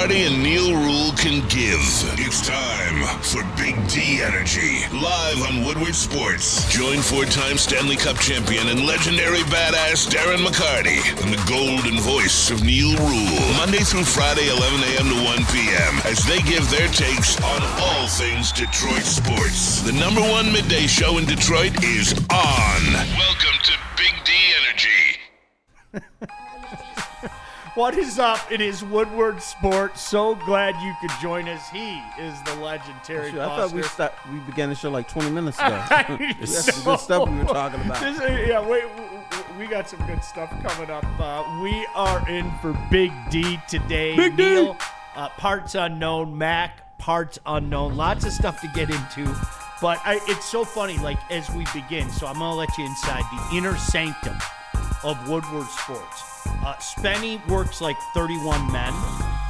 Marty and Neil Rule can give. It's time for Big D Energy, live on Woodward Sports. Join four-time Stanley Cup champion and legendary badass Darren McCarty and the golden voice of Neil Rule, Monday through Friday, 11 a.m. to 1 p.m., as they give their takes on all things Detroit sports. The number one midday show in Detroit is on. Welcome to Big D Energy. What is up? It is Woodward Sports. So glad you could join us. He is the legendary I thought we began the show like 20 minutes ago. That's so, the good stuff we were talking about. We got some good stuff coming up. We are in for Big D today. Big D. Neil, parts unknown. Mac, parts unknown. Lots of stuff to get into. But it's so funny, like, as we begin. So I'm going to let you inside the inner sanctum of Woodward Sports. Spenny works like 31 men,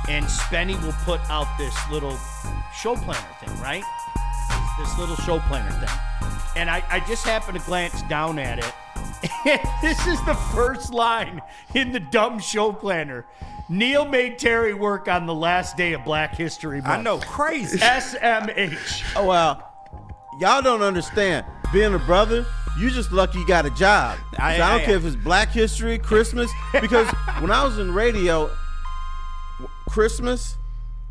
and Spenny will put out this little show planner thing, right? This little show planner thing. And I just happened to glance down at it. And this is the first line in the dumb show planner. Neil made Terry work on the last day of Black History Month. I know, crazy. SMH. Oh, well, y'all don't understand. Being a brother, you just lucky you got a job. I don't care if it's Black History, Christmas, because when I was in radio, Christmas,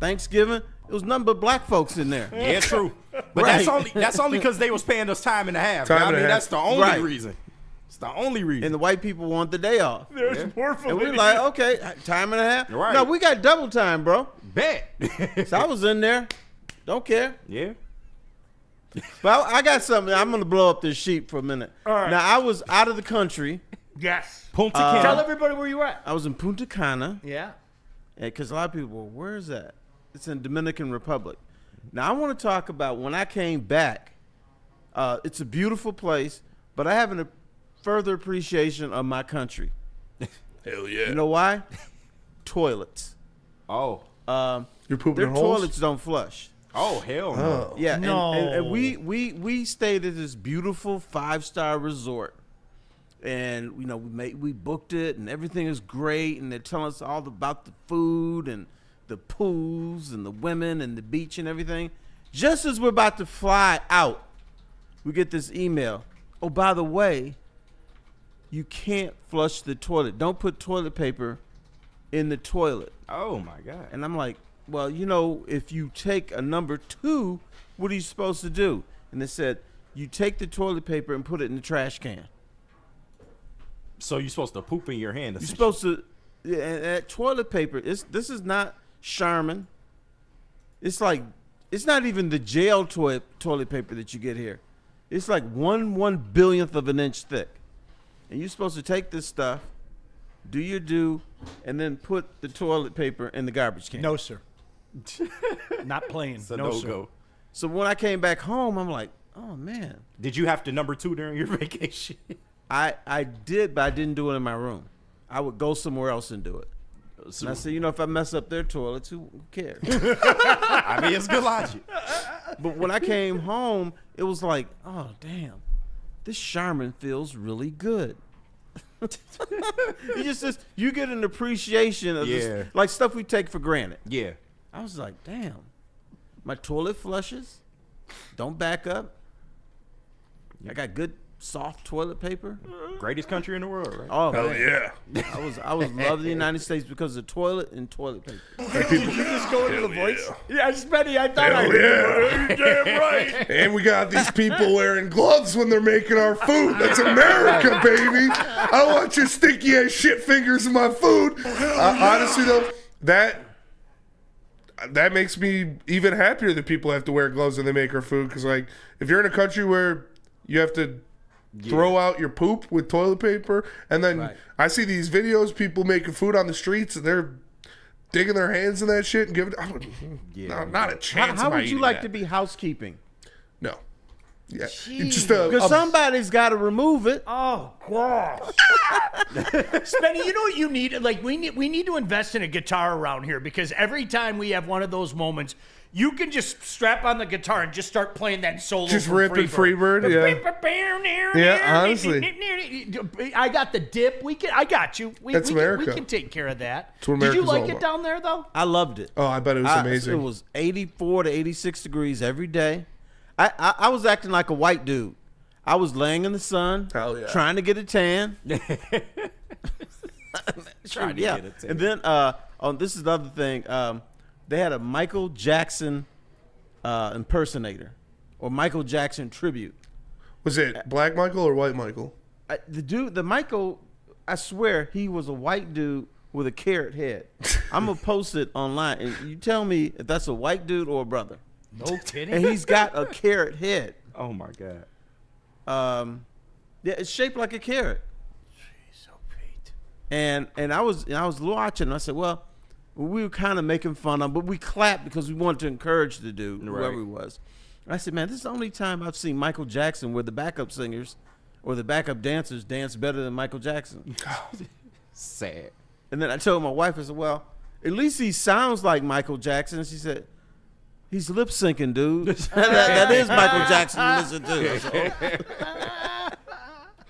Thanksgiving, it was nothing but black folks in there. Yeah, true. But Right. that's only because they was paying us time and a half. That's the only Right. reason. It's the only reason. And the white people want the day off. There's more And we like, okay, time and a half. Right. No, we got double time, bro. Bet. So I was in there. Don't care. Yeah. But I got something. I'm going to blow up this sheet for a minute. All right. Now, I was out of the country. Yes. Punta Cana. Tell everybody where you were at. I was in Punta Cana. Yeah. Because a lot of people, well, where is that? It's in Dominican Republic. Now, I want to talk about when I came back. It's a beautiful place, but I have a further appreciation of my country. Hell yeah. You know why? Toilets. Oh. You're pooping Their in holes? toilets don't flush. Oh, hell no. Yeah, No. and we stayed at this beautiful 5-star resort, and we booked it, and everything is great, and they're telling us all about the food and the pools and the women and the beach and everything. Just as we're about to fly out, we get this email. Oh, by the way, you can't flush the toilet. Don't put toilet paper in the toilet. Oh, my God. And I'm like, well, if you take a number 2, what are you supposed to do? And they said, you take the toilet paper and put it in the trash can. So you're supposed to poop in your hand. You're supposed to, and that toilet paper, this is not Charmin. It's not even the jail toilet paper that you get here. It's like 1/1 of an inch thick. And you're supposed to take this stuff, do your due, and then put the toilet paper in the garbage can. No, sir. Not playing. It's a no, no-go. sir. So when I came back home, I'm like, oh, man. Did you have to number 2 during your vacation? I did, but I didn't do it in my room. I would go somewhere else and do it. And I said, if I mess up their toilets, who cares? I mean, it's good logic. But when I came home, it was like, oh, damn, this Charmin feels really good. You get an appreciation of this, like stuff we take for granted. Yeah. I was like, damn, my toilet flushes, don't back up. I got good soft toilet paper. Greatest country in the world, right? Oh, Hell man. yeah. I was love the United States because of toilet and toilet paper. Did you just go into the voice? Yeah, Spenny, I thought Hell yeah. Damn right. And we got these people wearing gloves when they're making our food. That's America, baby. I don't want your stinky ass shit fingers in my food. Honestly, though, that makes me even happier that people have to wear gloves when they make our food. Because, like, if you're in a country where you have to throw out your poop with toilet paper, and then I see these videos, people making food on the streets, and they're digging their hands in that shit and giving. No, not a chance. How am I would you eating like that. to be housekeeping? No. Yeah, Jeez. just Because somebody's got to remove it. Oh gosh, Spenny, you know what you need? Like we need to invest in a guitar around here because every time we have one of those moments, you can just strap on the guitar and just start playing that solo. just from ripping Freebird. Yeah, honestly. I got the dip. I got you. That's we America. we can take care of that. That's what Did you America's like all it about. down there though? I loved it. Oh, I bet it was amazing. It was 84 to 86 degrees every day. I was acting like a white dude. I was laying in the sun, Hell yeah. trying to get a tan. Trying to Yeah. get it. And then this is the other thing. They had a Michael Jackson impersonator or Michael Jackson tribute. Was it Black Michael or White Michael? The Michael, I swear he was a white dude with a carrot head. I'm gonna post it online, and you tell me if that's a white dude or a brother. No kidding. And he's got a carrot head. Oh my god. Yeah, it's shaped like a carrot. So Pete. And I was watching. And I said, well, we were kind of making fun of him, but we clapped because we wanted to encourage the dude, whoever he was. And I said, man, this is the only time I've seen Michael Jackson where the backup singers or the backup dancers dance better than Michael Jackson. Sad. And then I told my wife, I said, well, at least he sounds like Michael Jackson. And she said, he's lip syncing, dude. that is Michael Jackson to listen to. I said,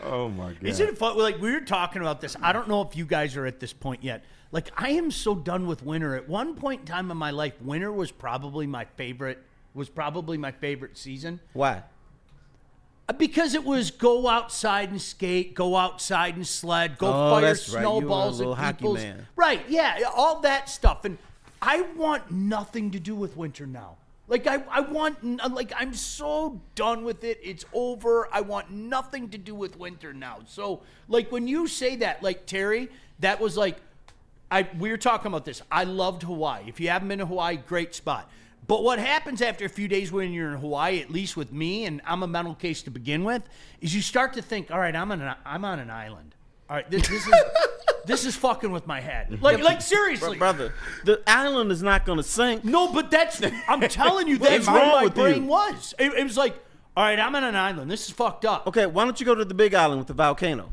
Oh my god. Isn't it fun? Like we were talking about this. I don't know if you guys are at this point yet. Like I am so done with winter. At one point in time in my life, winter was probably my favorite. Season. why? Because it was go outside and skate, go outside and sled, go Oh, fire that's right. You were a snowballs little at hockey people's. man. Right, yeah, all that stuff. And I want nothing to do with winter now. Like I'm so done with it. It's over. I want nothing to do with winter now. So like when you say that, like Terry, that was like we were talking about this. I loved Hawaii. If you haven't been to Hawaii, great spot. But what happens after a few days when you're in Hawaii, at least with me, and I'm a mental case to begin with, is you start to think, all right, I'm on an island. All right, this is fucking with my head. Like seriously, Brother, the island is not going to sink. No, but I'm telling you, that's wrong what my with you? brain was. It was like, all right, I'm on an island. This is fucked up. Okay, why don't you go to the big island with the volcano?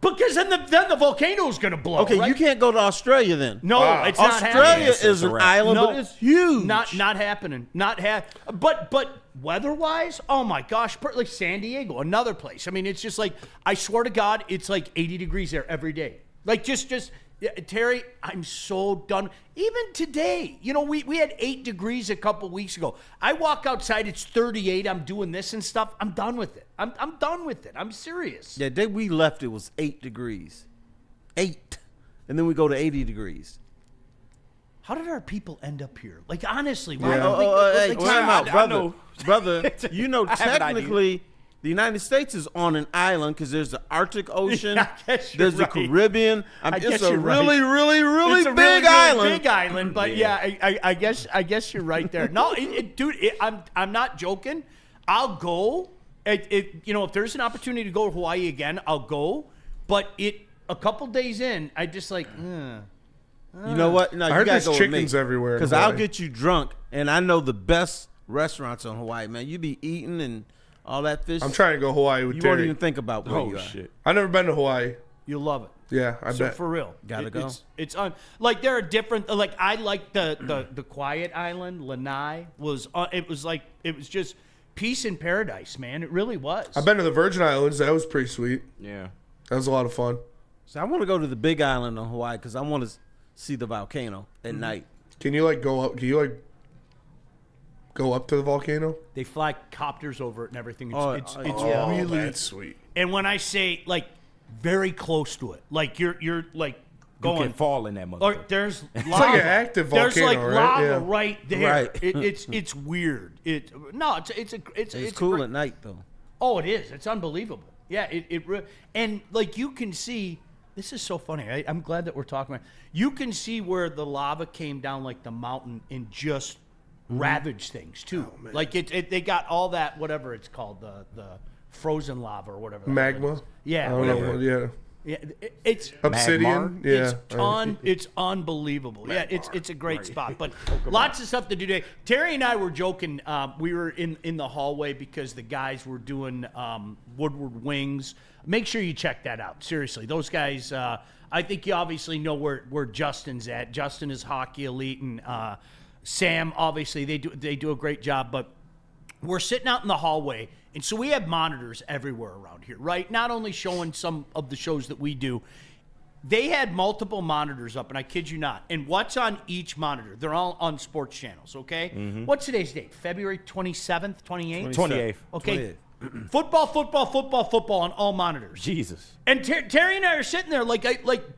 Because then the volcano's gonna blow. Okay, right? you can't go to Australia then. No, it's not Australia happening. is an island, No, but it's huge. Not happening. But weather-wise, oh my gosh, like San Diego, another place. I mean, it's just like, I swear to God, it's like 80 degrees there every day. Like just yeah, Terry, I'm so done. Even today, you know, we had 8 degrees a couple weeks ago. I walk outside, it's 38. I'm doing this and stuff. I'm done with it. I'm done with it. I'm serious. Yeah, day we left, it was 8 degrees. 8. And then we go to 80 degrees. How did our people end up here? Like, honestly, why? Hey, Like, time out, I brother. know. Brother, you know, I have an idea. technically, the United States is on an island because there's the Arctic Ocean, I guess you're there's right. the Caribbean. I guess It's a you're right. really, really, really it's a big really island. big island, but yeah, I guess you're right there. No, dude, I'm not joking. I'll go. You know, if there's an opportunity to go to Hawaii again, I'll go. But a couple days in, I just like. You know what? No, I you heard gotta there's go with chickens me. everywhere in Because I'll Hawaii. get you drunk, and I know the best restaurants on Hawaii, man. You be eating and all that fish. I'm trying to go Hawaii with You Terry. won't even think about where Oh you are. shit. I've never been to Hawaii. You'll love it. Yeah, I So bet. for real, Gotta go. It's on. Like there are different. Like I like the quiet island. Lanai was. It was just peace in paradise, man. It really was. I've been to the Virgin Islands. That was pretty sweet. Yeah. That was a lot of fun. So I want to go to the big island on Hawaii because I want to see the volcano at night. Can you like go up? Can you like go up to the volcano? They fly copters over it and everything. It's yeah. really. That's sweet. And when I say like very close to it, like you're like You going. can fall in that Or motherfucker. there's lava. like an active There's like volcano, right? lava Yeah. right there. Right. It's weird. It's It's cool great- at night though. Oh, it is. It's unbelievable. Yeah, and like you can see. This is so funny. I'm glad that we're talking about. You can see where the lava came down like the mountain and just ravaged things too. Like they got all that whatever it's called the frozen lava or whatever. the hell it Magma. is. Yeah. I don't whatever. know. Yeah. Yeah, it's Obsidian. Yeah. it's unbelievable. Yeah, it's a great spot. But lots of stuff to do today. Terry and I were joking. We were in the hallway because the guys were doing Woodward wings. Make sure you check that out. Seriously, those guys. I think you obviously know where Justin's at. Justin is Hockey Elite, and Sam obviously they do a great job. But we're sitting out in the hallway. And so we have monitors everywhere around here, right? Not only showing some of the shows that we do, they had multiple monitors up, and I kid you not. And what's on each monitor? They're all on sports channels, okay? Mm-hmm. What's today's date? February 27th, 28th? 28th. Okay. 28th. Football on all monitors. Jesus. And Terry and I are sitting there like,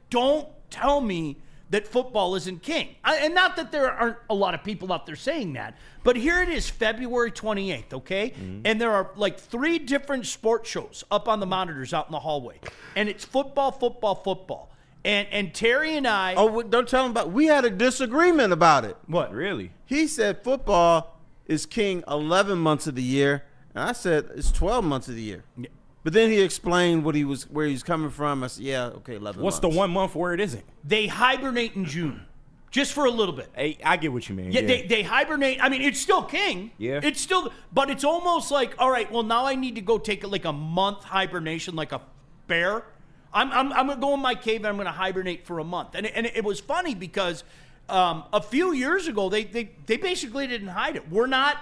don't tell me that football isn't king. And not that there aren't a lot of people out there saying that, but here it is, February 28th, okay? Mm-hmm. And there are like 3 different sports shows up on the monitors out in the hallway. And it's football. And Terry and I... Oh, don't tell him about... We had a disagreement about it. What? Really? He said football is king 11 months of the year, and I said it's 12 months of the year. Yeah. But then he explained where he was coming from. I said, yeah, okay, 11 What's months. the 1 month where it isn't? They hibernate in June, just for a little bit. Hey, I get what you mean. Yeah, they hibernate. I mean, it's still king. Yeah. It's still, but it's almost like, all right, well, now I need to go take like a month hibernation like a bear. I'm going to go in my cave and I'm going to hibernate for a month. And it was funny because a few years ago, they basically didn't hide it. We're not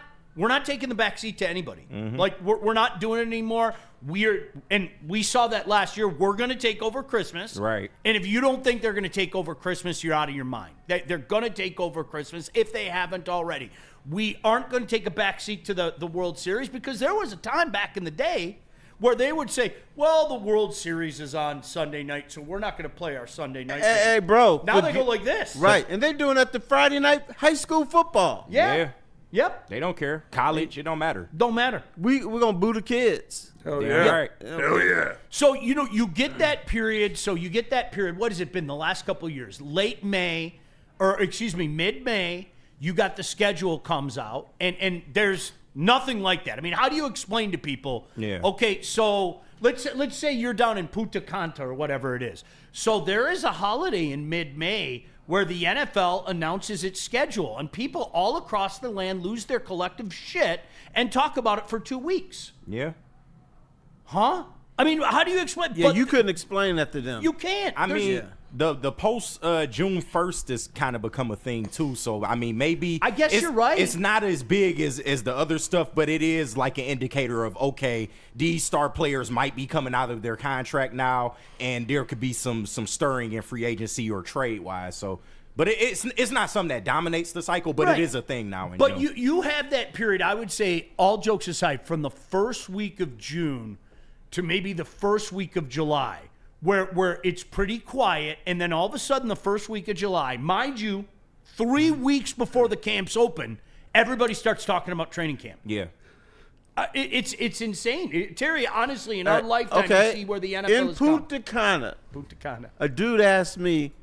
taking the back seat to anybody. Mm-hmm. Like, we're not doing it anymore. We saw that last year. We're going to take over Christmas. Right. And if you don't think they're going to take over Christmas, you're out of your mind. They're going to take over Christmas if they haven't already. We aren't going to take a back seat to the World Series because there was a time back in the day where they would say, well, the World Series is on Sunday night, so we're not going to play our Sunday night game. Hey, bro. Now they go like this. Right. And they're doing that to Friday night high school football. Yeah. Yep. They don't care. College, it don't matter. Don't matter. We're going to boo the kids. Hell Yeah. yeah. Right. Hell yeah. So, you get that period. What has it been the last couple of years? Mid-May, you got the schedule comes out, and there's nothing like that. I mean, how do you explain to people, okay, so let's say you're down in Punta Cana or whatever it is. So there is a holiday in mid-May where the NFL announces its schedule, and people all across the land lose their collective shit and talk about it for 2 weeks. Yeah. Huh? I mean, how do you explain? Yeah, you couldn't explain that to them. You can't. I mean, the post June 1st has kind of become a thing too. So I mean, maybe I guess you're right. It's not as big as the other stuff, but it is like an indicator of, okay, these star players might be coming out of their contract now, and there could be some stirring in free agency or trade wise. So. But it's not something that dominates the cycle, but It is a thing now. But you have that period, I would say, all jokes aside, from the first week of June to maybe the first week of July, where it's pretty quiet, and then all of a sudden the first week of July, mind you, 3 weeks before the camps open, everybody starts talking about training camp. Yeah. It's insane. Terry, honestly, in our lifetime, you see where the NFL is going. In Punta Cana, a dude asked me,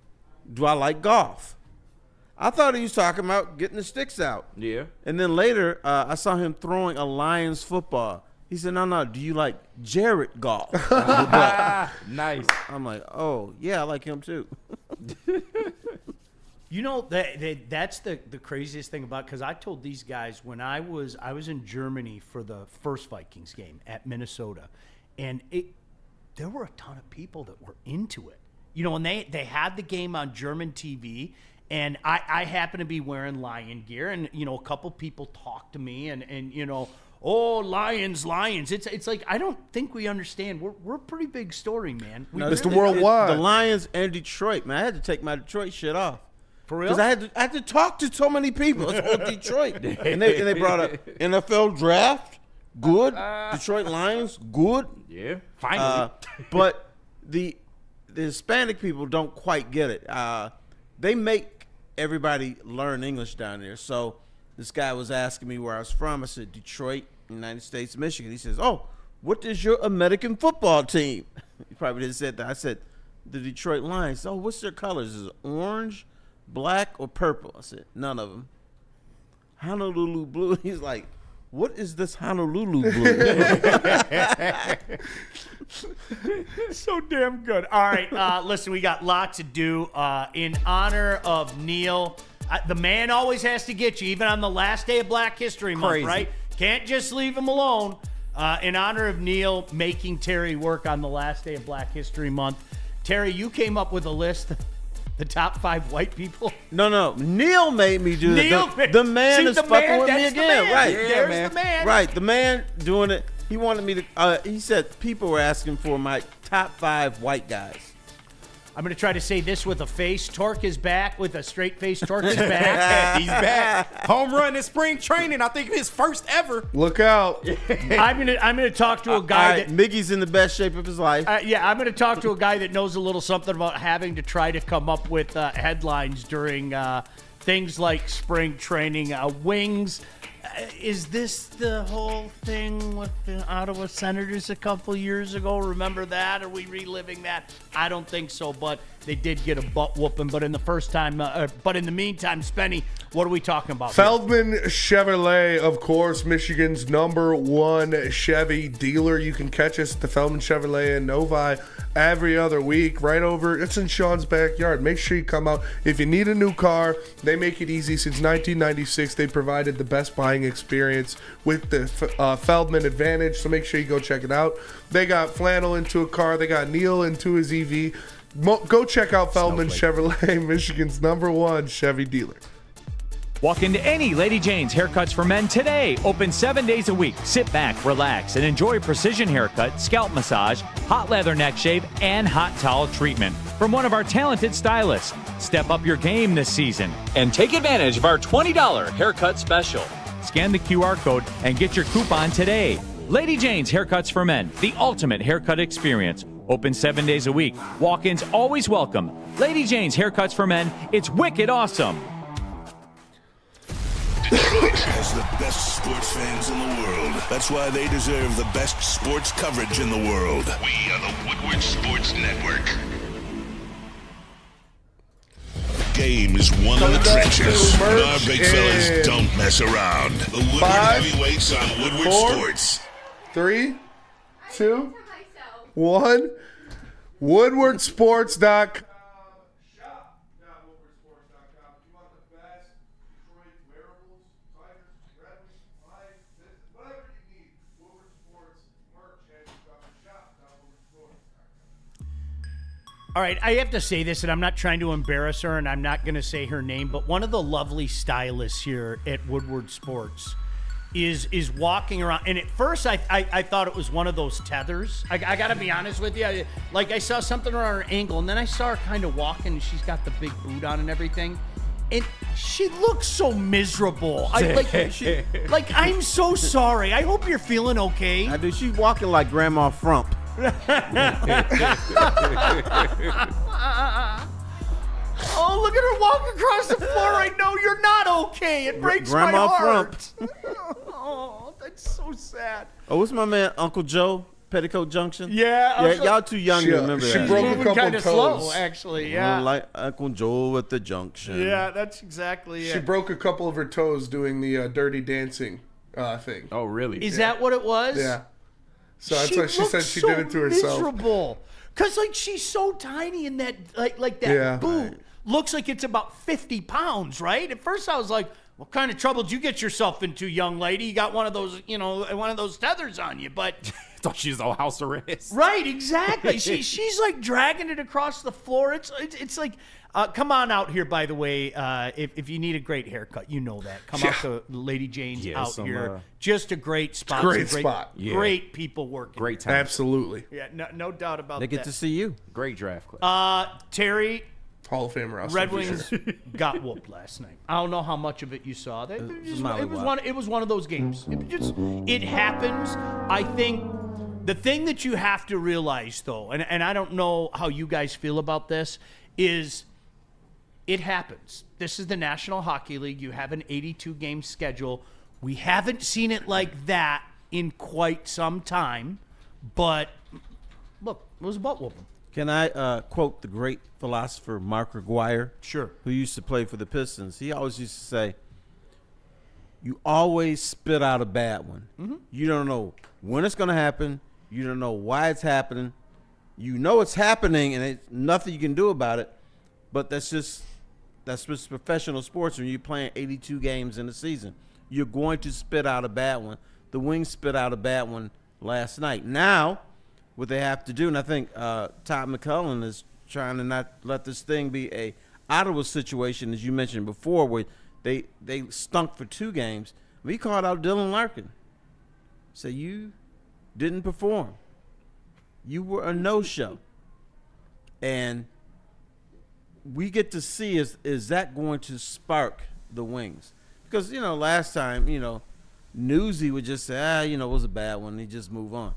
do I like golf? I thought he was talking about getting the sticks out. Yeah. And then later, I saw him throwing a Lions football. He said, no, do you like Jared Goff? Nice. I'm like, oh, yeah, I like him too. You know, that's the craziest thing about, because I told these guys when I was in Germany for the first Vikings game at Minnesota, and there were a ton of people that were into it. You know, and they had the game on German TV, and I happened to be wearing Lion gear, and, you know, a couple people talked to me, and you know, oh, Lions. It's like, I don't think we understand. We're a pretty big story, man. It's the worldwide. The Lions and Detroit, man. I had to take my Detroit shit off. For real? Because I had to talk to so many people. It's all Detroit. and they brought up NFL draft, good. Detroit Lions, good. Yeah, finally. But the Hispanic people don't quite get it. They make everybody learn English down there. So this guy was asking me where I was from. I said, Detroit, United States, Michigan. He says, oh, what is your American football team? He probably didn't say that. I said, the Detroit Lions. Oh, what's their colors? Is it orange, black, or purple? I said, none of them. Honolulu blue. He's like, what is this Honolulu blue? So damn good. All right, listen, we got lots to do. In honor of Neil, the man always has to get you, even on the last day of Black History Month, Crazy. right? Can't just leave him alone. In honor of Neil making Terry work on the last day of Black History Month, Terry, you came up with a list of the top 5 white people. No. Neil made me do Neil it. The man See, is the fucking man, with me that's the again. man. Right. There's man. the man. Right. The man doing it. He wanted me to. He said people were asking for my top 5 white guys. I'm going to try to say this with a face. Torque is back with a straight face. Torque is back. He's back. Home run in spring training. I think his first ever. Look out. I'm gonna talk to a guy that Miggy's in the best shape of his life. I'm going to talk to a guy that knows a little something about having to try to come up with headlines during things like spring training. Wings. Is this the whole thing with the Ottawa Senators a couple years ago? Remember that? Are we reliving that? I don't think so, but they did get a butt whooping. But in the meantime, Spenny, what are we talking about? Feldman Chevrolet, of course, Michigan's #1 Chevy dealer. You can catch us at the Feldman Chevrolet in Novi every other week, right over. It's in Sean's backyard. Make sure you come out. If you need a new car, they make it easy. Since 1996, they provided the best buying experience with the Feldman Advantage, so make sure you go check it out. They got Flannel into a car. They got Neil into his EV. Go check out Feldman Chevrolet, Michigan's #1 Chevy dealer. Walk into any Lady Jane's Haircuts for Men today. Open 7 days a week. Sit back, relax, and enjoy precision haircut, scalp massage, hot leather neck shave, and hot towel treatment from one of our talented stylists. Step up your game this season and take advantage of our $20 haircut special. Scan the QR code and get your coupon today. Lady Jane's Haircuts for Men, the ultimate haircut experience. Open 7 days a week. Walk-ins always welcome. Lady Jane's Haircuts for Men. It's wicked awesome. Detroit has the best sports fans in the world. That's why they deserve the best sports coverage in the world. We are the Woodward Sports Network. Game is won in the trenches, and our big fellas don't mess around. The Woodward 5, Heavyweights on Woodward 4, Sports. 3, 2, 1. WoodwardSports.com. All right, I have to say this, and I'm not trying to embarrass her, and I'm not going to say her name, but one of the lovely stylists here at Woodward Sports is walking around. And at first, I thought it was one of those tethers. I got to be honest with you. I saw something around her ankle, and then I saw her kind of walking, and she's got the big boot on and everything. And she looks so miserable. I'm so sorry. I hope you're feeling okay. I do. She's walking like Grandma Frump. Oh, look at her walk across the floor right now. You're not okay. It breaks Grandma my heart. Frump. Oh, that's so sad. Oh, what's my man, Uncle Joe, Petticoat Junction? Yeah, y'all too young to remember she that. broke a moving couple kind of toes. slow, actually. Yeah, Like Uncle Joe at the junction. yeah, that's exactly She it. broke a couple of her toes doing the Dirty Dancing thing. Oh, really? Is that what it was? Yeah. So that's why she said she did it to herself. Miserable. Cause she's so tiny in that like that Yeah. boot looks like it's about 50 pounds, right? At first I was like, what kind of trouble did you get yourself into, young lady? You got one of those, one of those tethers on you, but I thought she was on house arrest. right, exactly. She's like dragging it across the floor. It's like, come on out here. By the way, if you need a great haircut, you know that. Come out to Lady Jane's out here. Just a great spot. Great some spot. Great people working. Great time. Absolutely. Yeah, no doubt about They that. get to see you. Great draft class. Terry, Hall of Famer. Also Red for Wings sure. got whooped last night. I don't know how much of it you saw. It was one of those games. It happens. I think the thing that you have to realize, though, and I don't know how you guys feel about this, is it happens. This is the National Hockey League. You have an 82-game schedule. We haven't seen it like that in quite some time. But, look, it was a butt whooping. Can I quote the great philosopher Mark Aguirre? Sure. Who used to play for the Pistons. He always used to say, you always spit out a bad one. You don't know when it's going to happen. You don't know why it's happening. You know it's happening, and it's nothing you can do about it. But that's just professional sports. When you're playing 82 games in a season, you're going to spit out a bad one. The Wings spit out a bad one last night. Now, what they have to do, and I think Todd McCullough is trying to not let this thing be a Ottawa situation, as you mentioned before, where they stunk for 2 games. We called out Dylan Larkin. Say, you didn't perform. You were a no-show. And we get to see, is that going to spark the Wings? Because, last time, Newsy would just say, it was a bad one. He just move on.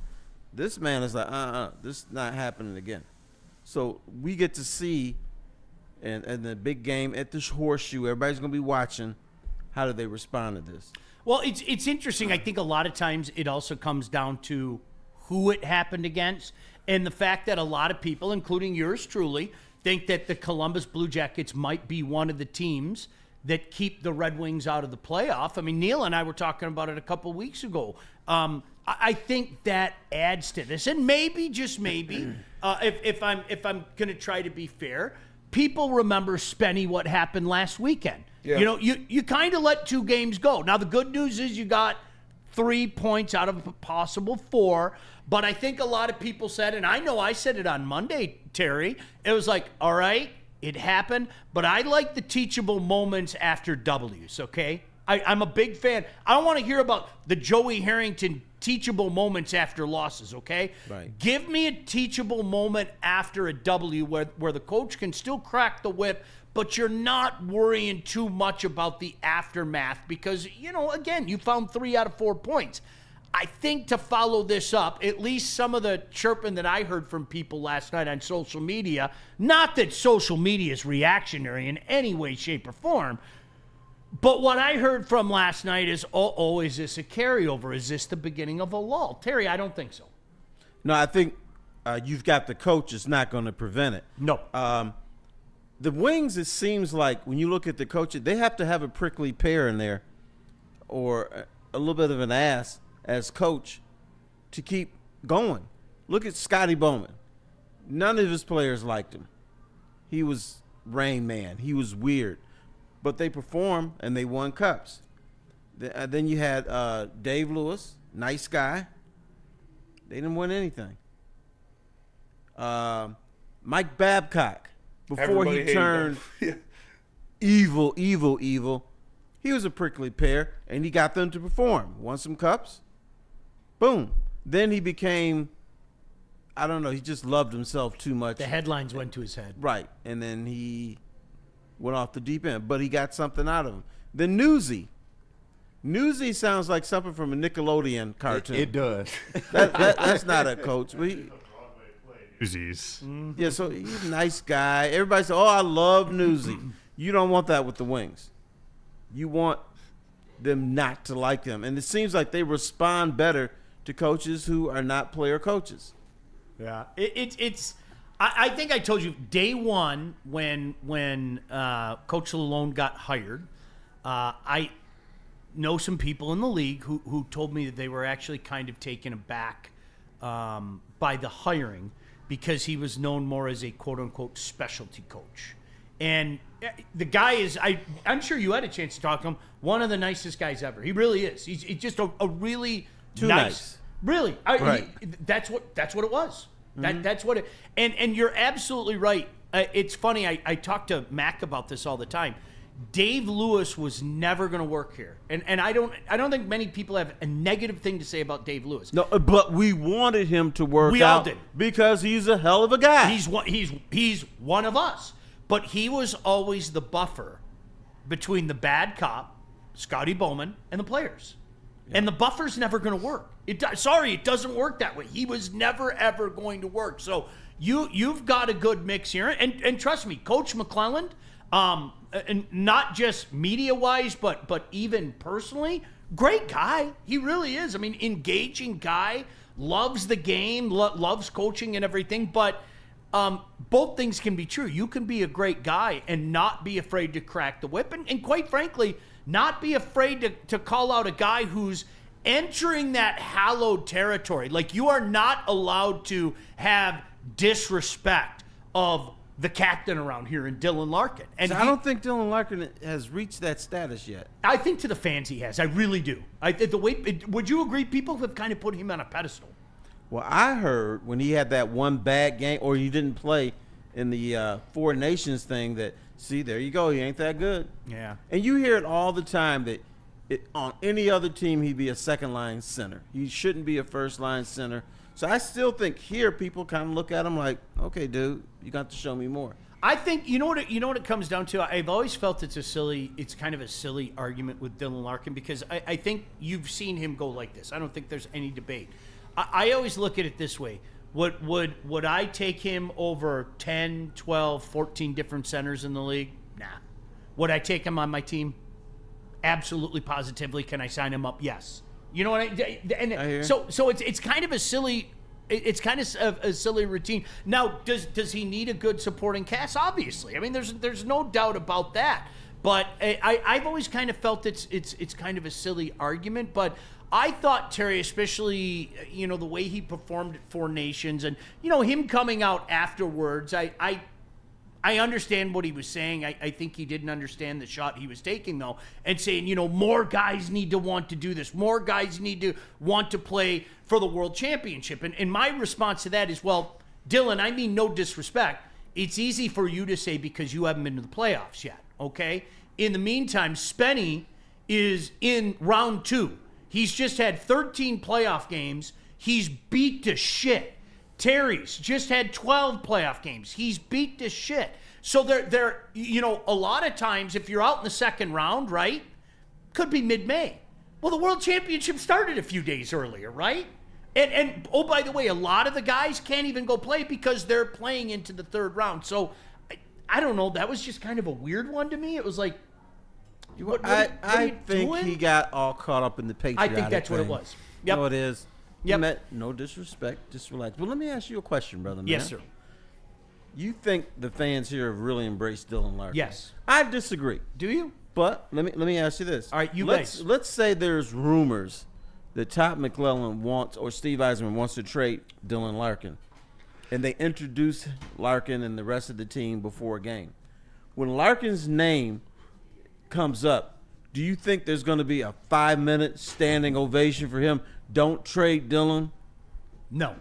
This man is like, this is not happening again. So we get to see, and the big game at the Horseshoe, everybody's going to be watching, how do they respond to this? Well, it's interesting. I think a lot of times it also comes down to who it happened against, and the fact that a lot of people, including yours truly, think that the Columbus Blue Jackets might be one of the teams that keep the Red Wings out of the playoff. I mean, Neil and I were talking about it a couple weeks ago. I think that adds to this, and maybe, just maybe, if I'm going to try to be fair, people remember Spenny what happened last weekend. Yeah. You kind of let 2 games go. Now the good news is you got 3 points out of a possible 4. But I think a lot of people said, and I know I said it on Monday, Terry, it was like, all right, it happened, but I like the teachable moments after W's, okay? I'm a big fan. I don't want to hear about the Joey Harrington teachable moments after losses, okay? Right. Give me a teachable moment after a W where the coach can still crack the whip, but you're not worrying too much about the aftermath because, again, you found 3 out of 4 points. I think to follow this up, at least some of the chirping that I heard from people last night on social media, not that social media is reactionary in any way, shape, or form, but what I heard from last night is, is this a carryover? Is this the beginning of a lull? Terry, I don't think so. No, I think you've got the coach is not going to prevent it. No. The Wings, it seems like when you look at the coach, they have to have a prickly pear in there or a little bit of an ass as coach to keep going. Look at Scotty Bowman. None of his players liked him. He was Rain Man. He was weird. But they performed, and they won cups. Then you had Dave Lewis, nice guy. They didn't win anything. Mike Babcock, before Everybody he turned evil, he was a prickly pear, and he got them to perform. Won some cups. Boom. Then he became, I don't know, he just loved himself too much. The headlines went to his head. Right. And then he went off the deep end, but he got something out of him. Then Newsy. Newsy sounds like something from a Nickelodeon cartoon. It does. That's not a coach. Newsies. Yeah, so he's a nice guy. Everybody says, I love Newsy. You don't want that with the Wings. You want them not to like them. And it seems like they respond better to coaches who are not player coaches. Yeah. It's I think I told you day one when Coach Lalone got hired, I know some people in the league who told me that they were actually kind of taken aback by the hiring because he was known more as a quote-unquote specialty coach. And the guy is, I'm sure you had a chance to talk to him, one of the nicest guys ever. He really is. He's just a really Too nice. Really. Right. That's what it was. That's what it. And you're absolutely right. It's funny. I talk to Mac about this all the time. Dave Lewis was never going to work here, and I don't think many people have a negative thing to say about Dave Lewis. No, but we wanted him to work We all out did. because he's a hell of a guy. He's one of us, but he was always the buffer between the bad cop, Scotty Bowman, and the players. Yeah. And the buffer's never going to work. It doesn't work that way. He was never ever going to work. So you've got a good mix here, and trust me, Coach McClelland. And not just media-wise, but even personally, great guy. He really is. I mean, engaging guy, loves the game, loves coaching and everything. But both things can be true. You can be a great guy and not be afraid to crack the whip. And quite frankly, not be afraid to call out a guy who's entering that hallowed territory. Like, you are not allowed to have disrespect of the captain around here in Dylan Larkin. And I don't think Dylan Larkin has reached that status yet. I think to the fans he has. I really do. Would you agree people have kind of put him on a pedestal? Well, I heard when he had that one bad game, or he didn't play in the Four Nations thing, that, see, there you go, he ain't that good. Yeah. And you hear it all the time that on any other team he'd be a second-line center. He shouldn't be a first-line center. So I still think here people kind of look at him like, okay, dude, you got to show me more. I think you know what it comes down to. I've always felt it's kind of a silly argument with Dylan Larkin, because I think you've seen him go like this. I don't think there's any debate. I always look at it this way. Would I take him over 10, 12, 14 different centers in the league? Nah. Would I take him on my team? Absolutely, positively. Can I sign him up? Yes. You know what I hear. So it's kind of a silly. It's kind of a silly routine. Now, does he need a good supporting cast? Obviously, I mean, there's no doubt about that. But I've always kind of felt it's kind of a silly argument. But I thought Terry, especially the way he performed at Four Nations, and him coming out afterwards, I understand what he was saying. I think he didn't understand the shot he was taking, though, and saying, more guys need to want to do this. More guys need to want to play for the World Championship. And my response to that is, well, Dylan, I mean no disrespect. It's easy for you to say because you haven't been to the playoffs yet, okay? In the meantime, Spenny is in round 2. He's just had 13 playoff games. He's beat to shit. Terry's just had 12 playoff games. He's beat to shit. So they're a lot of times if you're out in the second round, right, could be mid-May. Well, the World Championship started a few days earlier, right? And oh, by the way, a lot of the guys can't even go play because they're playing into the third round. So I don't know. That was just kind of a weird one to me. It was like, what I think he got all caught up in the patriotic I think that's thing. what it was. Yep. No, it is. Yep. No disrespect. Just relax. Well, let me ask you a question, brother, man. Yes, sir. You think the fans here have really embraced Dylan Larkin? Yes. I disagree. Do you? But let me ask you this. All right, Let's say there's rumors that Todd McClellan wants, or Steve Yzerman wants to trade Dylan Larkin, and they introduce Larkin and the rest of the team before a game. When Larkin's name comes up, do you think there's going to be a 5-minute standing ovation for him? Don't trade Dylan? No.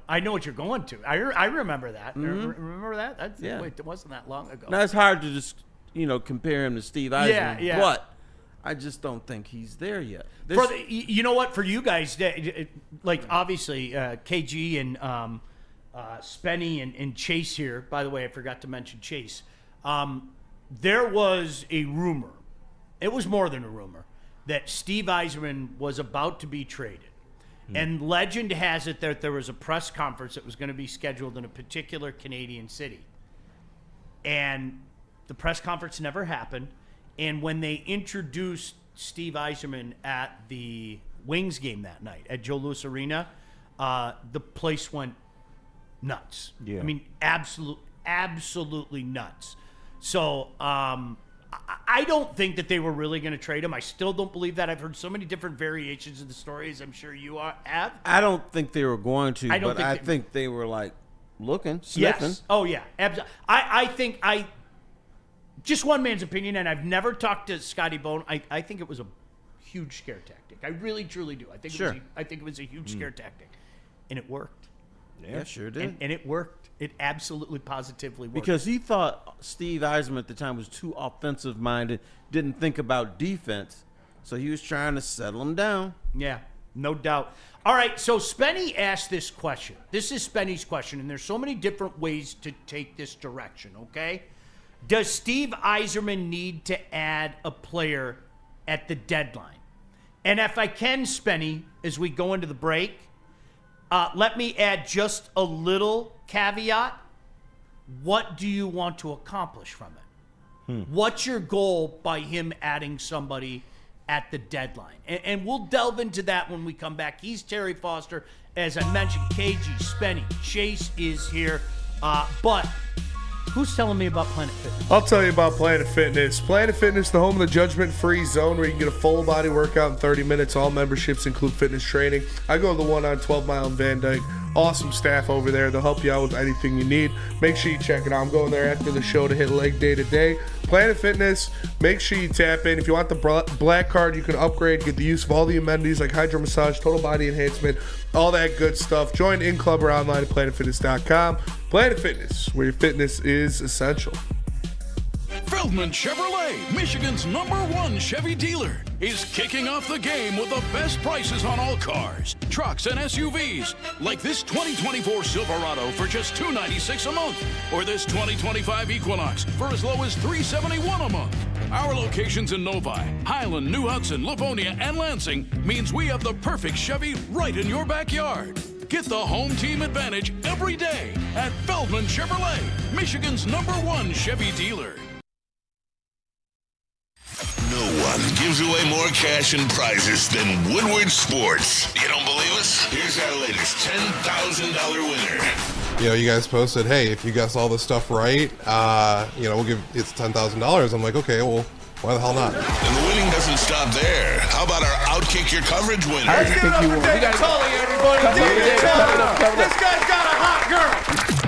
I know what you're going to. I remember that. Mm-hmm. Remember that? Yeah. Wait, it wasn't that long ago. Now, it's hard to just, compare him to Steve Yzerman. Yeah. But I just don't think he's there yet. You know what? For you guys, like, obviously, KG and Spenny and Chase here. By the way, I forgot to mention Chase. There was a rumor. It was more than a rumor that Steve Yzerman was about to be traded. And legend has it that there was a press conference that was going to be scheduled in a particular Canadian city. And the press conference never happened. And when they introduced Steve Yzerman at the Wings game that night at Joe Louis Arena, the place went nuts. Yeah. I mean, absolutely nuts. So I don't think that they were really going to trade him. I still don't believe that. I've heard so many different variations of the stories. I'm sure you have. I don't think they were going to, I think they were like looking, sniffing. Yes. Oh, yeah. I think just one man's opinion, and I've never talked to Scotty Bone. I think it was a huge scare tactic. I really, truly do. I think it was a huge scare tactic. And it worked. Yeah, sure did. And it worked. It absolutely, positively worked. Because he thought Steve Yzerman at the time was too offensive-minded, didn't think about defense, so he was trying to settle him down. Yeah, no doubt. All right, so Spenny asked this question. This is Spenny's question, and there's so many different ways to take this direction, okay? Does Steve Yzerman need to add a player at the deadline? And if I can, Spenny, as we go into the break, let me add just a little caveat. What do you want to accomplish from it? What's your goal by him adding somebody at the deadline? And we'll delve into that when we come back. He's Terry Foster. As I mentioned, KG, Spenny, Chase is here. But Who's telling me about Planet Fitness? I'll tell you about Planet Fitness. Planet Fitness, the home of the judgment-free zone where you can get a full-body workout in 30 minutes. All memberships include fitness training. I go to the one on 12 Mile in Van Dyke. Awesome staff over there. They'll help you out with anything you need. Make sure you check it out. I'm going there after the show to hit leg day today. Planet Fitness, make sure you tap in. If you want the black card, you can upgrade, get the use of all the amenities like hydro massage, total body enhancement, all that good stuff. Join in club or online at planetfitness.com. Planet Fitness, where your fitness is essential. Feldman Chevrolet, Michigan's #1 Chevy dealer, is kicking off the game with the best prices on all cars, trucks, and SUVs, like this 2024 Silverado for just $296 a month, or this 2025 Equinox for as low as $371 a month. Our locations in Novi, Highland, New Hudson, Livonia, and Lansing means we have the perfect Chevy right in your backyard. Get the home team advantage every day at Feldman Chevrolet, Michigan's #1 Chevy dealer. No one gives away more cash and prizes than Woodward Sports. You don't believe us? Here's our latest $10,000 winner. You know, you guys posted, hey, if you guess all this stuff right, we'll give it's $10,000. I'm like, okay, well, why the hell not? And the winning doesn't stop there. How about our Outkick Your Coverage winner? Let's give it up for David Tully, everybody. David Tully. This guy's got a hot girl.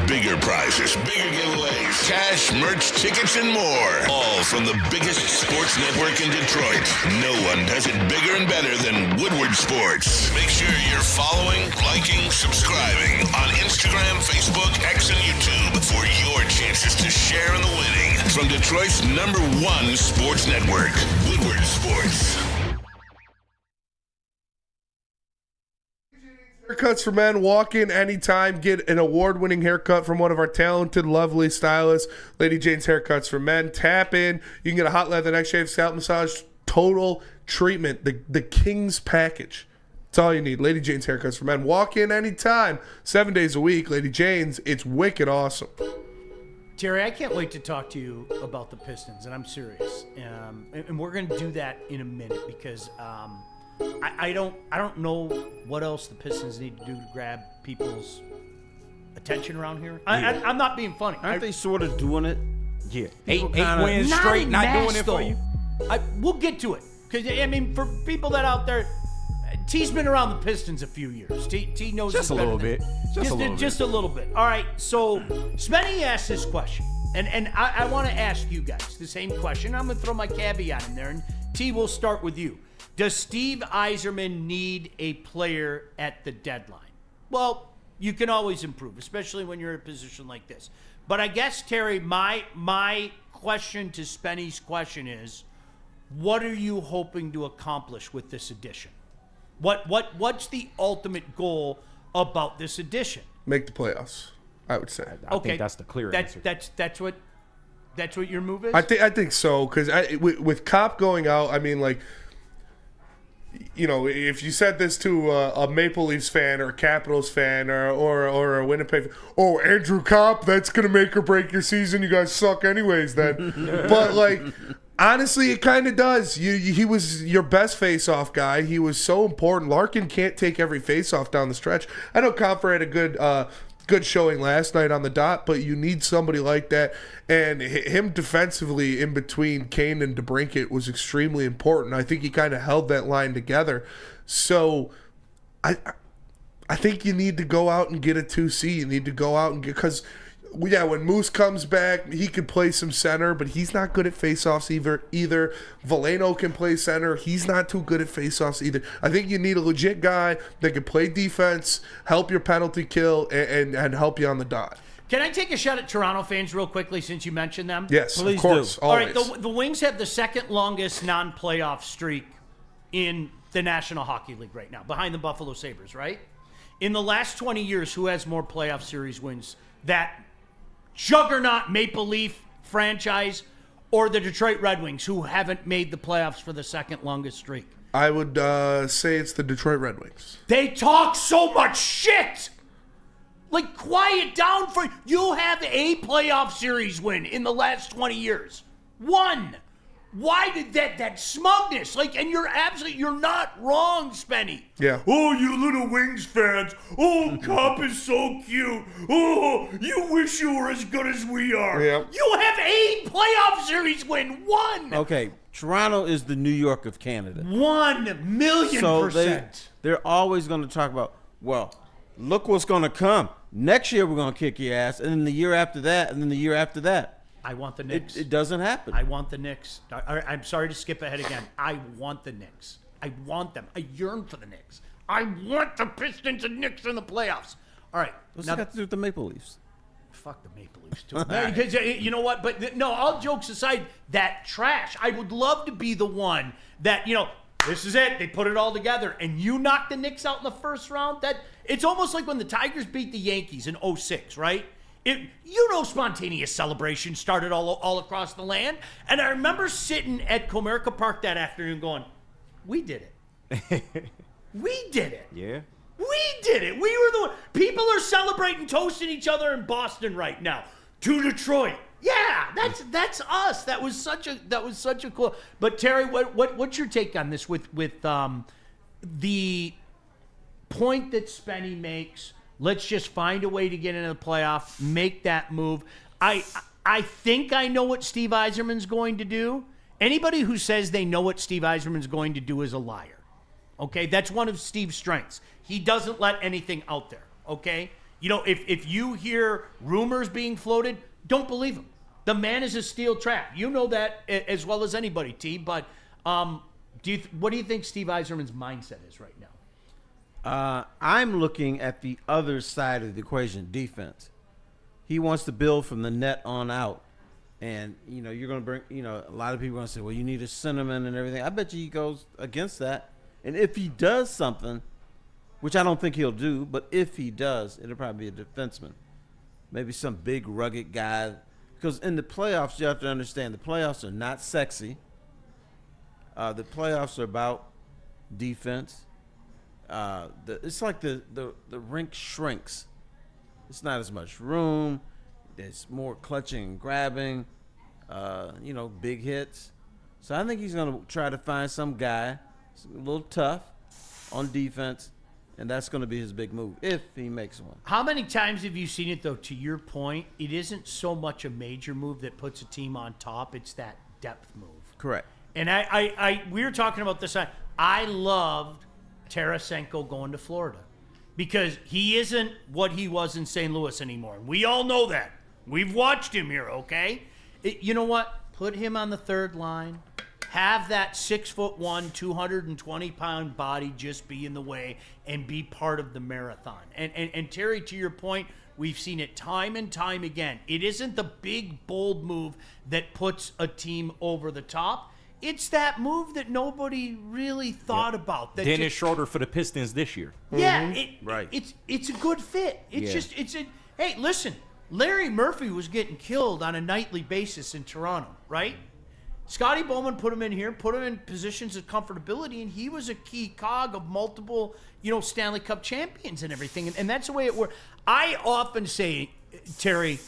Bigger prizes, bigger giveaways, cash, merch, tickets, and more. All from the biggest sports network in Detroit. No one does it bigger and better than Woodward Sports. Make sure you're following, liking, subscribing on Instagram, Facebook, X, and YouTube for your chances to share in the winning. From Detroit's #1 sports network, Woodward Sports. Haircuts for men. Walk in anytime. Get an award-winning haircut from one of our talented, lovely stylists. Lady Jane's Haircuts for Men. Tap in. You can get a hot leather neck shave, scalp massage, total treatment. The King's package. That's all you need. Lady Jane's Haircuts for Men. Walk in anytime. 7 days a week. Lady Jane's. It's wicked awesome. Terry, I can't wait to talk to you about the Pistons, and I'm serious. And we're going to do that in a minute because I don't know what else the Pistons need to do to grab people's attention around here. I'm not being funny. Aren't they sort of doing it? Yeah, Eight wins straight, not doing it for you. We'll get to it because for people that out there, T's been around the Pistons a few years. T knows Just a little bit. Just a little bit. All right. So Spenny asked this question, and I want to ask you guys the same question. I'm going to throw my caveat in there, and T, will start with you. Does Steve Yzerman need a player at the deadline? Well, you can always improve, especially when you're in a position like this. But I guess, Terry, my question to Spenny's question is, what are you hoping to accomplish with this addition? What's the ultimate goal about this addition? Make the playoffs, I would say. I think that's the clear answer. That's what your move is? I think so, because with Kopp going out, I mean, like, you know, if you said this to a Maple Leafs fan or a Capitals fan or a Winnipeg fan, oh, Andrew Kopp, that's going to make or break your season. You guys suck anyways then. But, like, honestly, it kind of does. He was your best face-off guy. He was so important. Larkin can't take every face-off down the stretch. I know Compher had a good showing last night on the dot, but you need somebody like that. And him defensively in between Kane and DeBrincat was extremely important. I think he kind of held that line together. So I think you need to go out and get a 2C. You need to go out and get, because when Moose comes back, he can play some center, but he's not good at faceoffs either. Valeno can play center. He's not too good at faceoffs either. I think you need a legit guy that can play defense, help your penalty kill, and help you on the dot. Can I take a shot at Toronto fans real quickly since you mentioned them? Yes, Please of course. do. Always. All right, the Wings have the second longest non-playoff streak in the National Hockey League right now, behind the Buffalo Sabres, right? In the last 20 years, who has more playoff series wins? That juggernaut Maple Leaf franchise or the Detroit Red Wings, who haven't made the playoffs for the second longest streak? I would say it's the Detroit Red Wings. They talk so much shit. Like, quiet down you have a playoff series win in the last 20 years. One. Why did that smugness? And you're not wrong, Spenny. Yeah. Oh, you little Wings fans. Oh, Cup is so cute. Oh, you wish you were as good as we are. Yeah. You have 8 playoff series win. 1. Okay, Toronto is the New York of Canada. 1,000,000%. They're always going to talk about, well, look what's going to come. Next year we're going to kick your ass, and then the year after that, and then the year after that. I want the Knicks. It doesn't happen. I want the Knicks. I'm sorry to skip ahead again. I want the Knicks. I want them. I yearn for the Knicks. I want the Pistons and Knicks in the playoffs. All right. What's it got to do with the Maple Leafs? Fuck the Maple Leafs, too. Because you know what? But no, all jokes aside, that trash, I would love to be the one that, this is it. They put it all together. And you knock the Knicks out in the first round. It's almost like when the Tigers beat the Yankees in 06, right? Spontaneous celebration started all across the land. And I remember sitting at Comerica Park that afternoon going, we did it. We did it. Yeah. We did it. We were the one. People are celebrating, toasting each other in Boston right now. To Detroit. Yeah, that's us. That was such a cool. But Terry, what's your take on this with the point that Spenny makes? Let's just find a way to get into the playoff, make that move. I think I know what Steve Yzerman's going to do. Anybody who says they know what Steve Yzerman's going to do is a liar. Okay, that's one of Steve's strengths. He doesn't let anything out there. Okay, if you hear rumors being floated, don't believe them. The man is a steel trap. You know that as well as anybody, T. But what do you think Steve Yzerman's mindset is right now? I'm looking at the other side of the equation, defense. He wants to build from the net on out. And, you're going to bring, a lot of people are going to say, well, you need a centerman and everything. I bet you he goes against that. And if he does something, which I don't think he'll do, but if he does, it'll probably be a defenseman. Maybe some big, rugged guy. Because in the playoffs, you have to understand, the playoffs are not sexy. The playoffs are about defense. It's like the rink shrinks. It's not as much room. There's more clutching and grabbing, big hits. So I think he's going to try to find some guy, a little tough on defense, and that's going to be his big move if he makes one. How many times have you seen it, though, to your point? It isn't so much a major move that puts a team on top. It's that depth move. Correct. And we were talking about this. I loved Tarasenko going to Florida because he isn't what he was in St. Louis anymore. And we all know that. We've watched him here, okay? You know what? Put him on the third line. Have that 6'1", 220-pound body just be in the way and be part of the marathon. And Terry, to your point, we've seen it time and time again. It isn't the big, bold move that puts a team over the top. It's that move that nobody really thought about. That Dennis Schroeder for the Pistons this year. Yeah, right. It's a good fit. Hey, listen, Larry Murphy was getting killed on a nightly basis in Toronto, right? Scotty Bowman put him in here, put him in positions of comfortability, and he was a key cog of multiple, Stanley Cup champions and everything. And that's the way it works. I often say, Terry,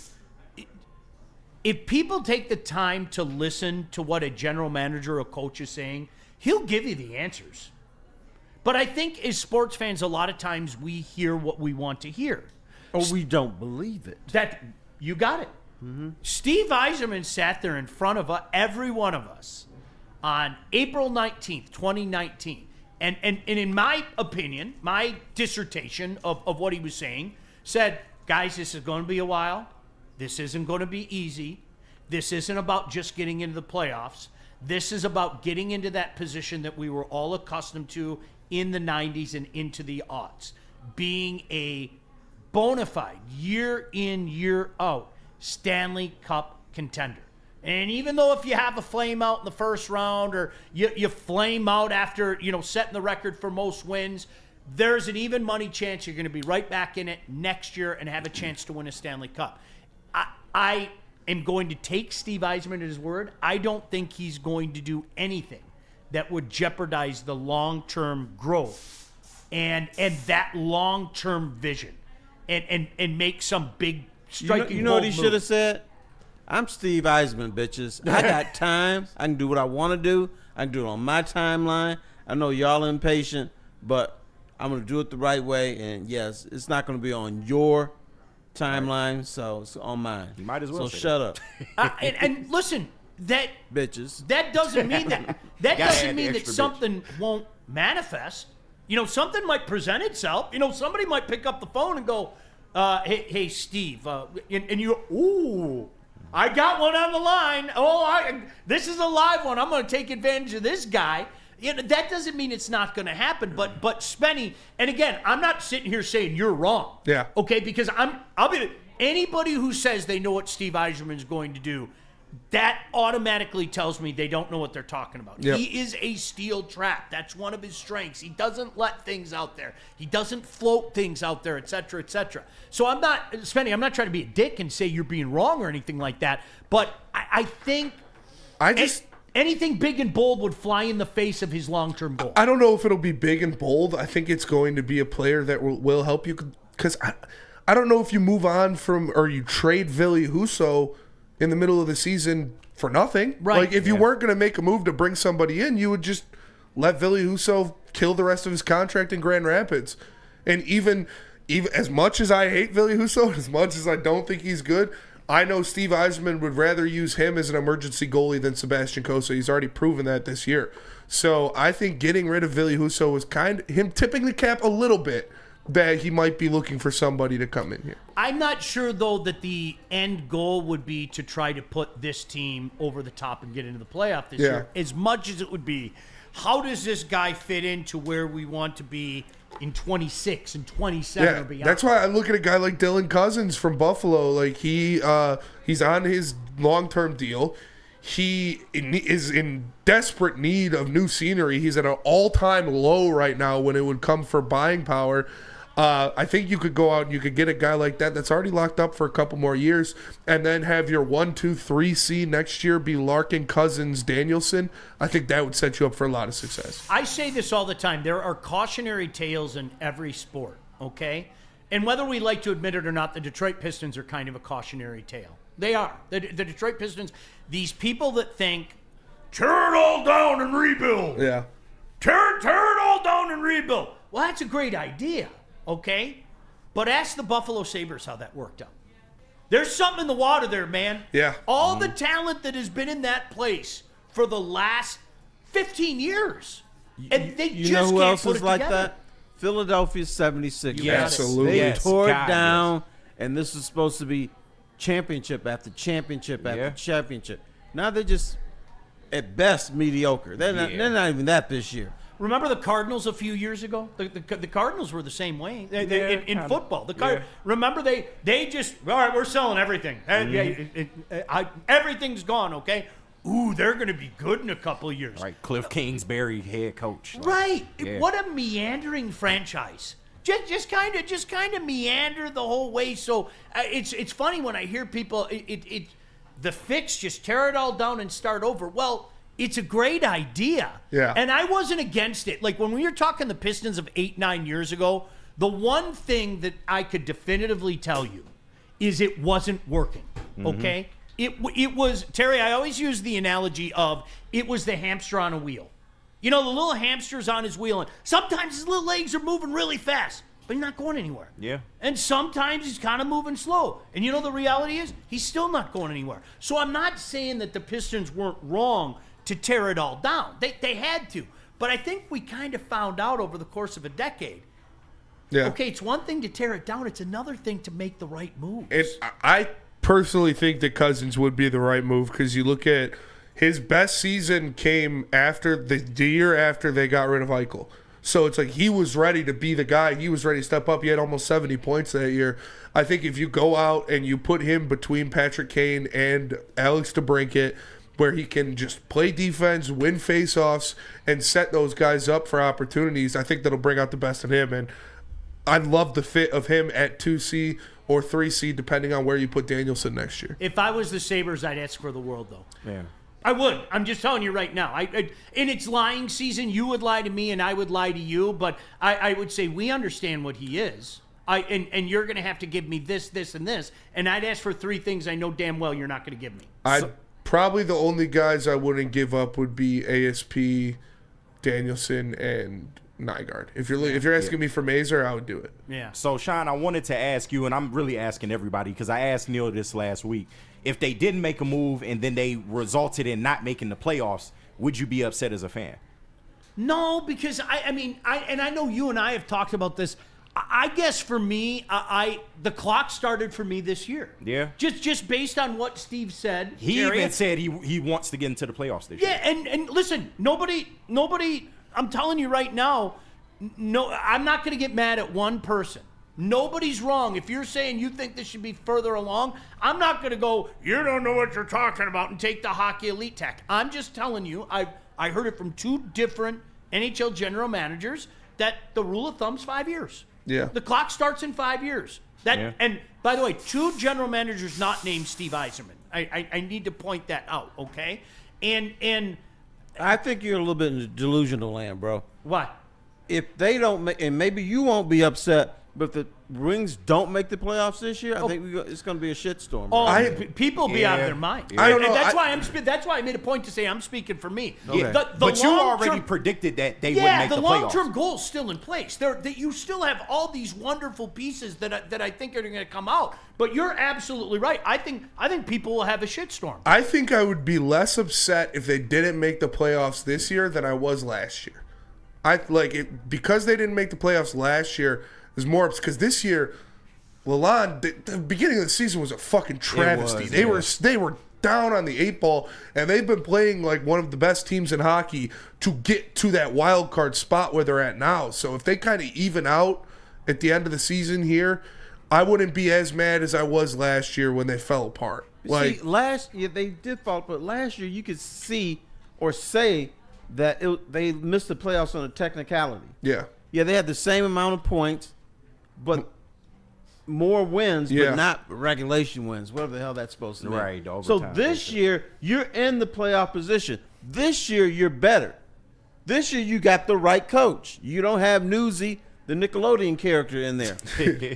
if people take the time to listen to what a general manager or coach is saying, he'll give you the answers. But I think as sports fans, a lot of times we hear what we want to hear. Or we don't believe it. You got it. Mm-hmm. Steve Yzerman sat there in front of every one of us on April 19th, 2019. And in my opinion, my dissertation of what he was saying said, guys, this is going to be a while. This isn't going to be easy. This isn't about just getting into the playoffs. This is about getting into that position that we were all accustomed to in the 90s and into the aughts. Being a bona fide, year in, year out, Stanley Cup contender. And even though if you have a flame out in the first round or you flame out after, setting the record for most wins, there's an even money chance you're going to be right back in it next year and have a chance to win a Stanley Cup. I am going to take Steve Yzerman at his word. I don't think he's going to do anything that would jeopardize the long-term growth and that long-term vision and make some big striking. You know what he should have said? I'm Steve Eisman, bitches. I got time. I can do what I want to do. I can do it on my timeline. I know y'all impatient, but I'm going to do it the right way. And, yes, it's not going to be on your timeline, so it's on mine. You might as well. So shut up, and listen, that bitches. that doesn't mean that something won't manifest. You know, something might present itself. You know, somebody might pick up the phone and go, hey, Steve, and you, ooh, I got one on the line. Oh, this is a live one. I'm going to take advantage of this guy. You know, that doesn't mean it's not going to happen. But Spenny, and again, I'm not sitting here saying you're wrong. Yeah. Okay, because I'll be anybody who says they know what Steve Yzerman is going to do, that automatically tells me they don't know what they're talking about. Yep. He is a steel trap. That's one of his strengths. He doesn't let things out there. He doesn't float things out there, et cetera, et cetera. So I'm not, Spenny, I'm not trying to be a dick and say you're being wrong or anything like that, but I think anything big and bold would fly in the face of his long-term goal. I don't know if it'll be big and bold. I think it's going to be a player that will help you, because I don't know if you move on from or you trade Ville Husso in the middle of the season for nothing. Right. Like, if you weren't going to make a move to bring somebody in, you would just let Ville Husso kill the rest of his contract in Grand Rapids. And even as much as I hate Ville Husso, as much as I don't think he's good, I know Steve Yzerman would rather use him as an emergency goalie than Sebastian Cossa. He's already proven that this year. So I think getting rid of Ville Husso was him tipping the cap a little bit that he might be looking for somebody to come in here. I'm not sure, though, that the end goal would be to try to put this team over the top and get into the playoff this year, as much as it would be, how does this guy fit into where we want to be in 26 and 27 or beyond? That's why I look at a guy like Dylan Cousins from Buffalo. Like, he's on his long-term deal. He is in desperate need of new scenery. He's at an all-time low right now when it would come for buying power. I think you could go out and you could get a guy like that that's already locked up for a couple more years, and then have your 1, 2, 3 seed next year be Larkin, Cousins, Danielson. I think that would set you up for a lot of success. I say this all the time. There are cautionary tales in every sport, okay? And whether we like to admit it or not, the Detroit Pistons are kind of a cautionary tale. They are. The Detroit Pistons, these people that think, tear it all down and rebuild. Yeah. Tear it all down and rebuild. Well, that's a great idea. Okay? But ask the Buffalo Sabres how that worked out. There's something in the water there, man. Yeah. All the talent that has been in that place for the last 15 years. And they You just know who can't else put is it like together. that? Philadelphia 76ers. Yes. Absolutely. They tore it God, down, and this is supposed to be championship after championship after championship. Now they're just, at best, mediocre. They're not even that this year. Remember the Cardinals a few years ago? The Cardinals were the same way in football. Remember they just, all right, we're selling everything. Everything's gone, okay? Ooh, they're going to be good in a couple of years. Right, Cliff Kingsbury, head coach. Right. What a meandering franchise. Just kind of meander the whole way. So it's funny when I hear people, the fix, just tear it all down and start over. Well, it's a great idea. Yeah. And I wasn't against it. Like, when we were talking the Pistons of 8-9 years ago, the one thing that I could definitively tell you is it wasn't working, okay? It was, Terry, I always use the analogy of it was the hamster on a wheel. You know, the little hamster's on his wheel, and sometimes his little legs are moving really fast, but he's not going anywhere. Yeah. And sometimes he's kind of moving slow. And you know the reality is, he's still not going anywhere. So I'm not saying that the Pistons weren't wrong to tear it all down. They had to. But I think we kind of found out over the course of a decade. Yeah. Okay, it's one thing to tear it down. It's another thing to make the right moves. And I personally think that Cousins would be the right move, because you look at his best season came after the year after they got rid of Eichel. So it's like he was ready to be the guy. He was ready to step up. He had almost 70 points that year. I think if you go out and you put him between Patrick Kane and Alex DeBrincat, where he can just play defense, win faceoffs, and set those guys up for opportunities, I think that'll bring out the best in him. And I love the fit of him at 2C or 3C, depending on where you put Danielson next year. If I was the Sabres, I'd ask for the world, though. Yeah. I would. I'm just telling you right now. In its lying season, you would lie to me and I would lie to you, but I would say we understand what he is. And you're going to have to give me this, this, and this. And I'd ask for 3 things I know damn well you're not going to give me. Probably the only guys I wouldn't give up would be ASP, Danielson, and Nygaard. If you're asking me for Mazur, I would do it. Yeah. So, Sean, I wanted to ask you, and I'm really asking everybody because I asked Neil this last week. If they didn't make a move and then they resulted in not making the playoffs, would you be upset as a fan? No, because I know you and I have talked about this. I guess for me, the clock started for me this year. Yeah. Just based on what Steve said. He Jerry, even said he wants to get into the playoffs this year. Yeah, and listen, nobody. I'm telling you right now, no, I'm not going to get mad at one person. Nobody's wrong. If you're saying you think this should be further along, I'm not going to go, you don't know what you're talking about, and take the hockey elite tack. I'm just telling you, I heard it from 2 different NHL general managers that the rule of thumb's 5 years. Yeah. The clock starts in 5 years. And by the way, 2 general managers not named Steve Yzerman. I need to point that out, okay? And I think you're a little bit in delusional land, bro. what? If they don't make, and maybe you won't be upset, but if the Wings don't make the playoffs this year, I think it's going to be a shitstorm. Oh, people be out of their mind. I don't know. That's why I made a point to say I'm speaking for me. Okay. But you already predicted that they wouldn't make the playoffs. The long-term goal's still in place. That you still have all these wonderful pieces that I think are going to come out. But you're absolutely right. I think people will have a shitstorm. I think I would be less upset if they didn't make the playoffs this year than I was last year. Because they didn't make the playoffs last year. There's more because this year, Lalonde, the beginning of the season was a fucking travesty. They were down on the 8 ball, and they've been playing like one of the best teams in hockey to get to that wild card spot where they're at now. So if they kind of even out at the end of the season here, I wouldn't be as mad as I was last year when they fell apart. See, last year they did fall apart. Last year you could see or say that they missed the playoffs on a technicality. Yeah. Yeah, they had the same amount of points, but more wins, but not regulation wins, whatever the hell that's supposed to mean. Right. So this year, you're in the playoff position. This year, you're better. This year, you got the right coach. You don't have Newsy, the Nickelodeon character, in there.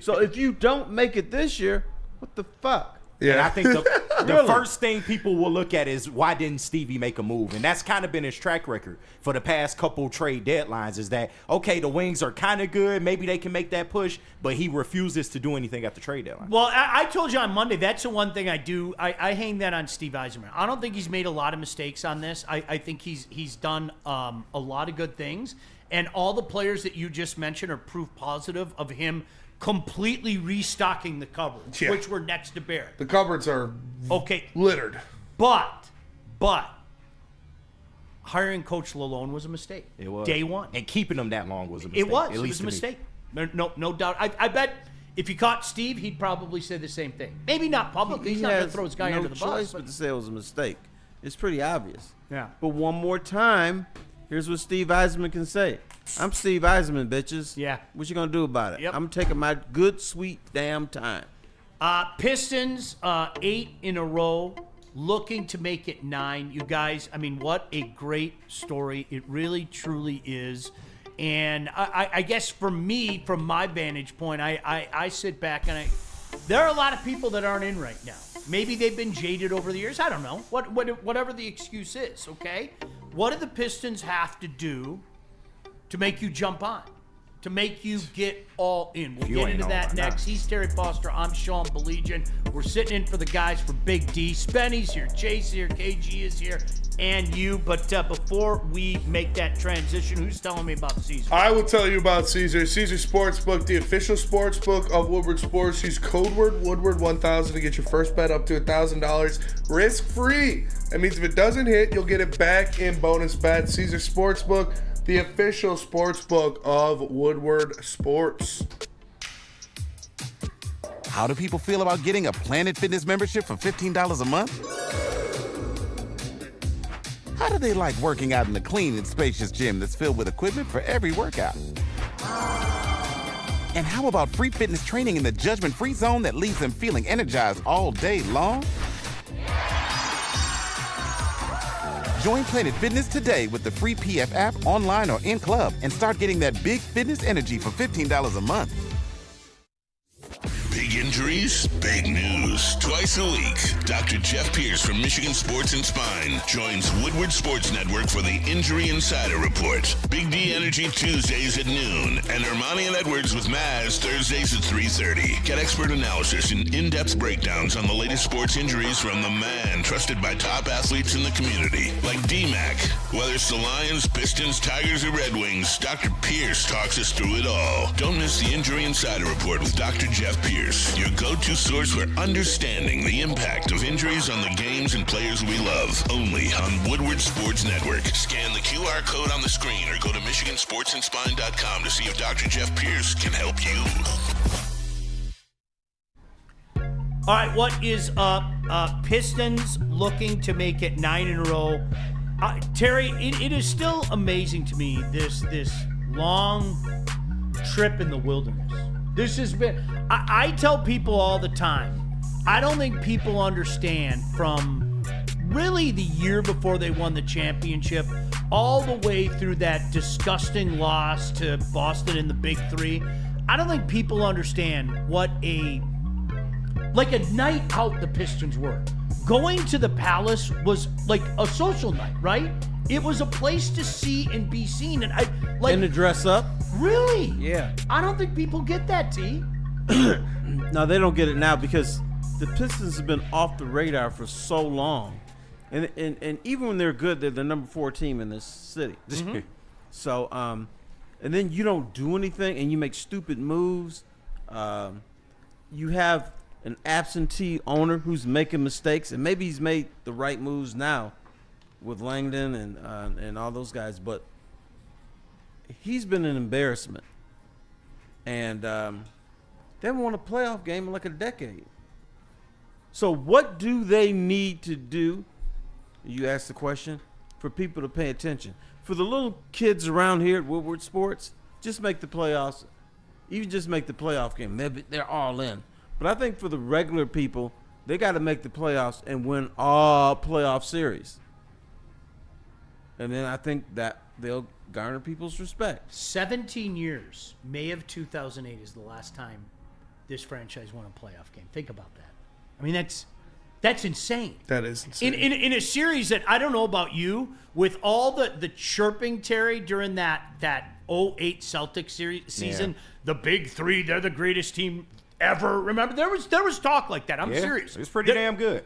So if you don't make it this year, what the fuck? Yeah. And I think the first thing people will look at is why didn't Stevie make a move? And that's kind of been his track record for the past couple trade deadlines is that, okay, the Wings are kind of good. Maybe they can make that push, but he refuses to do anything at the trade deadline. Well, I told you on Monday, that's the one thing I do. I hang that on Steve Yzerman. I don't think he's made a lot of mistakes on this. I think he's done a lot of good things. And all the players that you just mentioned are proof positive of him completely restocking the cupboards, which were next to bare. The cupboards are littered. But hiring Coach Lalonde was a mistake. It was. Day one. And keeping him that long was a mistake. It was. At It least was a mistake. No doubt. I bet if you caught Steve, he'd probably say the same thing. Maybe not publicly. He's not going to throw his guy under the bus. But to say it was a mistake. It's pretty obvious. Yeah. But one more time, here's what Steve Yzerman can say. I'm Steve Yzerman, bitches. Yeah. What you gonna do about it? Yep. I'm taking my good, sweet damn time. Pistons, 8 in a row, looking to make it 9. You guys, I mean, what a great story. It really, truly is. And I guess for me, from my vantage point, I sit back and there are a lot of people that aren't in right now. Maybe they've been jaded over the years. I don't know. Whatever the excuse is, okay? What do the Pistons have to do to make you jump on, to make you get all in? We'll get into that next. He's Terry Foster. I'm Sean Belegian. We're sitting in for the guys for Big D. Spenny's here. Chase here. KG is here. And you. But before we make that transition, who's telling me about Caesar? I will tell you about Caesar. Caesar Sportsbook, the official sportsbook of Woodward Sports. Use code word Woodward1000 to get your first bet up to $1,000 risk-free. That means if it doesn't hit, you'll get it back in bonus bets. Caesar Sportsbook, the official sportsbook of Woodward Sports. How do people feel about getting a Planet Fitness membership for $15 a month? How do they like working out in a clean and spacious gym that's filled with equipment for every workout? And how about free fitness training in the judgment-free zone that leaves them feeling energized all day long? Join Planet Fitness today with the free PF app, online or in club, and start getting that big fitness energy for $15 a month. Big injuries, big news. Twice a week, Dr. Jeff Pierce from Michigan Sports and Spine joins Woodward Sports Network for the Injury Insider Report. Big D Energy Tuesdays at noon, and Ermanni and Edwards with Maz Thursdays at 3:30. Get expert analysis and in-depth breakdowns on the latest sports injuries from the man trusted by top athletes in the community, like D-Mac. Whether it's the Lions, Pistons, Tigers, or Red Wings, Dr. Pierce talks us through it all. Don't miss the Injury Insider Report with Dr. Jeff Pierce, your go-to source for understanding the impact of injuries on the games and players we love. Only on Woodward Sports Network. Scan the QR code on the screen or go to MichiganSportsandSpine.com to see if Dr. Jeff Pierce can help you. All right, what is up? Pistons looking to make it 9 in a row. Terry, it is still amazing to me, this long trip in the wilderness. This has been, I tell people all the time, I don't think people understand from really the year before they won the championship all the way through that disgusting loss to Boston in the Big Three. I don't think people understand what a night out the Pistons were. Going to the Palace was like a social night, right? It was a place to see and be seen. And and to dress up. Really? Yeah. I don't think people get that, T. No, they don't get it now because the Pistons have been off the radar for so long. And even when they're good, they're the number 4 team in this city. Mm-hmm. So, and then you don't do anything and you make stupid moves. You have an absentee owner who's making mistakes, and maybe he's made the right moves now with Langdon and all those guys, but he's been an embarrassment. And they haven't won a playoff game in like a decade. So what do they need to do, you ask the question, for people to pay attention? For the little kids around here at Woodward Sports, just make the playoffs. Even just make the playoff game. They're all in. But I think for the regular people, they got to make the playoffs and win all playoff series. And then I think that they'll garner people's respect. 17 years. May of 2008 is the last time this franchise won a playoff game. Think about that. I mean, that's insane. That is insane. In a series that, I don't know about you, with all the chirping, Terry, during that 08 Celtics season, the Big Three, they're the greatest team ever. Remember, there was talk like that. I'm serious. It was pretty damn good.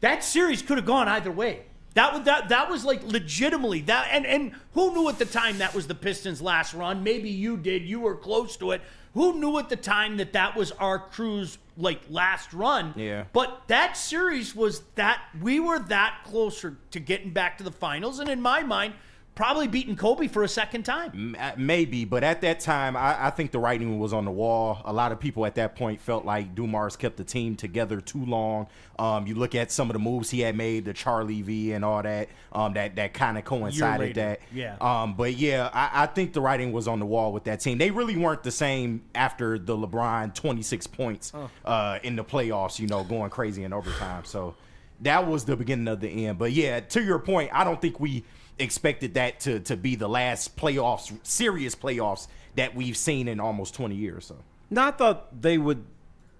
That series could have gone either way. That was like legitimately that, and who knew at the time that was the Pistons' last run? Maybe you did. You were close to it. Who knew at the time that was our crew's like last run? Yeah. But that series was that we were that closer to getting back to the finals, and in my mind, probably beating Kobe for a second time. Maybe, but at that time, I think the writing was on the wall. A lot of people at that point felt like Dumars kept the team together too long. You look at some of the moves he had made, the Charlie V and all that, that kind of coincided that. Yeah. But yeah, I think the writing was on the wall with that team. They really weren't the same after the LeBron 26 points in the playoffs, going crazy in overtime. So that was the beginning of the end. But yeah, to your point, I don't think we expected that to be the last playoffs, serious playoffs that we've seen in almost 20 years. So, no, I thought they would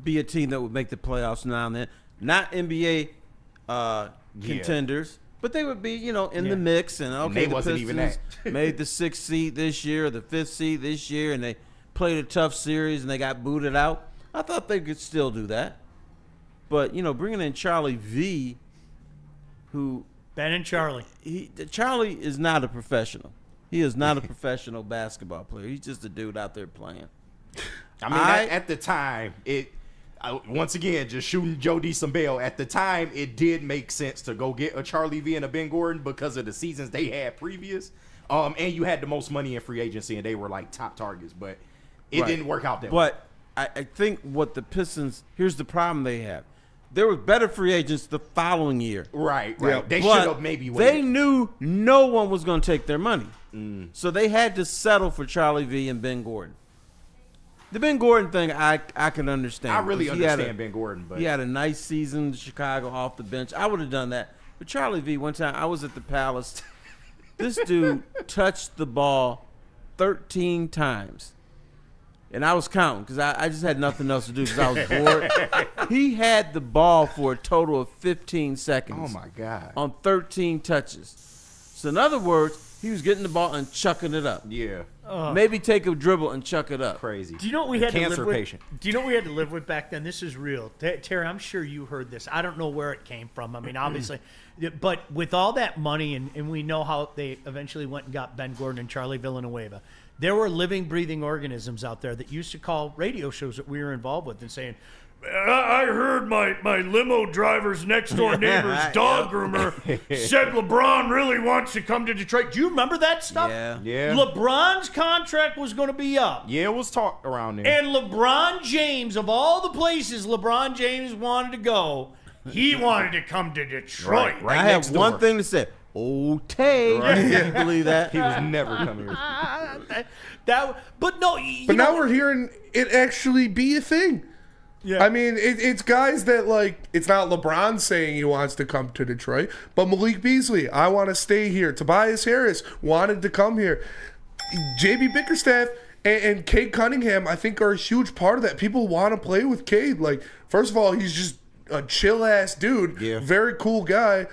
be a team that would make the playoffs now and then. Not NBA contenders, but they would be, in the mix. And they the wasn't Pistons even that. made the 6th seed this year, the 5th seed this year, and they played a tough series and they got booted out. I thought they could still do that. But, bringing in Charlie V, who Ben and Charlie. Charlie is not a professional. He is not a professional basketball player. He's just a dude out there playing. I mean, at the time, once again, just shooting Joe D. some bail. At the time, it did make sense to go get a Charlie V and a Ben Gordon because of the seasons they had previous. And you had the most money in free agency, and they were like top targets. But it didn't work out that way. But I think what the Pistons, here's the problem they have. There were better free agents the following year. Right. Yeah, they should have maybe waited. They knew no one was going to take their money. So they had to settle for Charlie V and Ben Gordon. The Ben Gordon thing, I can understand. I really understand Ben Gordon. But he had a nice season in Chicago off the bench. I would have done that. But Charlie V, one time I was at the Palace. This dude touched the ball 13 times. and I was counting because I just had nothing else to do because I was bored. He had the ball for a total of 15 seconds. Oh, my God. On 13 touches. So, in other words, he was getting the ball and chucking it up. Yeah. Maybe take a dribble and chuck it up. Crazy. Do you know what we had to live Cancer with? patient. Do you know what we had to live with back then? This is real. Terry, I'm sure you heard this. I don't know where it came from. I mean, obviously. But with all that money, and we know how they eventually went and got Ben Gordon and Charlie Villanueva, there were living, breathing organisms out there that used to call radio shows that we were involved with and saying, I heard my limo driver's next door neighbor's dog groomer said LeBron really wants to come to Detroit. Do you remember that stuff? Yeah. LeBron's contract was going to be up. Yeah, it was talk around there. And LeBron James, of all the places LeBron James wanted to go, he wanted to come to Detroit. Right I have one thing to say. Oh, Tay. Can you believe that? He was never coming here. But no. But now we're hearing it actually be a thing. Yeah. I mean, it's guys that, like, it's not LeBron saying he wants to come to Detroit, but Malik Beasley, I want to stay here. Tobias Harris wanted to come here. JB Bickerstaff and Cade Cunningham, I think, are a huge part of that. People want to play with Cade. Like, first of all, he's just a chill-ass dude. Yeah. Very cool guy.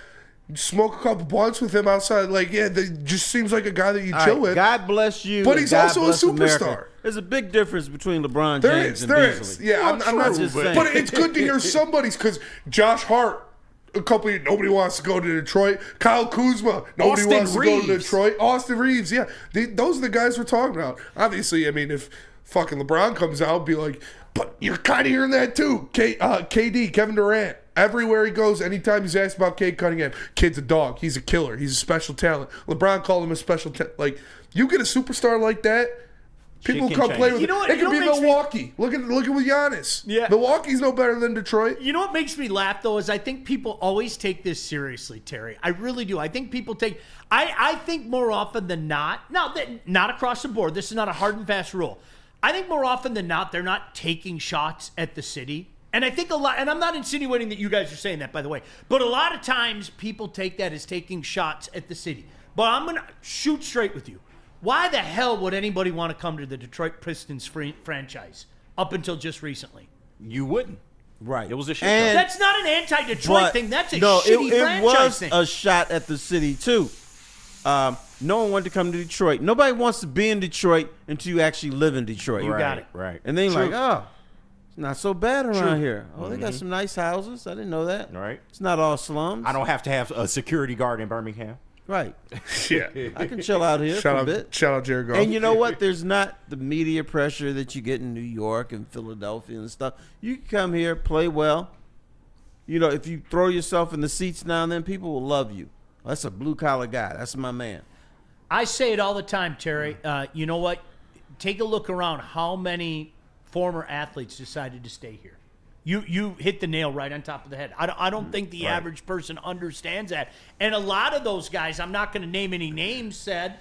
Smoke a couple blunts with him outside. Like, yeah, just seems like a guy that you chill with. God bless you. But he's God also a bless superstar. America. There's a big difference between LeBron There James is, and there Beasley. is. Yeah, I'm not just saying. But it's good to hear somebody's, because Josh Hart, nobody wants to go to Detroit. Kyle Kuzma, nobody Austin wants to go to Reeves. Detroit. Austin Reeves, yeah. Those are the guys we're talking about. Obviously, I mean, if fucking LeBron comes out, be like, but you're kind of hearing that too. KD, Kevin Durant. Everywhere he goes, anytime he's asked about Cade Cunningham, kid's a dog. He's a killer. He's a special talent. LeBron called him a special talent. Like, you get a superstar like that, people Shit come can play change. with You know him. what- It you could know be what makes me- Milwaukee. Look at with Giannis. Yeah. Milwaukee's no better than Detroit. You know what makes me laugh, though, is I think people always take this seriously, Terry. I really do. I think people take – I think more often than not – now, not across the board. This is not a hard and fast rule. I think more often than not, they're not taking shots at the city. And I think a lot – and I'm not insinuating that you guys are saying that, by the way. But a lot of times people take that as taking shots at the city. But I'm going to shoot straight with you. Why the hell would anybody want to come to the Detroit Pistons franchise up until just recently? You wouldn't. Right. It was a shit And- show. That's not an anti-Detroit thing. That's a no, shitty it franchise was thing. a shot at the city, too. No one wanted to come to Detroit. Nobody wants to be in Detroit until you actually live in Detroit. You got it. Right. And then you're True. like, oh, it's not so bad around here. Oh, they got some nice houses. I didn't know that. Right. It's not all slums. I don't have to have a security guard in Birmingham. Right. Yeah. I can chill out here for a bit. Shout out Jared Goff. And you know what? There's not the media pressure that you get in New York and Philadelphia and stuff. You can come here, play well. You know, if you throw yourself in the seats now and then, people will love you. That's a blue-collar guy. That's my man. I say it all the time, Terry. You know what? Take a look around. How many former athletes decided to stay here? You hit the nail right on top of the head. I don't think the average person understands that. And a lot of those guys, I'm not going to name any names, said,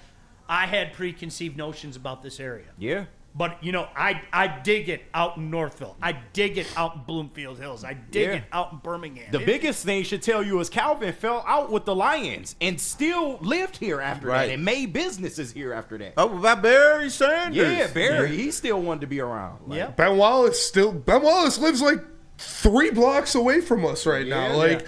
I had preconceived notions about this area. Yeah. But, you know, I dig it out in Northville. I dig it out in Bloomfield Hills. I dig it out in Birmingham. The biggest thing should tell you is Calvin fell out with the Lions and still lived here after Right. that and made businesses here after that. Oh, about Barry Sanders. Yeah, Barry, he still wanted to be around. Like, Yeah. Ben Wallace lives like 3 blocks away from us right now. Like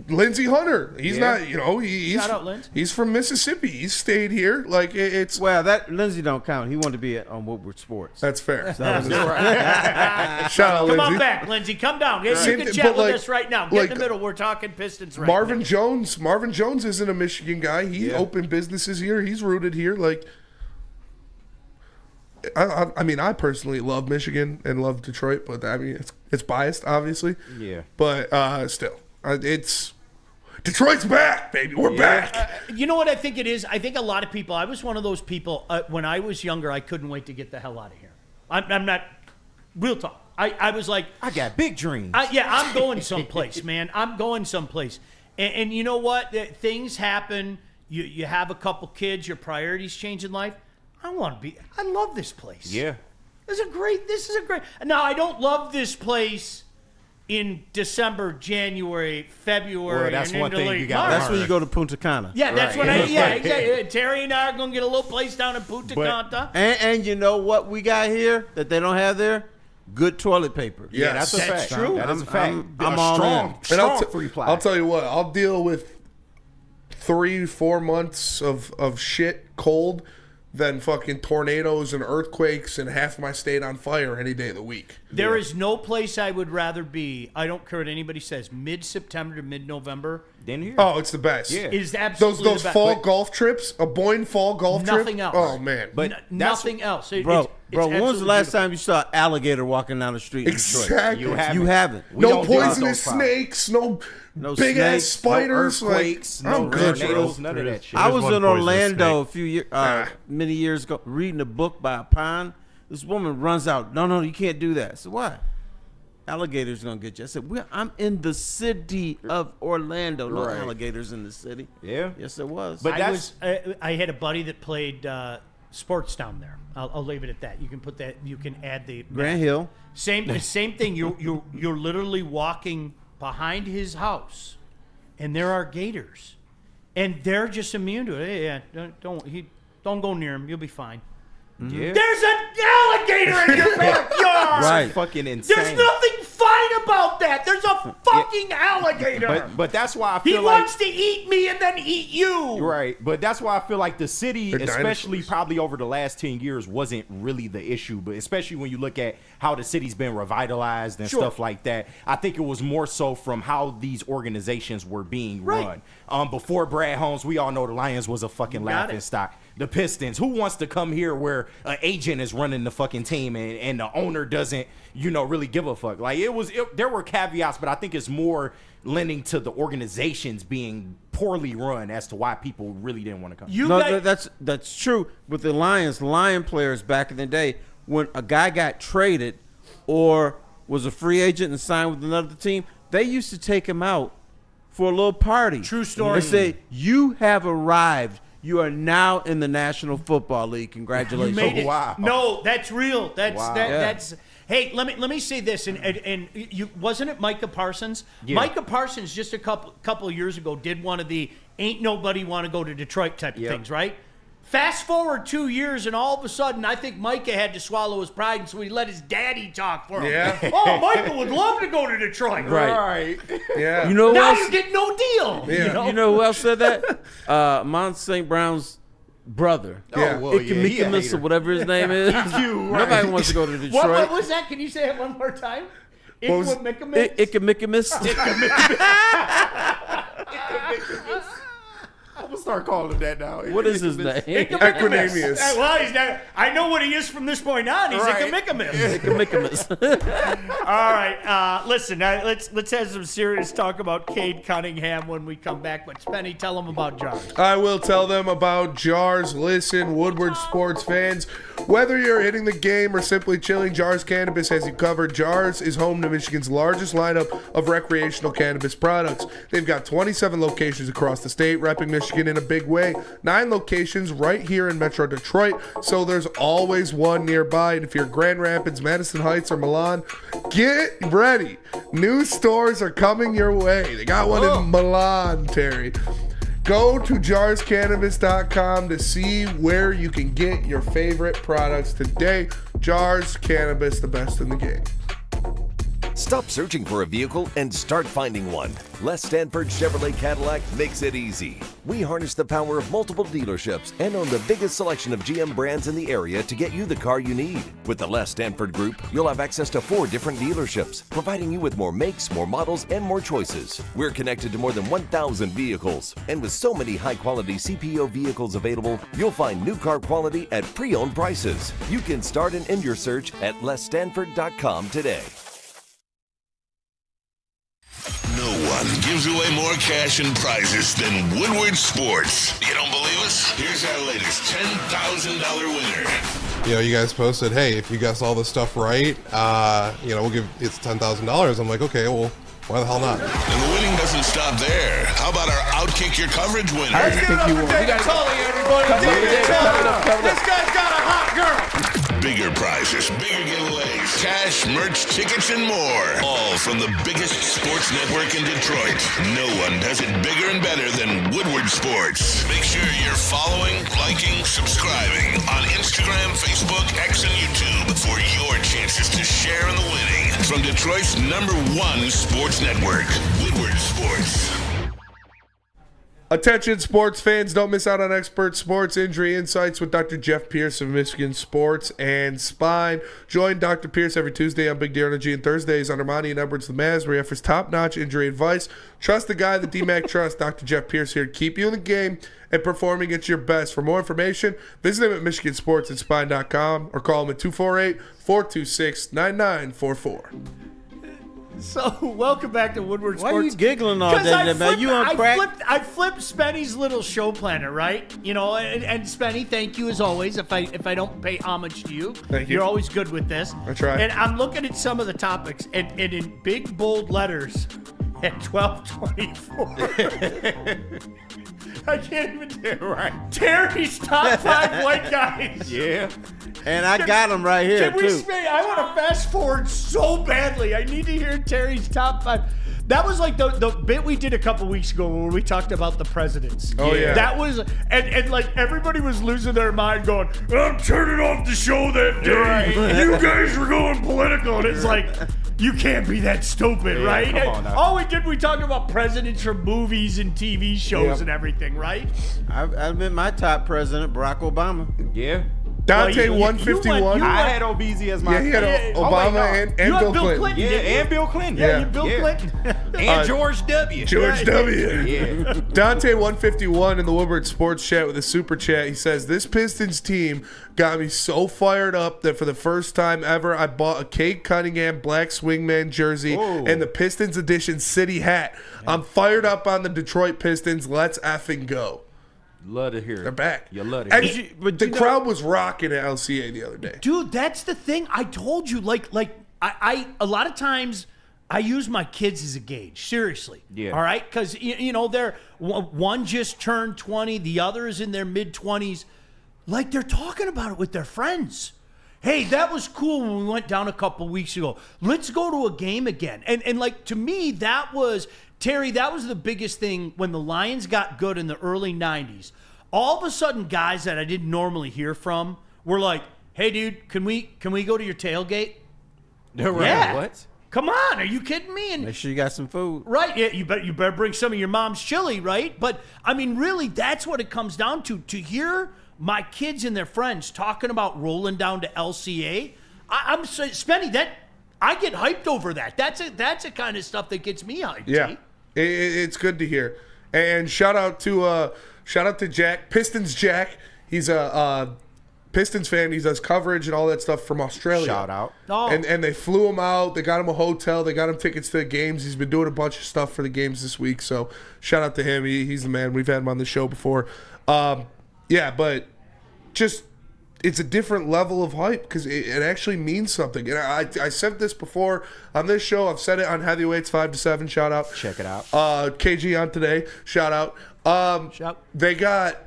Lindsey Hunter, he's not, he's Shout out, Linz. he's from Mississippi. He's stayed here. Like it's Well, that Lindsey don't count. He wanted to be on Woodward Sports. that's fair. That was Shout out Come Lindsey. on back, Lindsey. Come down. You Same can thing, chat but with like- us right now. Get in like the middle. We're talking Pistons right Marvin now. Jones isn't a Michigan guy. He opened businesses here. He's rooted here. Like I mean, I personally love Michigan and love Detroit, but I mean, it's biased, obviously. Yeah. But still, it's Detroit's back, baby. We're back. You know what I think it is? I think a lot of people, I was one of those people, when I was younger, I couldn't wait to get the hell out of here. I'm not, real talk. I was like, I got big dreams. I'm going someplace, man. I'm going someplace. And you know what? Things happen. You have a couple kids, your priorities change in life. I love this place. Yeah. This is a great. Now, I don't love this place in December, January, February. Well, that's and one into thing late you got. March. That's when you go to Punta Cana. Yeah, that's Right. when exactly. Terry and I are going to get a little place down in Punta Cana. And you know what we got here that they don't have there? Good toilet paper. Yeah, that's a That's fact. true. That is a fact. I'm all strong, in. And strong free ply. I'll tell you what, I'll deal with 3-4 months of shit cold than fucking tornadoes and earthquakes and half my state on fire any day of the week. There is no place I would rather be. I don't care what anybody says. Mid-September to mid-November Then here. Oh, it's the best. Yeah. is absolutely Those the best. fall golf trips, a Boyne fall golf trip. Nothing else. Oh man. But Nothing else. Bro, when was the absolutely last beautiful. time you saw an alligator walking down the street in Detroit? Exactly. You haven't. We No don't deal with poisonous those problems. snakes, no No big ass snakes, spiders, no earthquakes, like, no I'm good, bro. tornadoes, none of that shit. I There's was one in poisonous Orlando snake. many years ago, reading a book by a pond. This woman runs out. No, you can't do that. I said, why? Alligators gonna get you. I said, I'm in the city of Orlando. No Right. alligators in the city. Yeah. Yes, it was. But I had a buddy that played sports down there. I'll leave it at that. You can put that. You can add the Grant Hill. Same thing. You're literally walking behind his house, and there are gators, and they're just immune to it. Yeah, don't go near him. You'll be fine. Yeah. There's an alligator in your backyard. Right. Fucking insane. There's nothing fine about that. There's a fucking alligator. But that's why I He feel like wants to eat me and then eat you. right. But that's why I feel like the city, They're especially dinosaurs. probably over the last 10 years, wasn't really the issue. But especially when you look at how the city's been revitalized and Sure. stuff like that, I think it was more so from how these organizations were being Right. run. Before Brad Holmes, we all know the Lions was a fucking laughing it. stock. The Pistons, who wants to come here where an agent is running the fucking team and the owner doesn't, really give a fuck? Like there were caveats, but I think it's more lending to the organizations being poorly run as to why people really didn't want to come. You No, guys, that's true. With the Lion players back in the day, when a guy got traded or was a free agent and signed with another team, they used to take him out for a little party. True story. They say, you have arrived. You are now in the National Football League. Congratulations. You made it. wow. No, that's real. That's Wow. that's. Hey, let me say this, and you wasn't it Micah Parsons? Yeah. Micah Parsons just a couple of years ago did one of the "ain't nobody want to go to Detroit" type of Yep. things, right? Fast forward 2 years, and all of a sudden, I think Micah had to swallow his pride, and so he let his daddy talk for him. Yeah. Oh, Micah would love to go to Detroit. Right. Yeah. You know who Now else? you get no deal. Yeah. You know who else said that? Mont St. Brown's brother. Yeah. well, yeah, he a Ikemikimis or hater. whatever his name is. Nobody wants to go to Detroit. What was that? Can you say it one more time? What was- Ikemikimis. I'm gonna start calling him that now. What is his name? Equinemius. Well, he's not. I know what he is from this point on. He's Right. a Ikemikimis. Ikemikimis. All right, listen. Let's have some serious talk about Cade Cunningham when we come back. But Spenny, tell him about Jars. I will tell them about Jars. Listen, Woodward sports fans, whether you're hitting the game or simply chilling, Jars Cannabis has you covered. Jars is home to Michigan's largest lineup of recreational cannabis products. They've got 27 locations across the state, repping Michigan in a big way. 9 locations right here in Metro Detroit, so there's always one nearby. And if you're Grand Rapids, Madison Heights, or Milan, get ready. New stores are coming your way. They got one in Milan, Terry. Go to jarscannabis.com to see where you can get your favorite products today. Jars Cannabis, the best in the game. Stop searching for a vehicle and start finding one. Les Stanford Chevrolet Cadillac makes it easy. We harness the power of multiple dealerships and own the biggest selection of GM brands in the area to get you the car you need. With the Les Stanford Group, you'll have access to 4 different dealerships, providing you with more makes, more models, and more choices. We're connected to more than 1,000 vehicles, and with so many high-quality CPO vehicles available, you'll find new car quality at pre-owned prices. You can start and end your search at lesstanford.com today. No one gives away more cash and prizes than Woodward Sports. You don't believe us? Here's our latest $10,000 winner. You guys posted, hey, if you guess all this stuff right, we'll give it's $10,000. I'm like, okay, well, why the hell not? And the winning doesn't stop there. How about our Outkick Your Coverage winner? Let's give it up for David Tully, everybody. David Tully. This guy's got a hot girl. Bigger prizes, bigger giveaways, cash, merch, tickets, and more. All from the biggest sports network in Detroit. No one does it bigger and better than Woodward Sports. Make sure you're following, liking, subscribing on Instagram, Facebook, X, and YouTube for your chances to share in the winning. From Detroit's #1 sports network, Woodward Sports. Attention sports fans, don't miss out on expert sports injury insights with Dr. Jeff Pierce of Michigan Sports and Spine. Join Dr. Pierce every Tuesday on Big D Energy and Thursdays on Ermanni and Edwards the Maz, where he offers top-notch injury advice. Trust the guy that DMAC trusts, Dr. Jeff Pierce here to keep you in the game and performing at your best. For more information, visit him at michigansportsandspine.com or call him at 248-426-9944. So, welcome back to Woodward Sports. Why are you giggling all day, man? You on crack? I flipped Spenny's little show planner, right? You know, and Spenny, thank you as always. If I don't pay homage to you, Thank you. You're always good with this. I try. And I'm looking at some of the topics, and in big bold letters at 12:24. I can't even do it right. Terry's top 5 white guys. Yeah. And I got him right here, too. I want to fast forward so badly. I need to hear Terry's top 5. That was like the bit we did a couple weeks ago where we talked about the presidents. Oh, yeah. That was, and like everybody was losing their mind going, I'm turning off the show that day. Right. You guys were going political. And it's like, you can't be that stupid, right? Come on now. All we did, we talked about presidents from movies and TV shows and everything, right? I've been my top president, Barack Obama. Yeah. Dante Well, 151. I had OBZ as my Yeah, he had Obama and You Bill had Bill Clinton. Clinton, Yeah, didn't you? and Bill Clinton. Yeah, you Bill Clinton. And George W. George W. Yeah. Dante 151 in the Woodward Sports Chat with a super chat. He says, this Pistons team got me so fired up that for the first time ever, I bought a Cade Cunningham black swingman jersey and the Pistons edition city hat. I'm fired up on the Detroit Pistons. Let's effing go. Love to hear it. They're back. You love to hear And it. the crowd was rocking at LCA the other day. Dude, that's the thing. I told you, I a lot of times I use my kids as a gauge. Seriously. Yeah. All right? Because, you know, one just turned 20. The other is in their mid-20s. Like, they're talking about it with their friends. Hey, that was cool when we went down a couple weeks ago. Let's go to a game again. And like, to me, that was... Terry, that was the biggest thing when the Lions got good in the early 90s. All of a sudden, guys that I didn't normally hear from were like, hey, dude, can we go to your tailgate? Right. Yeah. What? Come on, are you kidding me? And Make sure you got some food. right, yeah, you better bring some of your mom's chili, right? But, I mean, really, that's what it comes down to. To hear my kids and their friends talking about rolling down to LCA, I'm Spenny, I get hyped over that. That's the kind of stuff that gets me hyped. Yeah. See? It's good to hear. And shout out to Jack, Pistons Jack. He's a Pistons fan. He does coverage and all that stuff from Australia. Shout out. Oh. And they flew him out. They got him a hotel. They got him tickets to the games. He's been doing a bunch of stuff for the games this week. So shout out to him. He's the man. We've had him on the show before. Yeah, but just it's a different level of hype because it actually means something. And I said this before on this show. I've said it on Heavyweights 5 to 7. Shout out. Check it out. KG on today. Shout out. They got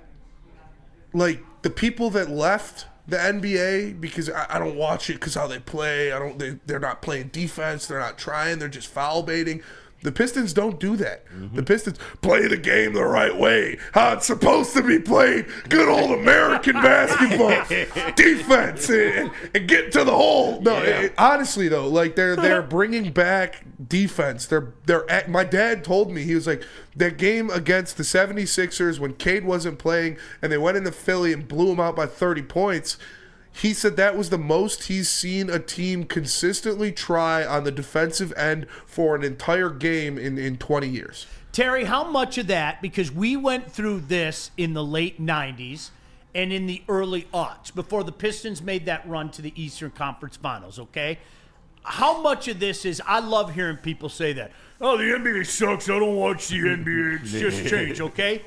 like the people that left the NBA because I don't watch it because how they play. They're not playing defense. They're not trying. They're just foul baiting. The Pistons don't do that. Mm-hmm. The Pistons play the game the right way, how it's supposed to be played. Good old American basketball, defense, and get to the hole. No, honestly though, like they're bringing back defense. They're my dad told me, he was like, that game against the 76ers when Cade wasn't playing and they went into Philly and blew him out by 30 points. He said that was the most he's seen a team consistently try on the defensive end for an entire game in 20 years. Terry, how much of that, because we went through this in the late 90s and in the early aughts, before the Pistons made that run to the Eastern Conference Finals, okay? How much of this is, I love hearing people say that, oh, the NBA sucks, I don't watch the NBA, it's just changed, okay?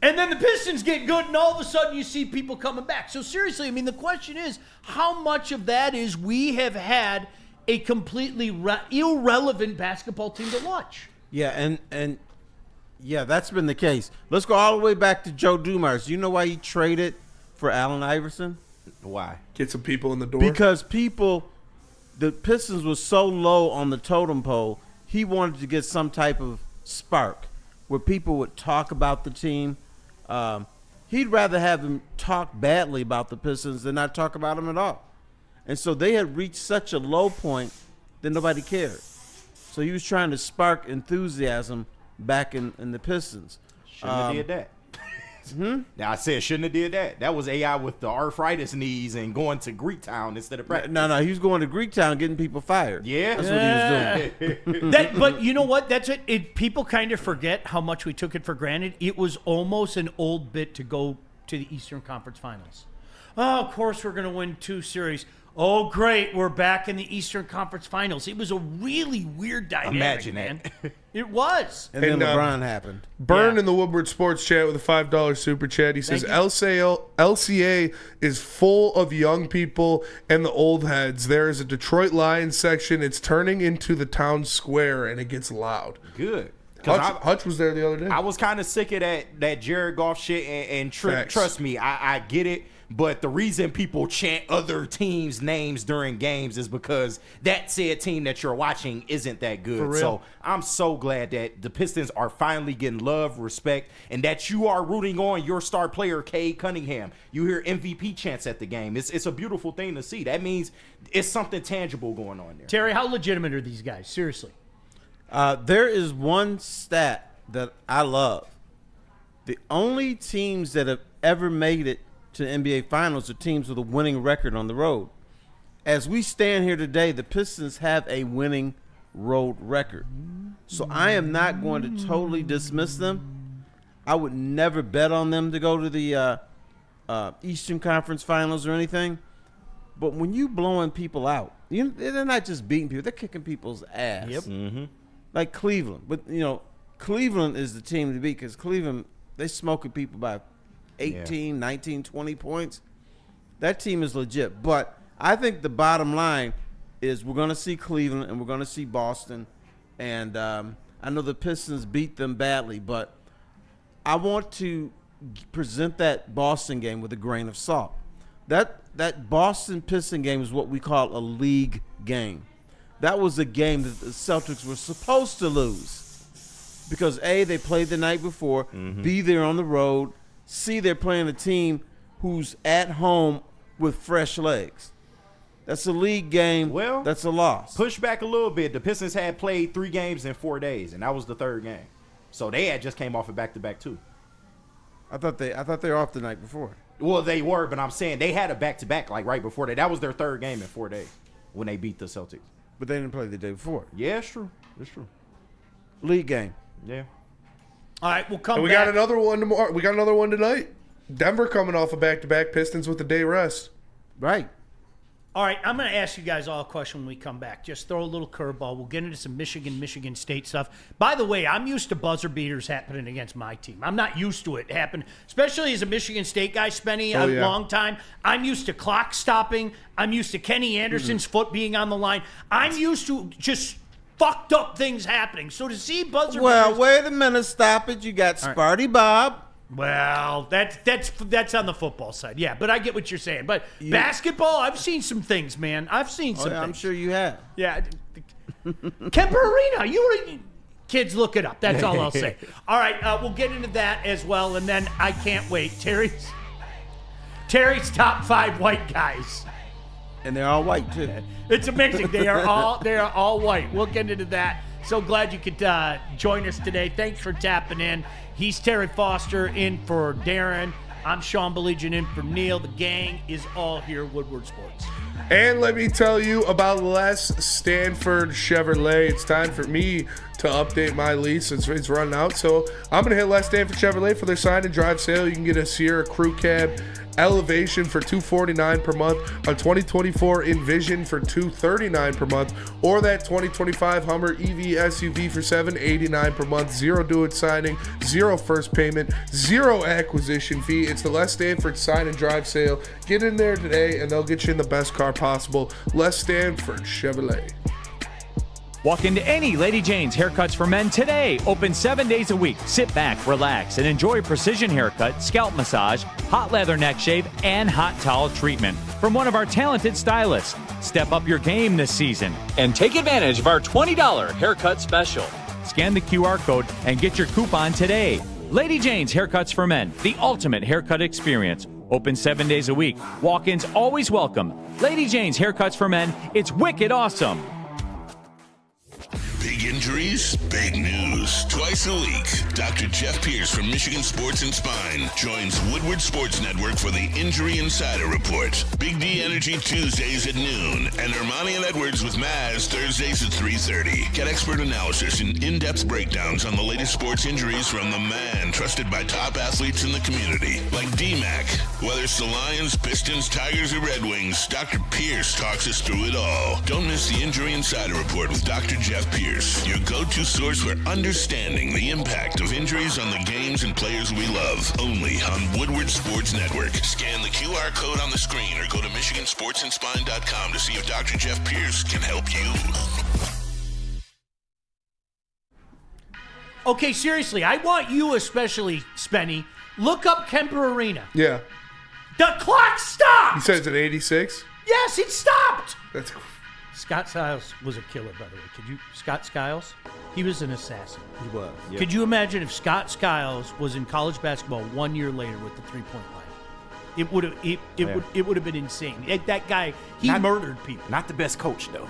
And then the Pistons get good, and all of a sudden you see people coming back. So seriously, I mean, the question is, how much of that is we have had a completely irrelevant basketball team to watch? Yeah, and yeah, that's been the case. Let's go all the way back to Joe Dumars. You know why he traded for Allen Iverson? Why? Get some people in the door. Because people the Pistons were so low on the totem pole, he wanted to get some type of spark where people would talk about the team. He'd rather have them talk badly about the Pistons than not talk about them at all. And so they had reached such a low point that nobody cared. So he was trying to spark enthusiasm back in the Pistons. Shouldn't have did that. Now I said shouldn't have did that. That was AI with the arthritis knees and going to Greektown instead of practice. No, he was going to Greektown getting people fired. Yeah, that's what he was doing. But you know what? That's it. People kind of forget how much we took it for granted. It was almost an old bit to go to the Eastern Conference Finals. Oh, of course we're going to win 2 series. Oh, great, we're back in the Eastern Conference Finals. It was a really weird dynamic, Imagine man. that. It was. And then LeBron happened. Burn Yeah. in the Woodward Sports Chat with a $5 super chat. He says, LCA is full of young people and the old heads. There is a Detroit Lions section. It's turning into the town square, and it gets loud. Good. Hutch was there the other day. I was kind of sick of that Jared Goff shit, and trust me, I get it. But the reason people chant other teams' names during games is because that said team that you're watching isn't that good. So I'm so glad that the Pistons are finally getting love, respect, and that you are rooting on your star player, Cade Cunningham. You hear MVP chants at the game. It's a beautiful thing to see. That means it's something tangible going on there. Terry, how legitimate are these guys? Seriously. There is one stat that I love. The only teams that have ever made it to NBA Finals are teams with a winning record on the road. As we stand here today, the Pistons have a winning road record. So I am not going to totally dismiss them. I would never bet on them to go to the Eastern Conference Finals or anything. But when you blowing people out, they're not just beating people, they're kicking people's ass. Yep. Mm-hmm. Like Cleveland. But, Cleveland is the team to beat because Cleveland, they smoking people by 18, 19, 20 points. That team is legit. But I think the bottom line is we're going to see Cleveland and we're going to see Boston. And I know the Pistons beat them badly, but I want to present that Boston game with a grain of salt. That Boston Piston game is what we call a league game. That was a game that the Celtics were supposed to lose because, A, they played the night before, B, they're on the road, C, they're playing a team who's at home with fresh legs. That's a league game. Well, that's a loss. Push back a little bit. The Pistons had played 3 games in 4 days, and that was the 3rd game. So they had just came off a back-to-back too. I thought they were off the night before. Well, they were, but I'm saying they had a back-to-back like right before that. That was their 3rd game in 4 days when they beat the Celtics. But they didn't play the day before. Yeah, it's true. It's true. League game. Yeah. All right, we'll come and we back. got another one tomorrow. We got another one tonight. Denver coming off a back-to-back. Pistons with the day rest. Right. All right, I'm going to ask you guys all a question when we come back. Just throw a little curveball. We'll get into some Michigan State stuff. By the way, I'm used to buzzer beaters happening against my team. I'm not used to it happening, especially as a Michigan State guy spending a long time. I'm used to clock stopping. I'm used to Kenny Anderson's foot being on the line. I'm used to just fucked up things happening. So to see buzzer beaters... wait a minute. Stop it. You got Sparty Bob. Well, that's on the football side. Yeah, but I get what you're saying. But basketball, I've seen some things, man. I've seen some things. I'm sure you have. Yeah. Kemper Arena. Kids, look it up. That's all I'll say. All right, we'll get into that as well. And then I can't wait. Terry's top 5 white guys. And they're all white, too. It's amazing. They are all white. We'll get into that. So glad you could join us today. Thanks for tapping in. He's Terry Foster in for Darren. I'm Sean Belegian in for Neil. The gang is all here at Woodward Sports. And let me tell you about Les Stanford Chevrolet. It's time for me to update my lease. It's running out. So I'm going to hit Les Stanford Chevrolet for their sign and drive sale. You can get a Sierra Crew Cab Elevation for $249 per month, a 2024 Envision for $239 per month, or that 2025 Hummer EV SUV for $789 per month. 0 do-it signing, 0 first payment, 0 acquisition fee. It's the Les Stanford sign and drive sale. Get in there today and they'll get you in the best car possible. Les Stanford Chevrolet. Walk into any Lady Jane's Haircuts for Men today. Open 7 days a week. Sit back, relax, and enjoy precision haircut, scalp massage, hot leather neck shave, and hot towel treatment. from one of our talented stylists. Step up your game this season and take advantage of our $20 haircut special. Scan the QR code and get your coupon today. Lady Jane's Haircuts for Men, the ultimate haircut experience. Open 7 days a week. Walk-ins always welcome. Lady Jane's Haircuts for Men. It's wicked awesome. Big injuries, big news. Twice a week, Dr. Jeff Pierce from Michigan Sports and Spine joins Woodward Sports Network for the Injury Insider Report. Big D Energy Tuesdays at noon, and Ermanni and Edwards with Maz Thursdays at 3:30. Get expert analysis and in-depth breakdowns on the latest sports injuries from the man trusted by top athletes in the community, like D-Mac. Whether it's the Lions, Pistons, Tigers, or Red Wings, Dr. Pierce talks us through it all. Don't miss the Injury Insider Report with Dr. Jeff Pierce, your go-to source for understanding the impact of injuries on the games and players we love. Only on Woodward Sports Network. Scan the QR code on the screen or go to MichiganSportsandSpine.com to see if Dr. Jeff Pierce can help you. Okay, seriously, I want you especially, Spenny, look up Kemper Arena. Yeah. The clock stopped! He says at 86? Yes, it stopped! That's Scott Skiles was a killer, by the way. Scott Skiles? He was an assassin. He was. Yeah. Could you imagine if Scott Skiles was in college basketball 1 year later with the three-point line? It would have been insane. That guy, he murdered people. Not the best coach though.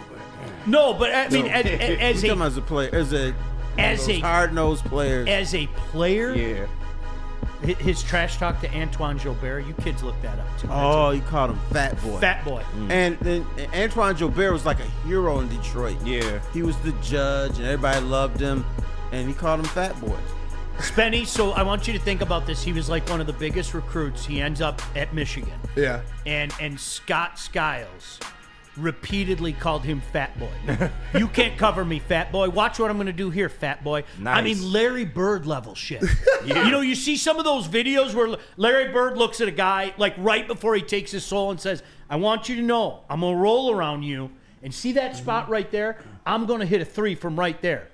No, but I mean, as a player, as a hard-nosed player, as a player, yeah. His trash talk to Antoine Jobert, you kids look that up too. Oh, he called him Fat Boy. Fat Boy. And then Antoine Jobert was like a hero in Detroit. Yeah. He was the judge, and everybody loved him, and he called him Fat Boy. Spenny, so I want you to think about this. He was like one of the biggest recruits. He ends up at Michigan. Yeah. And Scott Skiles repeatedly called him Fat Boy. You can't cover me, Fat Boy. Watch what I'm going to do here, Fat Boy. Nice. I mean, Larry Bird level shit. Yeah. You know, you see some of those videos where Larry Bird looks at a guy like right before he takes his soul and says, I want you to know I'm going to roll around you and see that spot right there? I'm going to hit a three from right there.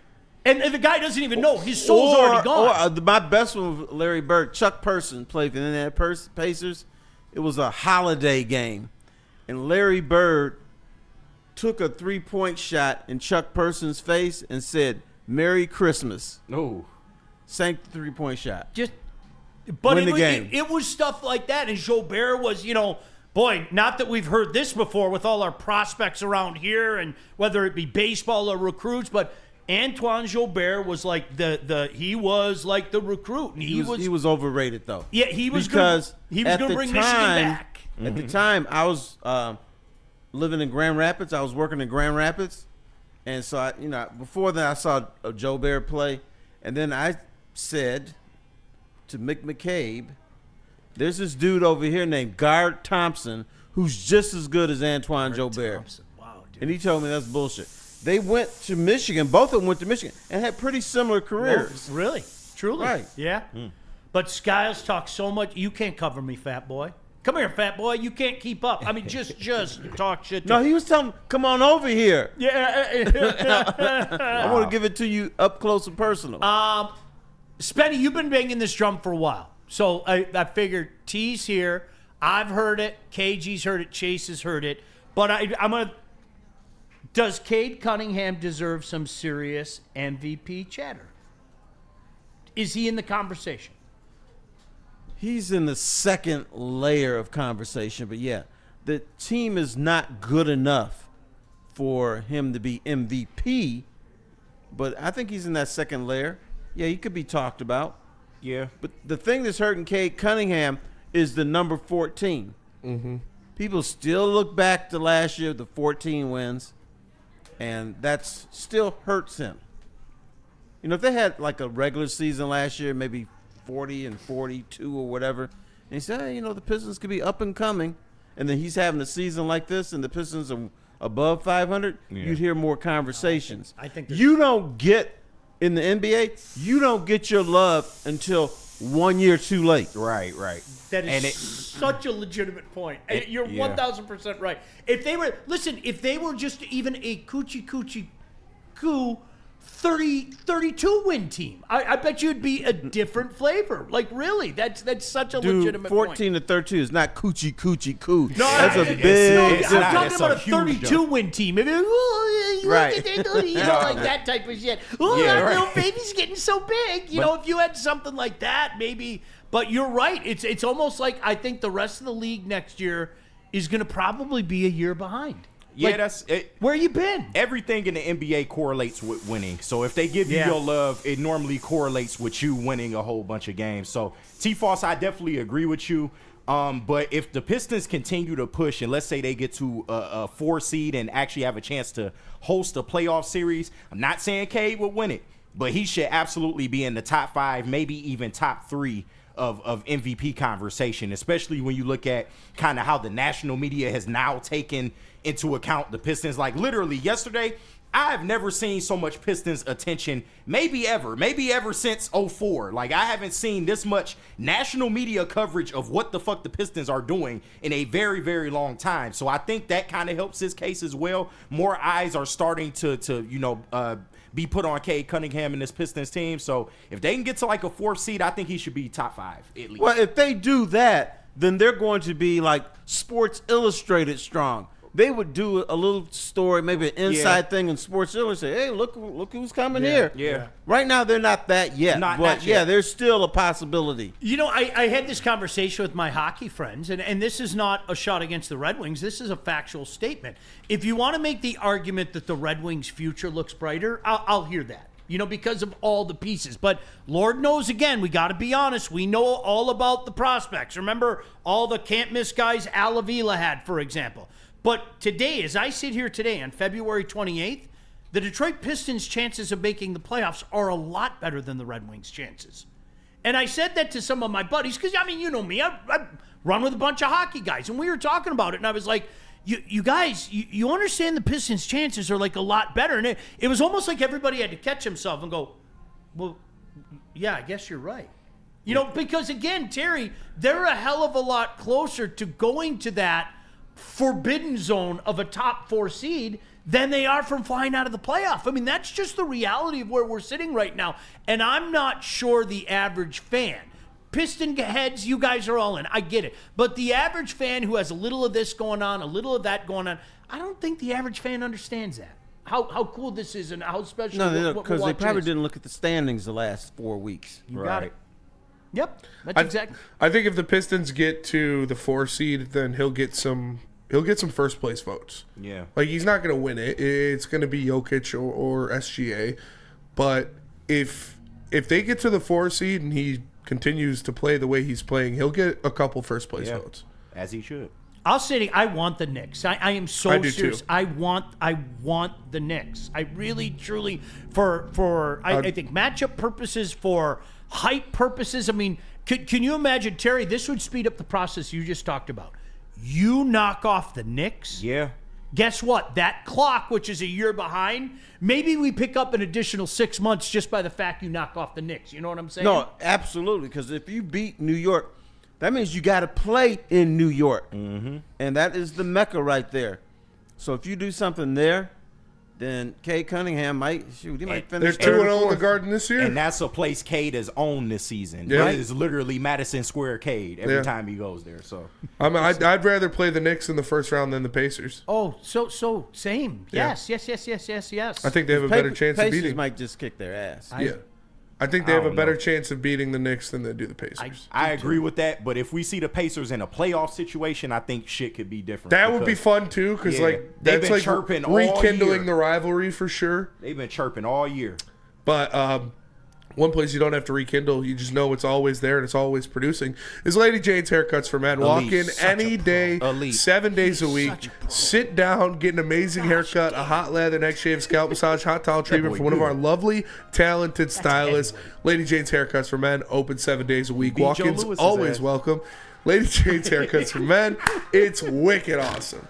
And the guy doesn't even know. His soul's already gone. My best one with Larry Bird, Chuck Person played for the Indiana Pacers. It was a holiday game. And Larry Bird took a three-point shot in Chuck Person's face and said, Merry Christmas. No. Sank the three-point shot. But Win the game. It was stuff like that. And Jobert was, boy, not that we've heard this before with all our prospects around here and whether it be baseball or recruits, but Antoine Jobert was like he was like the recruit. And he was overrated though. Yeah, he was because he was going to bring Michigan back. At the time, I was living in Grand Rapids. I was working in Grand Rapids, and so before that I saw Jobert play, and then I said to Mick McCabe, "There's this dude over here named Garrett Thompson who's just as good as Antoine Jobert." Thompson. Wow, dude. And he told me that's bullshit. They went to Michigan. Both of them went to Michigan and had pretty similar careers. Well, really? Truly? Right. Yeah. But Skiles talks so much. You can't cover me, Fat Boy. Come here, Fat Boy. You can't keep up. I mean, just talk shit. No, he was telling him, come on over here. Yeah. I want to give it to you up close and personal. Spenny, you've been banging this drum for a while. So I figured T's here. I've heard it. KG's heard it. Chase has heard it. But I'm going to... Does Cade Cunningham deserve some serious MVP chatter? Is he in the conversation? He's in the second layer of conversation, but yeah, the team is not good enough for him to be MVP, but I think he's in that second layer. Yeah, he could be talked about. Yeah. But the thing that's hurting Cade Cunningham is the number 14. Mm-hmm. People still look back to last year, the 14 wins, and that still hurts him. If they had like a regular season last year, maybe 40 and 42 or whatever, and he said, hey, the Pistons could be up and coming, and then he's having a season like this and the Pistons are above 500, you'd hear more conversations. I think you don't get, in the NBA, you don't get your love until 1 year too late. Right. That is such a legitimate point. You're 1,000% right. If they were just even a coochie coo 32 win team. I bet you'd be a different flavor. Like, really, that's such a legitimate 14 point. to 32 is not coochie coo. No, that's a I'm big. talking about a 32 win team. If you Right. look at that, you know, like that type of shit. Oh, Yeah, that right. little baby's getting so big. You know, if you had something like that, maybe. But you're right. It's almost like I think the rest of the league next year is going to probably be a year behind. Yeah, Like, that's it. where you been? Everything in the NBA correlates with winning. So if they give you your love, it normally correlates with you winning a whole bunch of games. So T-Foss, I definitely agree with you. But if the Pistons continue to push, and let's say they get to a 4 seed and actually have a chance to host a playoff series, I'm not saying Cade will win it, but he should absolutely be in the top 5, maybe even top 3 of MVP conversation, especially when you look at kind of how the national media has now taken into account the Pistons. Like, literally yesterday, I've never seen so much Pistons attention, maybe ever since 04. Like, I haven't seen this much national media coverage of what the fuck the Pistons are doing in a very, very long time. So I think that kind of helps his case as well. More eyes are starting to be put on Cade Cunningham and this Pistons team. So if they can get to like a 4th seed, I think he should be top 5 at least. Well, if they do that, then they're going to be like Sports Illustrated strong. They would do a little story, maybe an inside thing in Sports Illustrated. Hey, look who's coming here. Yeah. Right now, they're not that yet. Not but yet. there's still a possibility. You know, I had this conversation with my hockey friends, and this is not a shot against the Red Wings. This is a factual statement. If you want to make the argument that the Red Wings' future looks brighter, I'll hear that, you know, because of all the pieces. But Lord knows, again, we got to be honest, we know all about the prospects. Remember all the can't-miss guys Al Avila had, for example. But today, as I sit here today on February 28th, the Detroit Pistons' chances of making the playoffs are a lot better than the Red Wings' chances. And I said that to some of my buddies because, I mean, you know me, I run with a bunch of hockey guys, and we were talking about it, and I was like, you guys, you understand the Pistons' chances are like a lot better. And it was almost like everybody had to catch himself and go, well, yeah, I guess you're right. You know, because, again, Terry, they're a hell of a lot closer to going to that forbidden zone of a top 4 seed than they are from flying out of the playoff. I mean, that's just the reality of where we're sitting right now. And I'm not sure the average fan, Piston heads, you guys are all in. I get it. But the average fan who has a little of this going on, a little of that going on, I don't think the average fan understands that. How cool this is and how special. No, because they probably didn't look at the standings the last 4 weeks. You got it. Yep, that's exactly. I think if the Pistons get to the 4 seed, then he'll get some first place votes. Yeah, like he's not going to win it. It's going to be Jokic or SGA. But if they get to the 4 seed and he continues to play the way he's playing, he'll get a couple first place votes, as he should. I'll say I want the Knicks. I am so I do serious. too. I want the Knicks. I really, truly, I think matchup purposes, for hype purposes. I mean, can you imagine, Terry? This would speed up the process you just talked about. You knock off the Knicks. Yeah. Guess what? That clock, which is a year behind, maybe we pick up an additional 6 months just by the fact you knock off the Knicks. You know what I'm saying? No, absolutely. Because if you beat New York, that means you got to play in New York. Mm-hmm. And that is the Mecca right there. So if you do something there, then Cade Cunningham might finish. They're 2-0 in the Garden this year. And that's a place Cade has owned this season. Yeah. It is literally Madison Square Cade every time he goes there. So I'd rather play the Knicks in the first round than the Pacers. Oh, so same. Yeah. Yes. I think they have a better chance of Pacers beating. might just kick their ass. I think they have a better chance of beating the Knicks than they do the Pacers. I agree with that, but if we see the Pacers in a playoff situation, I think shit could be different. That would be fun too, because they've been chirping all rekindling year. the rivalry for sure. They've been chirping all year. But one place you don't have to rekindle, you just know it's always there and it's always producing, is Lady Jane's Haircuts for Men. Walk in any day, 7 days a week. Sit down, get an amazing haircut, a hot lather, neck shave, scalp massage, hot towel treatment from one of our lovely, talented stylists. Lady Jane's Haircuts for Men, open 7 days a week. Walk-ins always welcome. Lady Jane's Haircuts for Men. It's wicked awesome.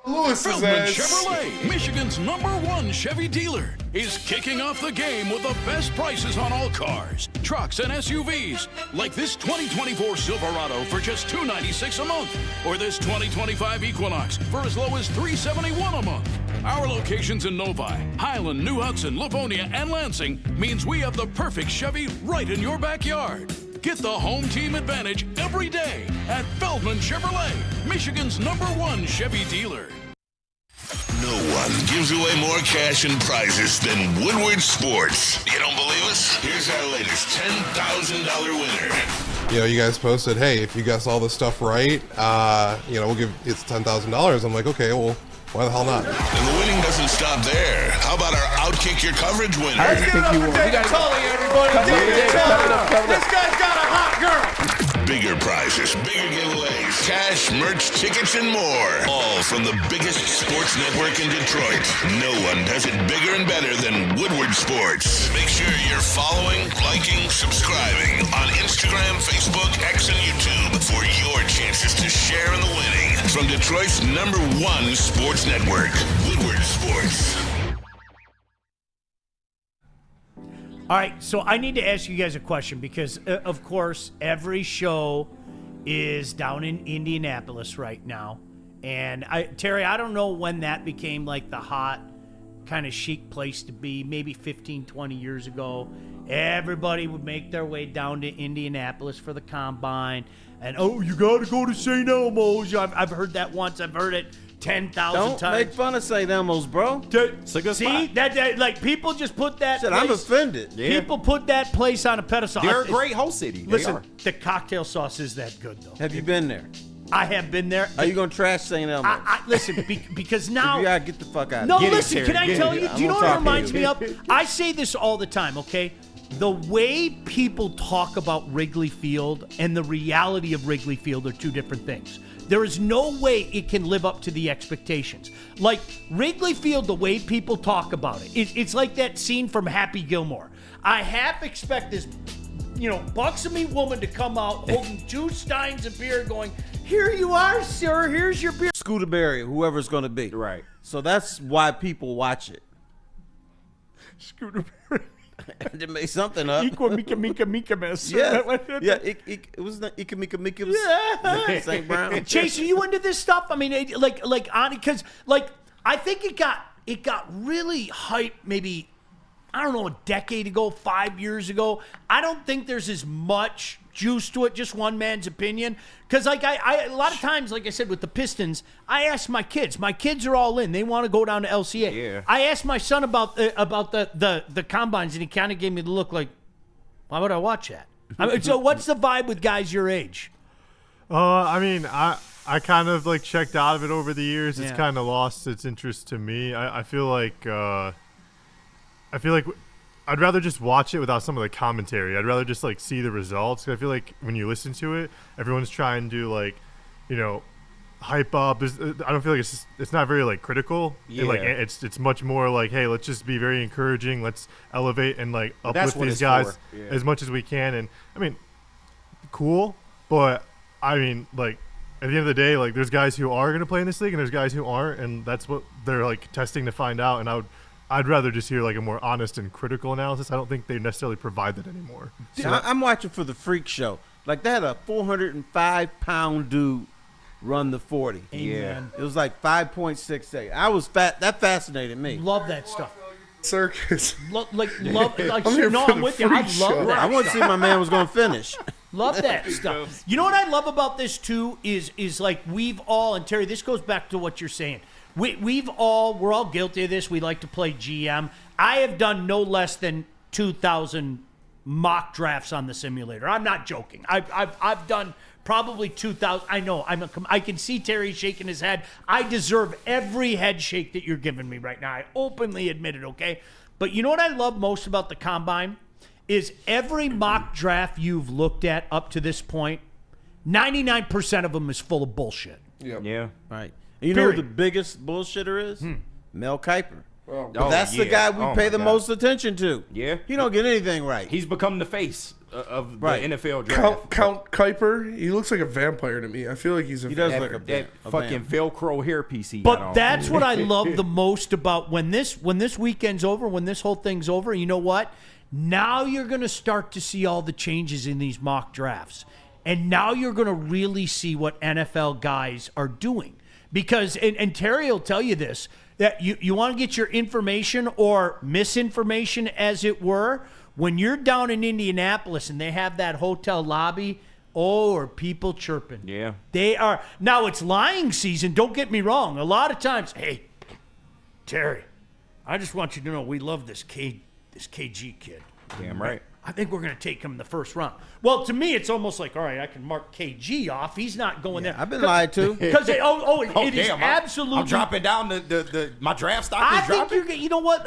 Lewis's Feldman ass. Chevrolet, Michigan's #1 Chevy dealer, is kicking off the game with the best prices on all cars, trucks, and SUVs, like this 2024 Silverado for just $296 a month, or this 2025 Equinox for as low as $371 a month. Our locations in Novi, Highland, New Hudson, Livonia, and Lansing means we have the perfect Chevy right in your backyard. Get the home team advantage every day at Feldman Chevrolet, Michigan's #1 Chevy dealer. No one gives away more cash and prizes than Woodward Sports. You don't believe us? Here's our latest $10,000 winner. You know, you guys posted, hey, if you guess all this stuff right, you know, we'll give it's $10,000. I'm like, okay, well, why the hell not? And the winning doesn't stop there. How about our Outkick Your Coverage winner? Let's give it up for David Tully, everybody. David Tully. This guy's got a hot girl. Bigger prizes, bigger giveaways, cash, merch, tickets, and more. All from the biggest sports network in Detroit. No one does it bigger and better than Woodward Sports. Make sure you're following, liking, subscribing on Instagram, Facebook, X, and YouTube for your chances to share in the winning. From Detroit's #1 sports network, Woodward Sports. All right, so I need to ask you guys a question because, of course, every show is down in Indianapolis right now. And, Terry, I don't know when that became like the hot kind of chic place to be, maybe 15, 20 years ago. Everybody would make their way down to Indianapolis for the Combine. And, oh, you got to go to St. Elmo's. I've heard that once. I've heard it 10,000 times. Don't make fun of St. Elmo's, bro. It's a good See, spot. that like people just put that. Shit, place, I'm offended. Yeah. People put that place on a pedestal. They're a great host city. They Listen, are. the cocktail sauce is that good though. Have you been there? I have been there. Are you gonna trash St. Elmo's? Listen because now. You gotta get the fuck out. No, of here. listen. Terry, Can I get tell it. you? I'm Do you know gonna what it talk to reminds you. me of? I say this all the time. Okay, the way people talk about Wrigley Field and the reality of Wrigley Field are two different things. There is no way it can live up to the expectations. Like Wrigley Field, the way people talk about it, it's like that scene from Happy Gilmore. I half expect this, buxomy woman to come out holding 2 steins of beer going, "Here you are, sir, here's your beer." Scooter Berry, whoever's gonna be. Right. So that's why people watch it. Scooter Berry. To make something up. Equal Mika mess. Yeah, it was the Ika Mika Mika. Yeah. St. Brown. Chase, are you into this stuff? I mean, because I think it got really hyped maybe, I don't know, a decade ago, 5 years ago. I don't think there's as much juice to it, just one man's opinion. Because I a lot of times, like I said, with the Pistons, I ask my kids. My kids are all in. They want to go down to LCA. Yeah. I asked my son about the combines, and he kind of gave me the look like, why would I watch that? I mean, so what's the vibe with guys your age? I mean, I kind of checked out of it over the years. It's Yeah. kind of lost its interest to me. I feel like I'd rather just watch it without some of the commentary. I'd rather just see the results. 'Cause I feel like when you listen to it, everyone's trying to hype up. I don't feel like it's not very critical. Yeah. And, it's much more hey, let's just be very encouraging. Let's elevate and That's uplift what these it's guys for. Yeah. as much as we can. And I mean, cool, but I mean at the end of the day, there's guys who are going to play in this league and there's guys who aren't, and that's what they're testing to find out. And I'd rather just hear a more honest and critical analysis. I don't think they necessarily provide that anymore. Dude, I'm watching for the freak show. They had a 405-pound dude run the 40. Amen. It was 5.68. I was fat. That fascinated me. Love that stuff. Circus. Love, I'm here no, for I'm the with you. I freak love show. that. I wanted to see my man was going to finish. Love that stuff. You know what I love about this too is we've all, and Terry, this goes back to what you're saying. We're all guilty of this. We like to play GM. I have done no less than 2,000 mock drafts on the simulator. I'm not joking. I've done probably 2,000. I know. I can see Terry shaking his head. I deserve every head shake that you're giving me right now. I openly admit it, okay? But you know what I love most about the Combine is every mock draft you've looked at up to this point, 99% of them is full of bullshit. Yep. Yeah. Right. And you know who Period. the biggest bullshitter is? Mel Kiper. But that's the guy we pay the most attention to. Yeah. He don't get anything right. He's become the face of the NFL draft. Count Kuiper, he looks like a vampire to me. I feel like he's a does vampire. look that fucking Velcro hairpiece he But got on. that's what I love the most about when this weekend's over, when this whole thing's over. You know what? Now you're going to start to see all the changes in these mock drafts. And now you're going to really see what NFL guys are doing. Because, and Terry will tell you this, that you want to get your information or misinformation, as it were, when you're down in Indianapolis and they have that hotel lobby, are people chirping. Yeah. They are. Now, it's lying season. Don't get me wrong. A lot of times, hey, Terry, I just want you to know we love this KG kid. Damn right. I think we're going to take him in the first round. Well, to me, it's almost like, all right, I can mark KG off. He's not going there. I've been lied to. Because it is damn, absolutely. I'm dropping down my draft stock. I think you know what?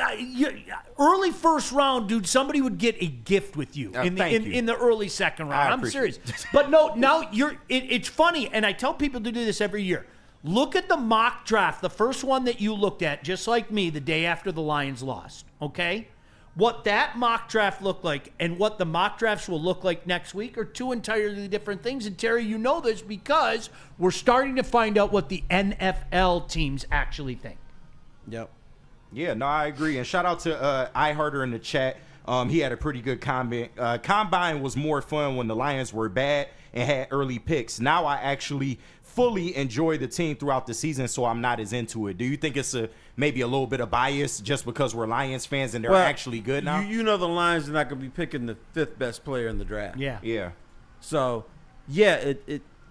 Early first round, dude. Somebody would get a gift with you in the early second round. I'm serious. But no, now it's funny, and I tell people to do this every year. Look at the mock draft, the first one that you looked at, just like me, the day after the Lions lost. Okay. What that mock draft looked like and what the mock drafts will look like next week are two entirely different things. And, Terry, you know this because we're starting to find out what the NFL teams actually think. Yep. Yeah, no, I agree. And shout out to iHearter in the chat. He had a pretty good comment. Combine was more fun when the Lions were bad and had early picks. Now I actually fully enjoy the team throughout the season, so I'm not as into it. Do you think it's maybe a little bit of bias just because we're Lions fans and they're actually good now? You know the Lions are not going to be picking the 5th best player in the draft. Yeah. Yeah. So, yeah,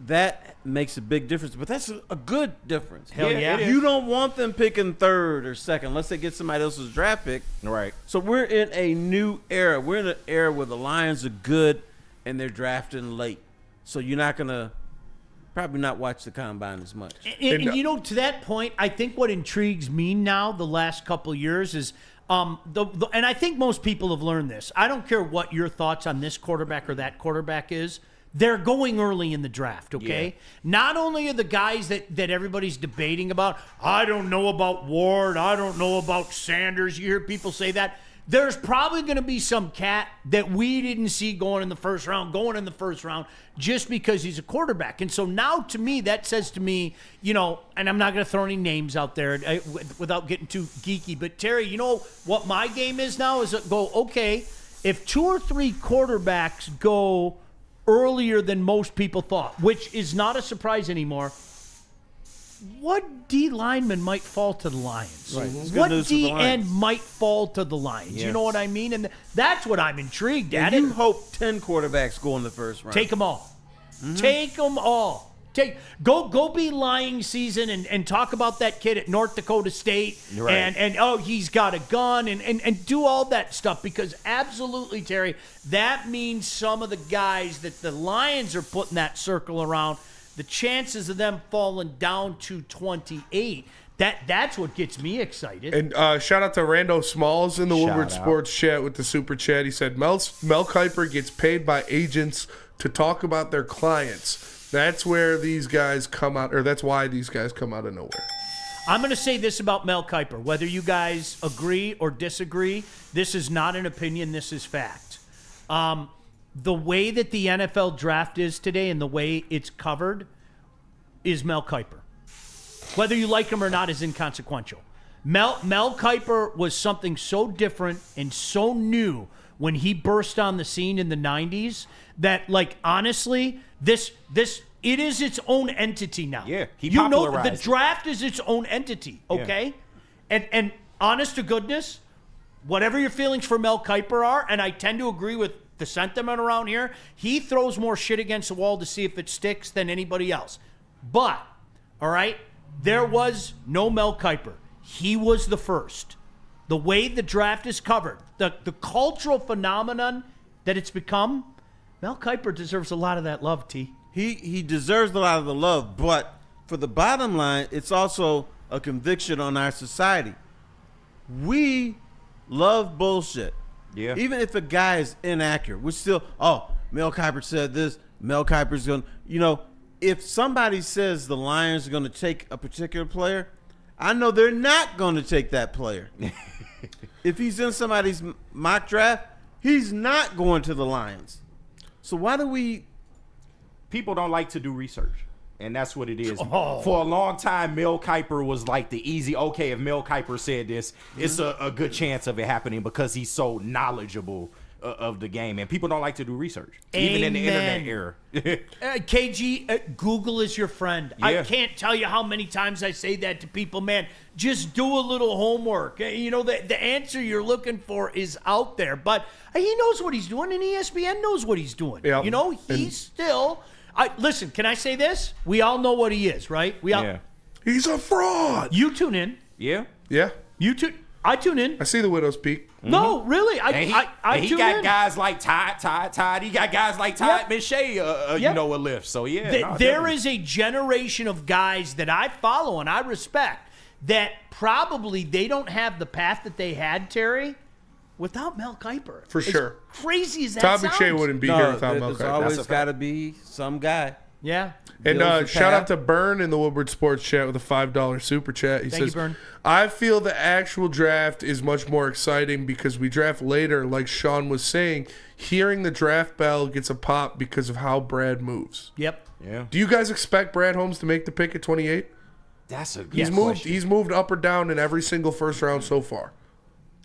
that makes a big difference, but that's a good difference. Hell yeah. You don't want them picking 3rd or 2nd unless they get somebody else's draft pick. Right. So we're in a new era. We're in an era where the Lions are good and they're drafting late. So you're not going to probably not watch the combine as much. And you know, to that point, I think what intrigues me now the last couple of years is and I think most people have learned this. I don't care what your thoughts on this quarterback or that quarterback is. They're going early in the draft, okay? Yeah. Not only are the guys that everybody's debating about, I don't know about Ward, I don't know about Sanders. You hear people say that. There's probably going to be some cat that we didn't see going in the first round just because he's a quarterback. And so now, to me, that says to me, you know, and I'm not going to throw any names out there without getting too geeky, but Terry, you know what my game is now is okay, if 2 or 3 quarterbacks go earlier than most people thought, which is not a surprise anymore, what D lineman might fall to the Lions? Right. What D end might fall to the Lions? Yeah. You know what I mean? And that's what I'm intrigued at. You hope 10 quarterbacks go in the first round. Take them all. Mm-hmm. Take them all. Go be lying season and talk about that kid at North Dakota State and he's got a gun and do all that stuff, because absolutely, Terry, that means some of the guys that the Lions are putting that circle around, the chances of them falling down to 28, that's what gets me excited. And shout out to Rando Smalls in the Woodward Sports chat with the super chat. He said Mel Kiper gets paid by agents to talk about their clients. That's where these guys come out, or that's why these guys come out of nowhere. I'm going to say this about Mel Kiper. Whether you guys agree or disagree, this is not an opinion, this is fact. The way that the NFL draft is today and the way it's covered is Mel Kiper. Whether you like him or not is inconsequential. Mel Kiper was something so different and so new when he burst on the scene in the 90s that, like, honestly, it is its own entity now. Yeah, he popularized the draft is its own entity, okay? Yeah. And honest to goodness, whatever your feelings for Mel Kiper are, and I tend to agree with the sentiment around here, he throws more shit against the wall to see if it sticks than anybody else. But, all right, there was no Mel Kiper. He was the first. The way the draft is covered, the cultural phenomenon that it's become, Mel Kiper deserves a lot of that love, T. He deserves a lot of the love, but for the bottom line, it's also a conviction on our society. We love bullshit. Yeah. Even if a guy is inaccurate, we're still, Mel Kiper said this, Mel Kiper's going to, if somebody says the Lions are going to take a particular player, I know they're not going to take that player. If he's in somebody's mock draft, he's not going to the Lions. So why do we? People don't like to do research. And that's what it is. Oh. For a long time, Mel Kiper was like the easy, okay, if Mel Kiper said this, it's a good chance of it happening because he's so knowledgeable of the game. And people don't like to do research, even in the internet era. KG, Google is your friend. Yeah. I can't tell you how many times I say that to people, man. Just do a little homework. You know, the answer you're looking for is out there. But he knows what he's doing, and ESPN knows what he's doing. Yep. You know, he's still... listen, can I say this? We all know what he is, right? He's a fraud. You tune in. Yeah. I tune in. I see the widow's peak. No, really. I he tune got in. guys like Todd. He got guys like Todd McShay, you know, a lift. So, yeah. There is a generation of guys that I follow and I respect that probably they don't have the path that they had, Terry, without Mel Kiper. For sure. As crazy as that Todd sounds. McShay wouldn't be here without Mel Kiper. There's always got to be some guy. Yeah. And shout out to Byrne in the Woodward Sports Chat with a $5 super chat. He Thank says, you, Byrne. I feel the actual draft is much more exciting because we draft later, like Sean was saying. Hearing the draft bell gets a pop because of how Brad moves. Yep. Yeah. Do you guys expect Brad Holmes to make the pick at 28? That's a good question. He's moved up or down in every single first round so far,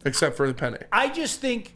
except for the Penny. I just think...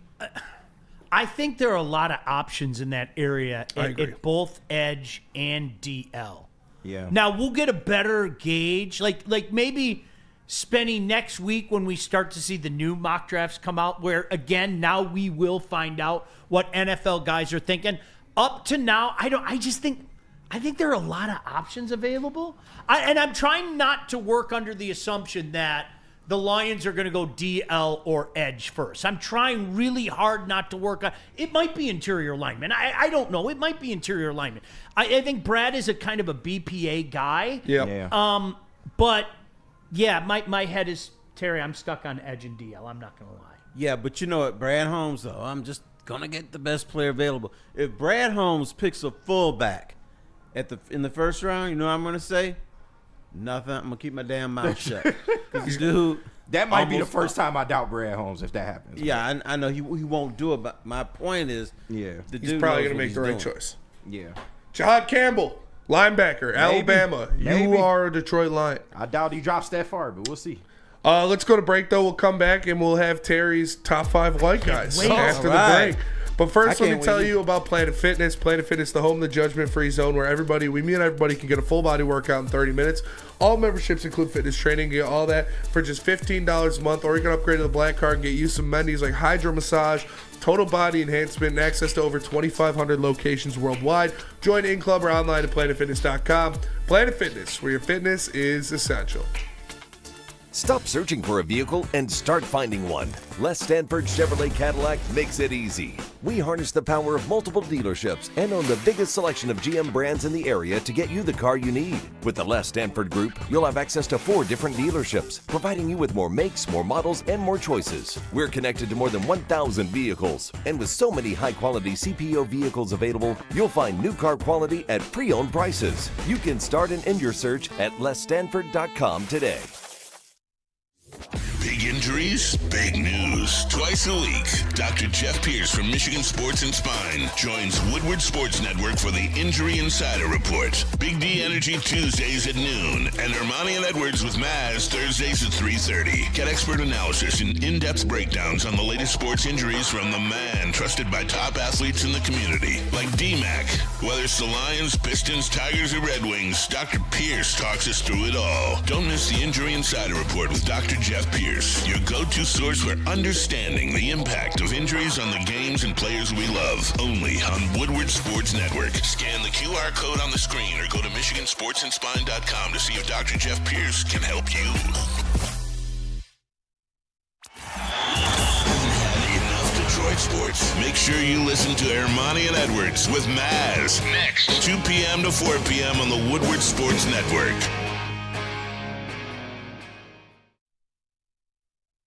I think there are a lot of options in that area at both edge and DL. Yeah. Now we'll get a better gauge, like maybe spending next week when we start to see the new mock drafts come out, where again now we will find out what NFL guys are thinking. Up to now, I think there are a lot of options available, and I'm trying not to work under the assumption that the Lions are going to go DL or edge first. I'm trying really hard not to work on. It might be interior lineman. I don't know. It might be interior lineman. I think Brad is a kind of a BPA guy. Yeah. But yeah, my head is, Terry, I'm stuck on edge and DL. I'm not going to lie. Yeah, but you know what, Brad Holmes though, I'm just gonna get the best player available. If Brad Holmes picks a fullback in the first round, you know what I'm gonna say? Nothing. I'm gonna keep my damn mouth shut. Dude, that might be the first time I doubt Brad Holmes if that happens. Yeah, I know he won't do it. But my point is, he's probably gonna make the right choice. Yeah. Jahad Campbell, linebacker, Alabama. You are a Detroit Lion. I doubt he drops that far, but we'll see. Let's go to break though. We'll come back and we'll have Terry's top 5 white guys after the break. But first, let me tell you about Planet Fitness. Planet Fitness, the home of the judgment-free zone, where everybody can get a full-body workout in 30 minutes. All memberships include fitness training. You get all that for just $15 a month, or you can upgrade to the Black Card and get you some amenities like hydro massage, total body enhancement, and access to over 2,500 locations worldwide. Join in club or online at planetfitness.com. Planet Fitness, where your fitness is essential. Stop searching for a vehicle and start finding one. Les Stanford Chevrolet Cadillac makes it easy. We harness the power of multiple dealerships and own the biggest selection of GM brands in the area to get you the car you need. With the Les Stanford Group, you'll have access to 4 different dealerships, providing you with more makes, more models, and more choices. We're connected to more than 1,000 vehicles. And with so many high-quality CPO vehicles available, you'll find new car quality at pre-owned prices. You can start and end your search at lesstanford.com today. Big injuries, big news. Twice a week, Dr. Jeff Pierce from Michigan Sports and Spine joins Woodward Sports Network for the Injury Insider Report. Big D Energy Tuesdays at noon, and Ermanni and Edwards with Maz Thursdays at 3:30. Get expert analysis and in-depth breakdowns on the latest sports injuries from the man trusted by top athletes in the community, like D-Mac. Whether it's the Lions, Pistons, Tigers, or Red Wings, Dr. Pierce talks us through it all. Don't miss the Injury Insider Report with Dr. Jeff Pierce, your go-to source for understanding the impact of injuries on the games and players we love. Only on Woodward Sports Network. Scan the QR code on the screen or go to MichiganSportsandSpine.com to see if Dr. Jeff Pierce can help you. Enough Detroit sports. Make sure you listen to Ermanni and Edwards with Maz next, 2 p.m. to 4 p.m. on the Woodward Sports Network.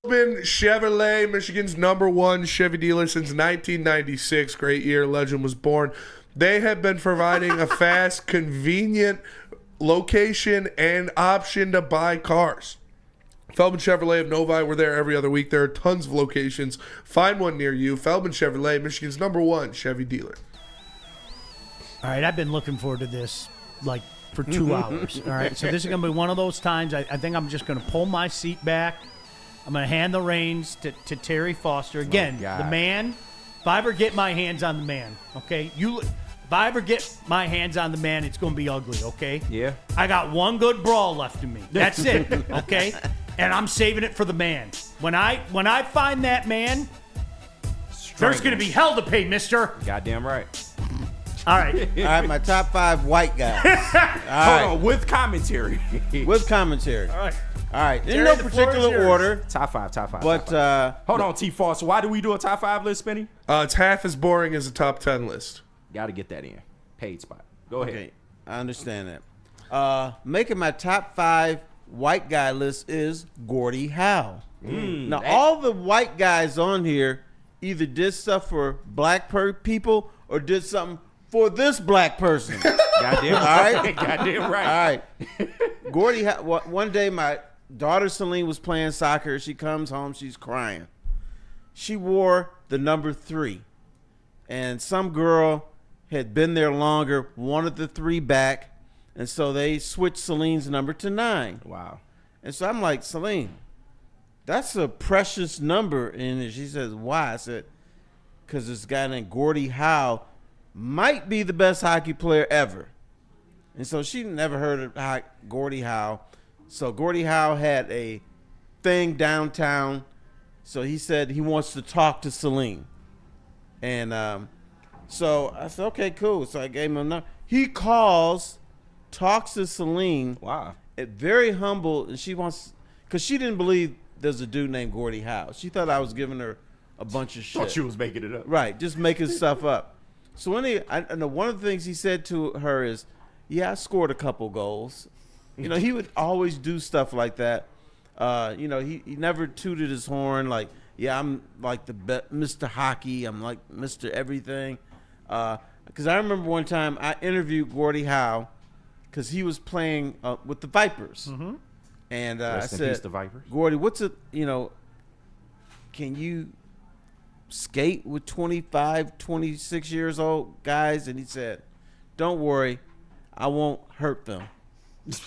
Chevrolet, Michigan's #1 Chevy dealer since 1996. Great year, legend was born. They have been providing a fast, convenient location and option to buy cars. Feldman Chevrolet of Novi, we're there every other week. There are tons of locations. Find one near you. Feldman Chevrolet, Michigan's #1 Chevy dealer. All right, I've been looking forward to this like for 2 hours. All right, so this is going to be one of those times I think I'm just going to pull my seat back. I'm going to hand the reins to Terry Foster. Again, the man. If I ever get my hands on the man, okay? If I ever get my hands on the man, it's going to be ugly, okay? Yeah. I got one good brawl left in me. That's it, okay? And I'm saving it for the man. When I find that man, there's going to be hell to pay, mister. Goddamn right. All right. All right, my top 5 white guys. Hold on, with commentary. With commentary. All right. In Jerry, no the floor is particular yours. order. Top five. But Hold on, T. Foster. Why do we do a top 5 list, Spinny? It's half as boring as a top 10 list. Got to get that in. Paid spot. Go ahead. Okay, I understand that. Making my top 5 white guy list is Gordie Howe. Now, all the white guys on here either did stuff for black people or did something for this black person. Goddamn All right? Goddamn right. All right. Gordie Howe, one day my daughter Celine was playing soccer. She comes home, she's crying. She wore the number 3. And some girl had been there longer, wanted the 3 back, and so they switched Celine's number to 9. Wow. And so I'm like, Celine, that's a precious number. And she says, why? I said, because this guy named Gordie Howe might be the best hockey player ever. And so she never heard of Gordie Howe. So Gordie Howe had a thing downtown. So he said he wants to talk to Celine. And so I said, okay, cool. So I gave him a number. He calls, talks to Celine. Wow. Very humble. And she wants, because she didn't believe there's a dude named Gordie Howe. She thought I was giving her a bunch of shit. Thought you was making it up. Right, just making stuff up. So I know one of the things he said to her is, yeah, I scored a couple goals. You know, he would always do stuff like that. You know, he never tooted his horn like, yeah, I'm like the Mr. Hockey. I'm like Mr. Everything. Because I remember one time I interviewed Gordie Howe because he was playing with the Vipers. Mm-hmm. And Rest I in said, peace, the Vipers. Gordie, can you skate with 25, 26 years old guys? And he said, don't worry, I won't hurt them.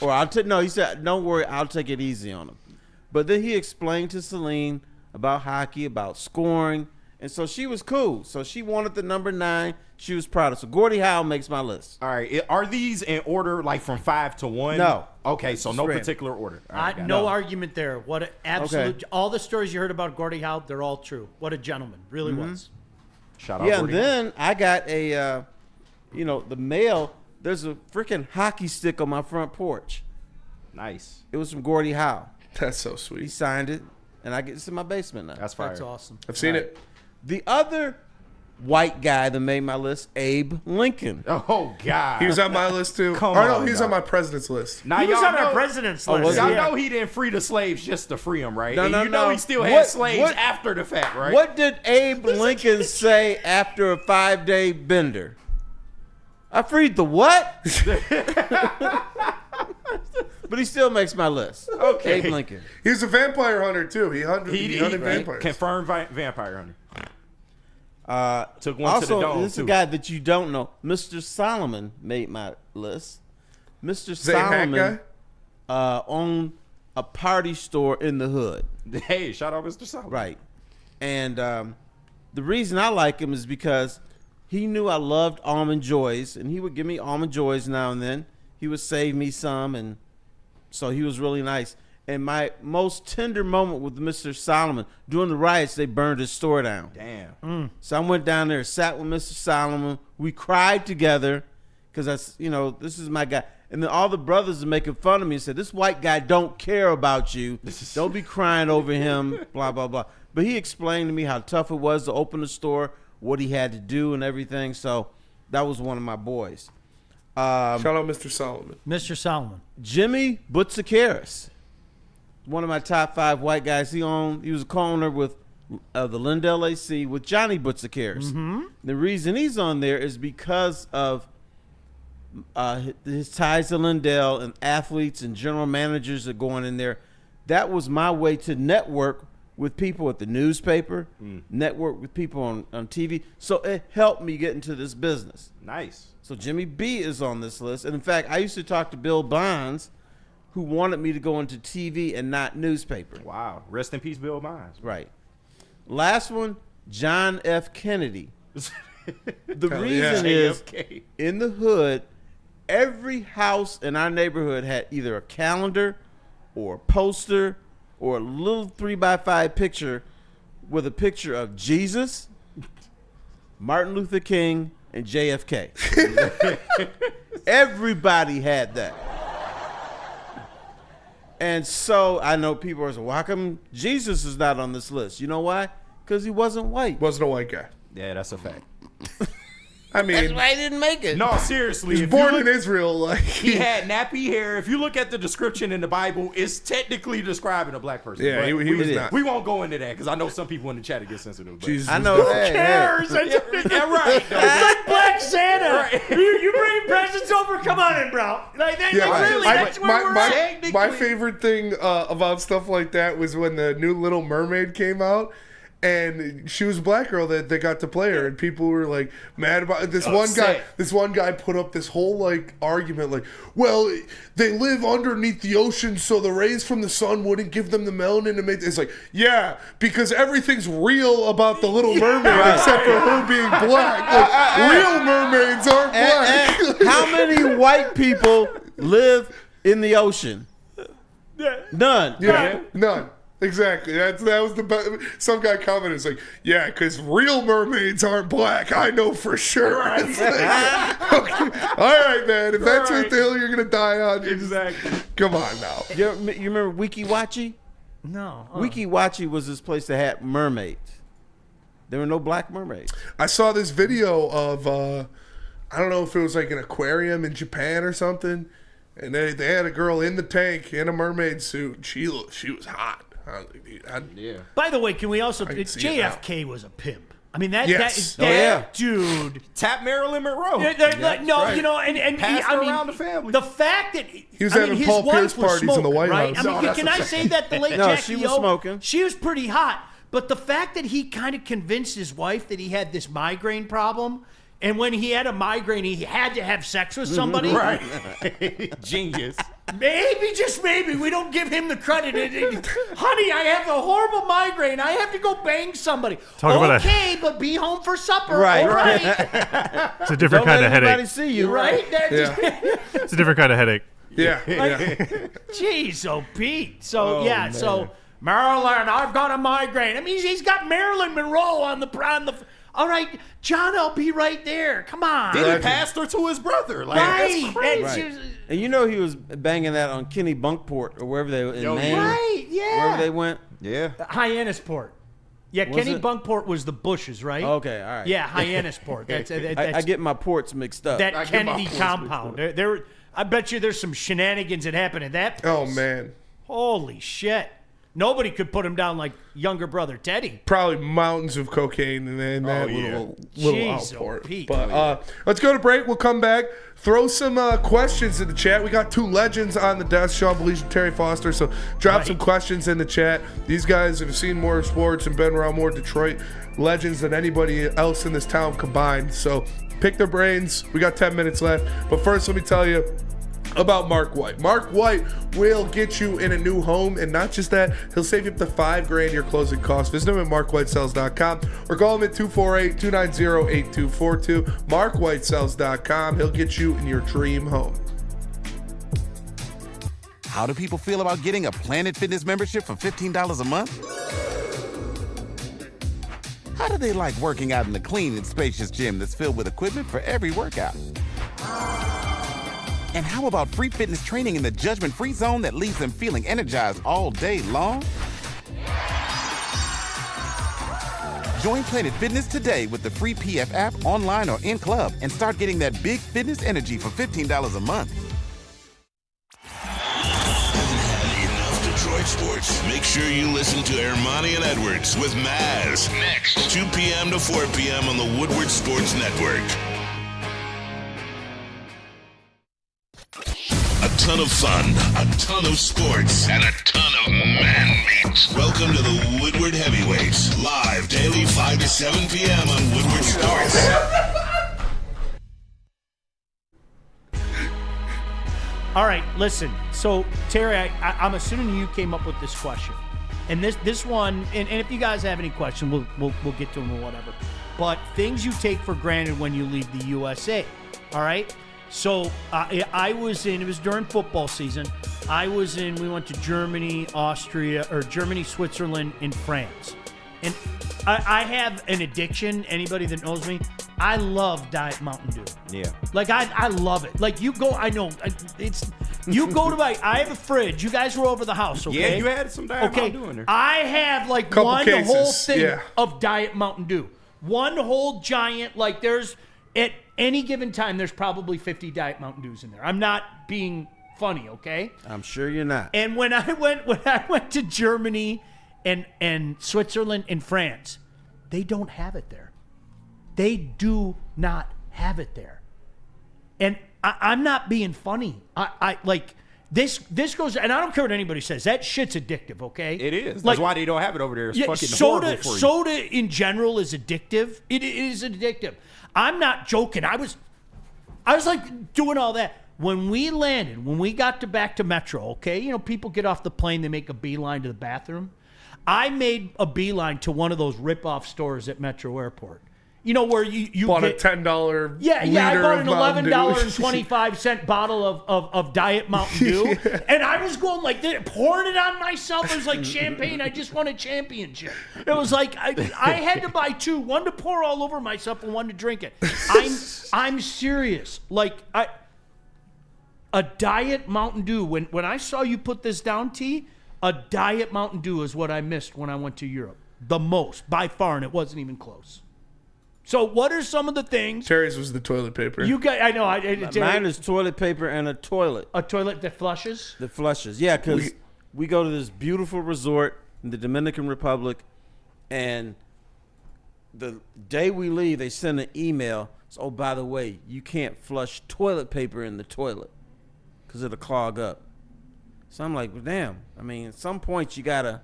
Or he said, don't worry, I'll take it easy on them. But then he explained to Celine about hockey, about scoring. And so she was cool. So she wanted the number 9. She was proud of it. So Gordie Howe makes my list. All right. Are these in order like from 5 to 1? No. Okay, so no Straight. particular order. All right, No argument there. What an absolute. Okay. All the stories you heard about Gordie Howe, they're all true. What a gentleman. Really was. Shout out Yeah, Gordie and then I got a, the mail. There's a freaking hockey stick on my front porch. Nice. It was from Gordie Howe. That's so He sweet. signed it, and I get this in my basement now. That's fire. That's awesome. I've seen it. The other white guy that made my list, Abe Lincoln. Oh, God. He was on my list too. Come Or no, on, he's dog. on my president's list. Now, He was y'all on our know- president's Oh, list. was he? Y'all Yeah. know he didn't free the slaves just to free them, right? No, And no, you know no. he still had What- slaves what- after the fact, right? What did Abe Lincoln say after a 5-day bender? I freed the what? But he still makes my list. Okay. Abe Lincoln. He was a vampire hunter too. He hunted vampires. Confirmed vampire hunter. Took one to the Also, dome, this is a too. guy that you don't know. Mr. Solomon made my list. Mr. Is that a hat Solomon owned a party store in the hood. Hey, shout out Mr. Solomon. Right. And the reason I like him is because he knew I loved Almond Joys, and he would give me Almond Joys now and then. He would save me some, and so he was really nice. And my most tender moment with Mr. Solomon, during the riots, they burned his store down. Damn. So I went down there, sat with Mr. Solomon. We cried together because this is my guy. And then all the brothers are making fun of me and said, this white guy don't care about you. Don't be crying over him, blah, blah, blah. But he explained to me how tough it was to open the store, what he had to do and everything. So that was one of my boys. Shout out Mr. Solomon. Mr. Solomon. Jimmy Butsukaris, one of my top 5 white guys. He was a co-owner with the Lindell AC with Johnny Butsukaris. Mm-hmm. The reason he's on there is because of his ties to Lindell and athletes and general managers are going in there. that was my way to network with people at the newspaper, network with people on TV. So it helped me get into this business. Nice. So Jimmy B is on this list. And in fact, I used to talk to Bill Bonds, who wanted me to go into TV and not newspaper. Wow. Rest in peace, Bill Bonds. Right. Last one, John F. Kennedy. The reason is, in the hood, every house in our neighborhood had either a calendar or a poster or a little 3x5 picture with a picture of Jesus, Martin Luther King, and JFK. Everybody had that. And so I know people are saying, well, how come Jesus is not on this list? You know why? Because he wasn't white. Wasn't a white guy. Yeah, that's a fact. I mean, that's why he didn't make it. No, seriously. He was born in Israel. Like he had nappy hair. If you look at the description in the Bible, it's technically describing a black person. Yeah, he was not. We won't go into that because I know some people in the chat get sensitive. But Jesus I know. was Hey, cares? yeah, right. It's like Black Santa. You bring presents over? Come on in, bro. Like, really, that's where we're at. My favorite thing about stuff like that was when the new Little Mermaid came out. And she was a black girl that got to play her, and people were like mad about it. This one guy put up this whole like argument, like, well, they live underneath the ocean, so the rays from the sun wouldn't give them the melanin to make. It's like, yeah, because everything's real about the Little Mermaid except for her being black. Like, real mermaids aren't black. And how many white people live in the ocean? None. Yeah, none. Exactly. That was the best. Some guy commented, it's like, yeah, because real mermaids aren't black. I know for sure. It's like, okay. All right, man. If that's what the hell you're going to die on. Exactly. Come on now. You remember Weeki Wachee? No. Weeki Wachee was this place that had mermaids. There were no black mermaids. I saw this video of, I don't know if it was like an aquarium in Japan or something. And they had a girl in the tank in a mermaid suit. She was hot. Yeah. By the way, can we also? JFK was a pimp. I mean that dude. Tap Marilyn Monroe. You know, and passed her around the family. The fact that he was having his Paul wife Pierce parties smoking, in the White right? House. I mean, can I say that the late Jackie she was O, smoking. She was pretty hot, but the fact that he kind of convinced his wife that he had this migraine problem. And when he had a migraine, he had to have sex with somebody. Right. Genius. Maybe, just maybe, we don't give him the credit. Honey, I have a horrible migraine. I have to go bang somebody. But be home for supper. Right. All right. It's a different kind of headache. See you, right? It's a different kind of headache. Yeah. Jeez, Pete. So, so Marilyn, I've got a migraine. I mean, he's got Marilyn Monroe on the all right, John, I'll be right there. Come on. Then he passed her to his brother. Like, that's crazy. And you know he was banging that on Kenny Bunkport or wherever they were in Maine. Right, yeah. Wherever they went. Yeah. Hyannisport. Yeah, Kenny Bunkport was the Bushes, right? Okay, all right. Yeah, Hyannisport. That's I get my ports mixed up. That Kennedy compound. I bet you there's some shenanigans that happened at that place. Oh, man. Holy shit. Nobody could put him down like younger brother Teddy. Probably mountains of cocaine in that little Jeez, outport. Pete. But let's go to break. We'll come back. Throw some questions in the chat. We got two legends on the desk, Sean Belize and Terry Foster. So drop some questions in the chat. These guys have seen more sports and been around more Detroit legends than anybody else in this town combined. So pick their brains. We got 10 minutes left. But first, let me tell you about Mark White. Mark White will get you in a new home, and not just that, he'll save you up to $5,000 your closing costs. Visit him at markwhitesells.com or call him at 248-290-8242. markwhitesells.com. He'll get you in your dream home. How do people feel about getting a Planet Fitness membership for $15 a month? How do they like working out in the clean and spacious gym that's filled with equipment for every workout? And how about free fitness training in the judgment-free zone that leaves them feeling energized all day long? Join Planet Fitness today with the free PF app, online or in club, and start getting that big fitness energy for $15 a month. Enough Detroit sports. Make sure you listen to Ermanni and Edwards with Maz next, 2 p.m. to 4 p.m. on the Woodward Sports Network. A ton of fun, a ton of sports, and a ton of Welcome to the Woodward Heavyweights, live daily 5 to 7 p.m. on Woodward Sports. All right, listen. So, Terry, I'm assuming you came up with this question. And this one, and if you guys have any questions, we'll get to them or whatever. But things you take for granted when you leave the USA, all right? So I was in, it was during football season. We went to Germany, Switzerland, and France. And I have an addiction, anybody that knows me, I love Diet Mountain Dew. Yeah. Like, I love it. Like, you go, I know, you go to I have a fridge. You guys were over the house, okay? Yeah, you had some Diet Mountain Dew in there. I have, like, Couple one cases, whole thing yeah. of Diet Mountain Dew. One whole giant, like, there's, at any given time, there's probably 50 Diet Mountain Dews in there. I'm not being funny, okay? I'm sure you're not. And when I went to Germany and Switzerland and France, they don't have it there. They do not have it there. And I'm not being funny. I like this goes, and I don't care what anybody says. That shit's addictive, okay? It is. Like, That's why they don't have it over there. It's fucking soda, horrible for you. soda in general is addictive. It is addictive. I'm not joking. I was like doing all that. When we landed, when we got back to Metro, okay, you know, people get off the plane, they make a beeline to the bathroom. I made a beeline to one of those rip-off stores at Metro Airport. You know, where you bought get, a $10 Yeah, liter I bought of an Mountain Dew. $11.25 bottle of Diet Mountain Dew. Yeah. And I was going like this, pouring it on myself. It was like champagne. I just won a championship. It was like I had to buy two, one to pour all over myself and one to drink it. I'm serious. Like, a Diet Mountain Dew. When I saw you put this down, T, a Diet Mountain Dew is what I missed when I went to Europe. The most, by far, and it wasn't even close. So what are some of the things? Terry's was the toilet paper. You guys, I know. Mine is toilet paper and a toilet. A toilet that flushes? That flushes, yeah, because we go to this beautiful resort in the Dominican Republic, and the day we leave, they send an email. So, oh, by the way, you can't flush toilet paper in the toilet because it'll clog up. So I'm like, well, damn. I mean, at some point you gotta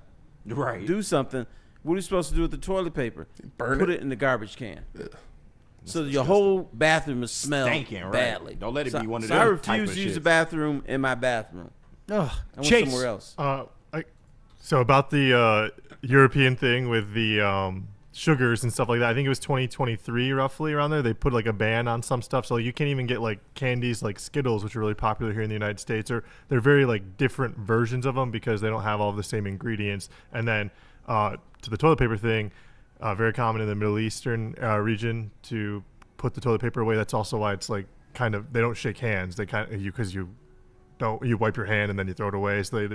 do something. What are you supposed to do with the toilet paper? Put it in the garbage can. Ugh. So your whole bathroom is smelling badly. Don't let it be one of those. those. I refuse to use the bathroom in my bathroom. Ugh. I went somewhere else. So about the European thing with the sugars and stuff like that, I think it was 2023 roughly around there. They put like a ban on some stuff, so you can't even get like candies like Skittles, which are really popular here in the United States. Or they're very like different versions of them because they don't have all the same ingredients. And then to the toilet paper thing, very common in the Middle Eastern region to put the toilet paper away. That's also why it's like kind of, they don't shake hands. They kind of, because you wipe your hand and then you throw it away. So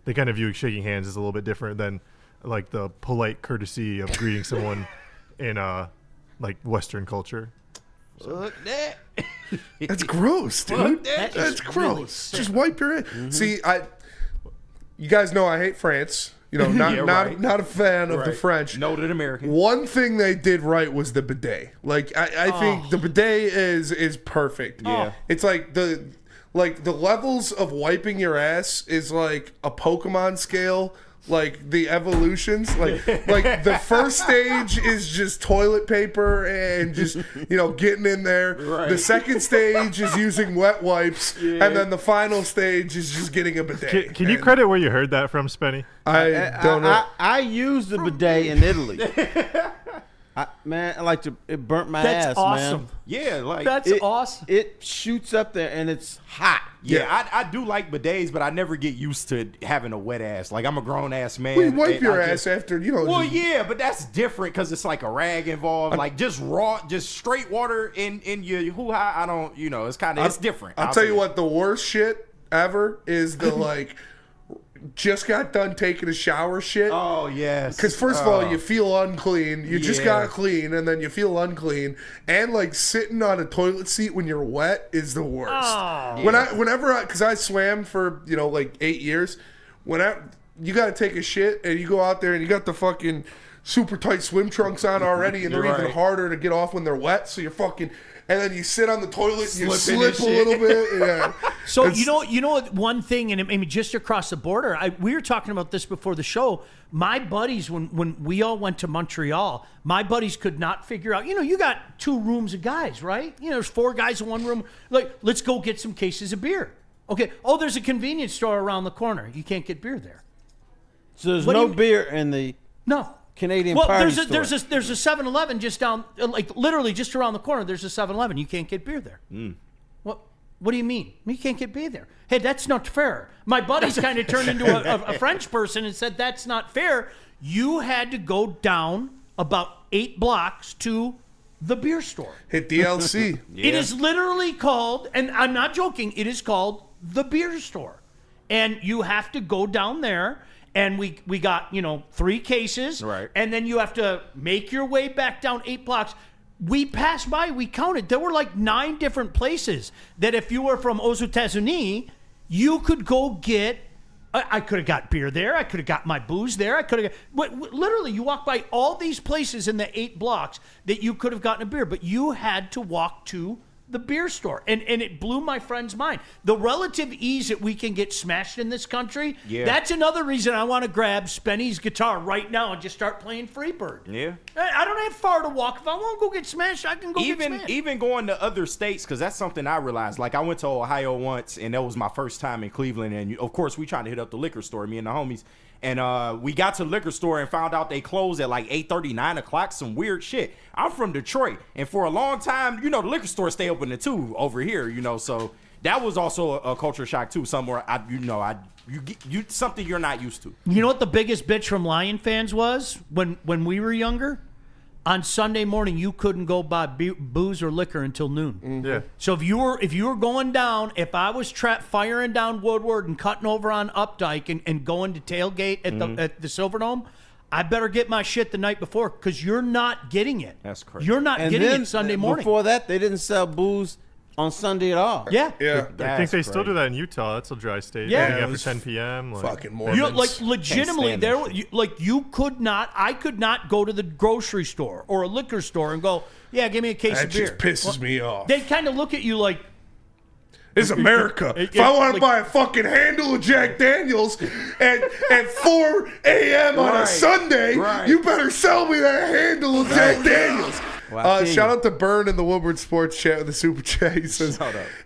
they kind of view shaking hands as a little bit different than like the polite courtesy of greeting someone in like Western culture. Look that. That's gross, dude. That's gross. Just wipe your hand. Mm-hmm. See, you guys know I hate France. You know, not a fan of the French. Noted American. One thing they did right was the bidet. Like I think the bidet is perfect. Yeah. It's like the levels of wiping your ass is like a Pokemon scale. Like the evolutions, like the first stage is just toilet paper and just getting in there. Right. The second stage is using wet wipes, and then the final stage is just getting a bidet. Can you credit where you heard that from, Spenny? I don't know. I used the bidet in Italy. It burnt my ass, awesome. man. Yeah, like that's awesome. It shoots up there and it's hot. Yeah, I do like bidets, but I never get used to having a wet ass. Like, I'm a grown ass man. We wipe your ass after, Well, yeah, but that's different because it's like a rag involved. Like just straight water in your hoo-ha. I don't, it's kind of, it's different. I'll tell you what, the worst shit ever is the like. Just got done taking a shower shit. Oh, yes. Because first of all, you feel unclean. You just got clean, and then you feel unclean. And like sitting on a toilet seat when you're wet is the worst. Oh. Because I swam for like 8 years. You got to take a shit, and you go out there, and you got the fucking super tight swim trunks on already, and they're even harder to get off when they're wet. So you're fucking, and then you sit on the toilet and you slip a little bit. Yeah. So you know one thing, and I mean just across the border, we were talking about this before the show. My buddies, when we all went to Montreal, my buddies could not figure out. You got 2 rooms of guys, right? There's 4 guys in one room. Like, let's go get some cases of beer. Okay. Oh, there's a convenience store around the corner. You can't get beer there. So there's no beer in the Canadian party store. There's a 7-Eleven just down, like literally just around the corner. There's a 7-Eleven. You can't get beer there. What do you mean? You can't get beer there. Hey, that's not fair. My buddies kind of turned into a French person and said, that's not fair. You had to go down about 8 blocks to the beer store. Hit DLC. It is literally called, and I'm not joking, it is called the beer store. And you have to go down there, and we got, 3 cases. Right. And then you have to make your way back down 8 blocks. We passed by, we counted. There were like 9 different places that if you were from aux États-Unis, you could go get. I could have got beer there. I could have got my booze there. I could have literally, you walk by all these places in the 8 blocks that you could have gotten a beer, but you had to walk to the beer store. And it blew my friend's mind. The relative ease that we can get smashed in this country, that's another reason I want to grab Spenny's guitar right now and just start playing Freebird. Yeah. I don't have far to walk. If I want to go get smashed, I can go get smashed. Even going to other states, because that's something I realized. Like, I went to Ohio once, and that was my first time in Cleveland. And, of course, we trying to hit up the liquor store, me and the homies. And we got to the liquor store and found out they closed at like 8:30, 9 o'clock, some weird shit. I'm from Detroit, and for a long time, the liquor store stay open at 2 over here, so that was also a culture shock too. Somewhere, you something you're not used to. You know what the biggest bitch from Lion fans was when we were younger? On Sunday morning, you couldn't go buy booze or liquor until noon. Mm-hmm. Yeah. So if you were going down, if I was firing down Woodward and cutting over on Updike and going to tailgate at the Silverdome, I better get my shit the night before because you're not getting it. That's crazy. You're not getting it Sunday morning. Before that, they didn't sell booze on Sunday at all. Yeah. I think they still do that in Utah. That's a dry state. Yeah. After 10 p.m. Fucking Mormons. Legitimately, I could not go to the grocery store or a liquor store and go, yeah, give me a case of beer. That just pisses me off. They kind of look at you like, it's America. If I want to buy a fucking handle of Jack Daniels at 4 a.m. on a Sunday, you better sell me that handle of Jack Daniels. Shout out to Byrne in the Woodward Sports Chat with the Super Chat. He says,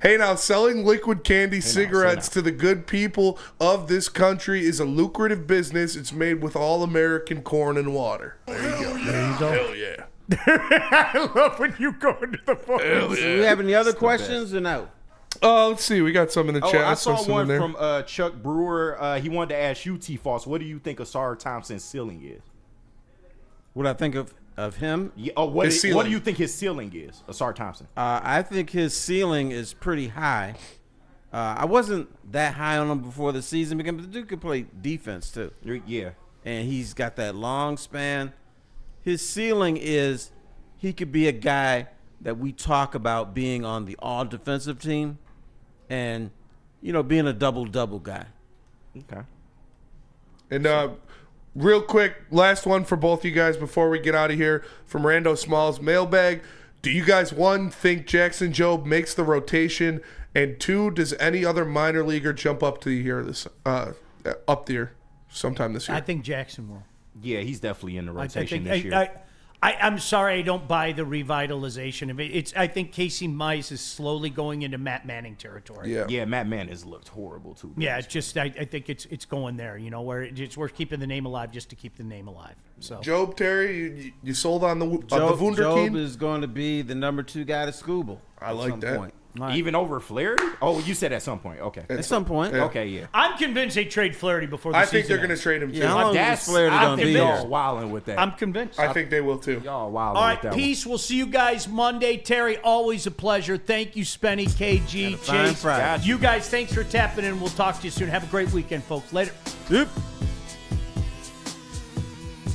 hey, now selling liquid candy cigarettes to the good people of this country is a lucrative business. It's made with all American corn and water. There you go. Hell yeah. I love when you go into the phone. Do we have any other questions or no? Let's see. We got some in the chat. I saw one from Chuck Brewer. He wanted to ask you, T-Foss, what do you think Asar Thompson's ceiling is? What I think of him? Yeah, what do you think his ceiling is, Asar Thompson? I think his ceiling is pretty high. I wasn't that high on him before the season because the dude can play defense too. Yeah. And he's got that long span. His ceiling is he could be a guy that we talk about being on the all-defensive team and, being a double-double guy. Okay. And real quick, last one for both you guys before we get out of here from Rando Smalls mailbag. Do you guys, 1, think Jackson Jobe makes the rotation? And 2, does any other minor leaguer jump up up there sometime this year? I think Jackson will. Yeah, he's definitely in the rotation this year. I'm sorry, I don't buy the revitalization of it. I think Casey Mize is slowly going into Matt Manning territory. Yeah, Matt Manning has looked horrible too. Yeah, it's just I think it's going there. Where it's worth keeping the name alive just to keep the name alive. So Jobe, Terry, you sold on the Wunderkind? Jobe is going to be the number 2 guy to Skubal. I like that. Point. Even over Flaherty? Oh, you said at some point. Okay. At some point. Yeah. Okay, yeah. I'm convinced they trade Flaherty before the season. I think they're going to trade him too. Yeah, how long is Flaherty I going to think be y'all here? wilding with that. I'm convinced. I think they will too. Y'all wilding All with that right, peace. We'll see you guys Monday. Terry, always a pleasure. Thank you, Spenny, KG, Chase. Friday. You guys, thanks for tapping in. We'll talk to you soon. Have a great weekend, folks. Later. Yep.